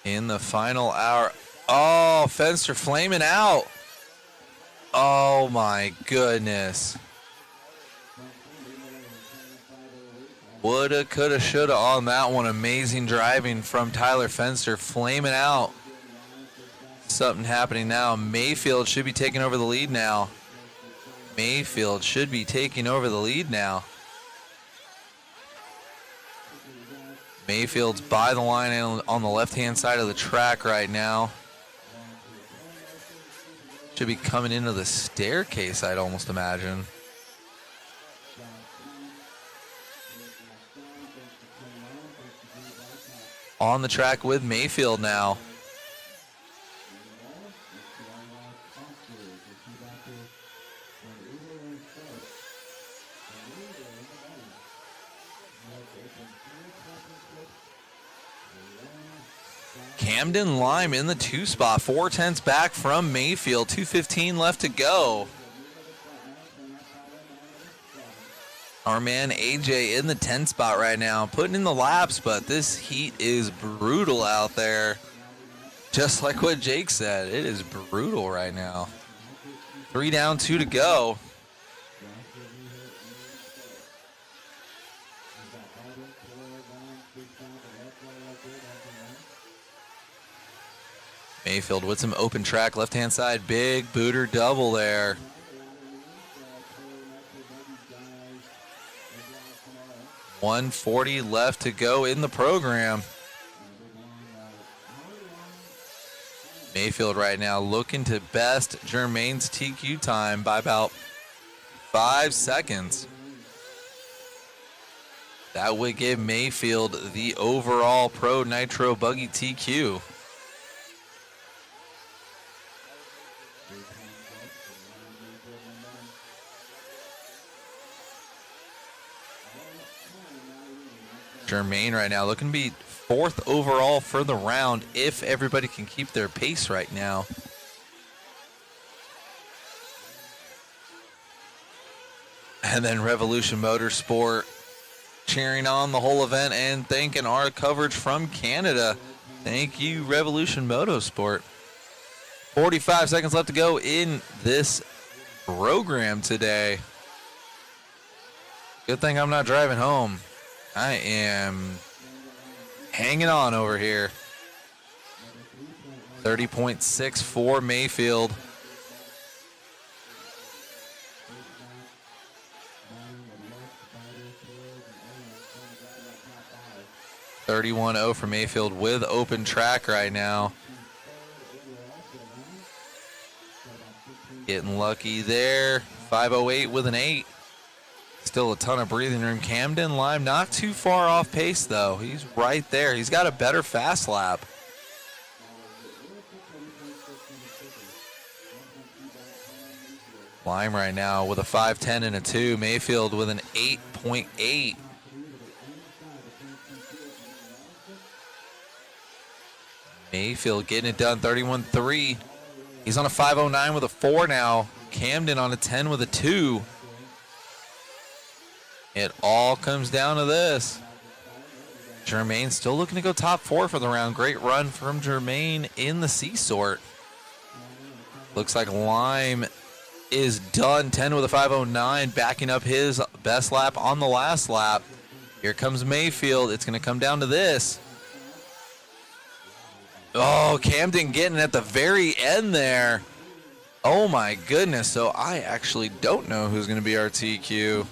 S1: In the final hour. Oh, Fenster flaming out. Oh my goodness. Woulda, coulda, shoulda on that one. Amazing driving from Tyler Fenster, flaming out. Something happening now. Mayfield should be taking over the lead now. Mayfield should be taking over the lead now. Mayfield's by the line on the left-hand side of the track right now. Should be coming into the staircase, I'd almost imagine. On the track with Mayfield now. Camden Lime in the 2 spot, 4/10 back from Mayfield, 2:15 left to go. Our man AJ in the 10 spot right now, putting in the laps, but this heat is brutal out there. Just like what Jake said, it is brutal right now. 3 down, 2 to go. Mayfield with some open track, left-hand side, big booter double there. $140 left to go in the program. Mayfield right now looking to best Jermaine's TQ time by about 5 seconds. That would give Mayfield the overall Pro Nitro Buggy TQ. Jermaine right now looking to be 4th overall for the round if everybody can keep their pace right now. And then Revolution Motorsport cheering on the whole event and thanking our coverage from Canada. Thank you, Revolution Motorsport. 45 seconds left to go in this program today. Good thing I'm not driving home. I am hanging on over here. 30.6 for Mayfield. 31-0 for Mayfield with open track right now. Getting lucky there. 5:08 with an 8. Still a ton of breathing room. Camden Lime not too far off pace, though. He's right there. He's got a better fast lap. Lime right now with a 5:10 and a 2. Mayfield with an 8.8. Mayfield getting it done, 31-3. He's on a 5:09 with a 4 now. Camden on a 10 with a 2. It all comes down to this. Jermaine still looking to go top 4 for the round. Great run from Jermaine in the C sort. Looks like Lime is done, 10 with a 5:09, backing up his best lap on the last lap. Here comes Mayfield. It's going to come down to this. Oh, Camden getting at the very end there. Oh my goodness. So I actually don't know who's going to be our TQ.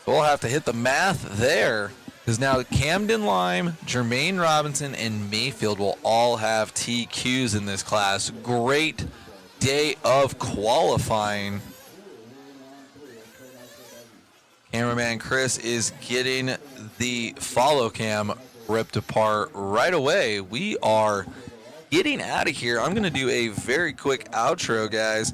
S1: We'll have to hit the math there, because now Camden Lime, Jermaine Robinson, and Mayfield will all have TQs in this class. Great day of qualifying. Cameraman Chris is getting the follow cam ripped apart right away. We are getting out of here. I'm going to do a very quick outro, guys.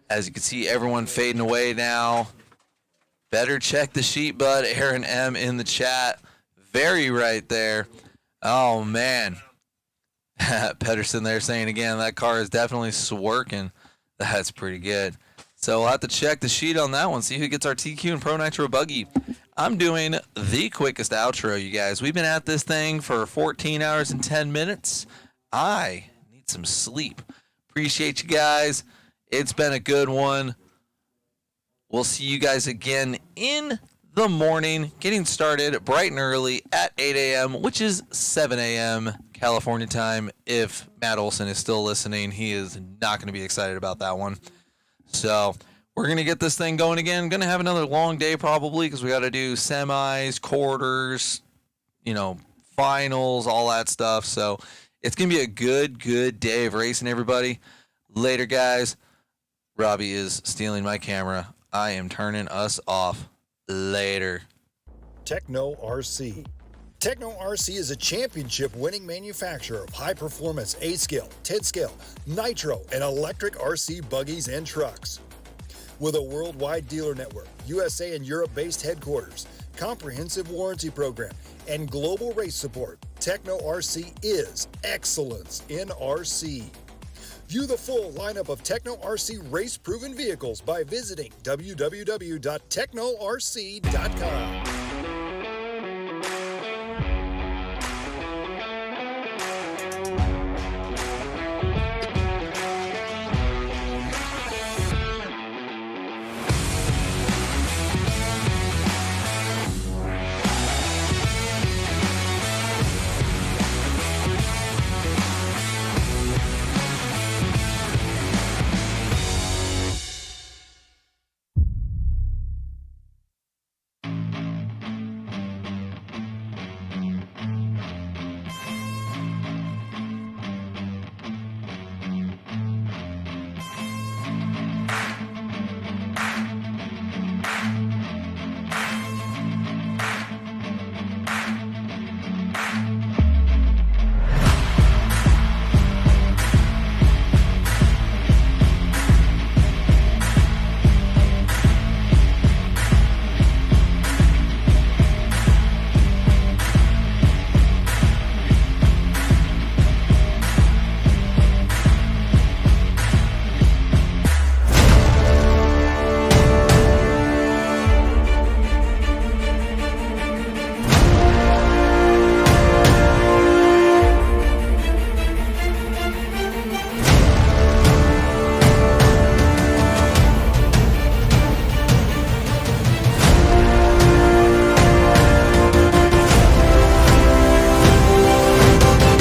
S1: As you can see, everyone fading away now. Better check the sheet, bud. Aaron M in the chat. Very right there. Oh, man. Pedersen there saying again, that car is definitely swerking. That's pretty good. So we'll have to check the sheet on that one, see who gets our TQ and Pro Nitro Buggy. I'm doing the quickest outro, you guys. We've been at this thing for 14 hours and 10 minutes. I need some sleep. Appreciate you guys. It's been a good one. We'll see you guys again in the morning, getting started bright and early at 8 a.m., which is 7 a.m. California time. If Matt Olson is still listening, he is not going to be excited about that one. So we're going to get this thing going again. Going to have another long day probably, because we got to do semis, quarters, finals, all that stuff. So it's going to be a good day of racing, everybody. Later, guys. Robbie is stealing my camera. I am turning us off. Later.
S7: Techno RC. Techno RC is a championship-winning manufacturer of high-performance A-scale, 10-scale, nitro, and electric RC buggies and trucks. With a worldwide dealer network, USA and Europe-based headquarters, comprehensive warranty program, and global race support, Techno RC is excellence in RC. View the full lineup of Techno RC race-proven vehicles by visiting www.technorc.com.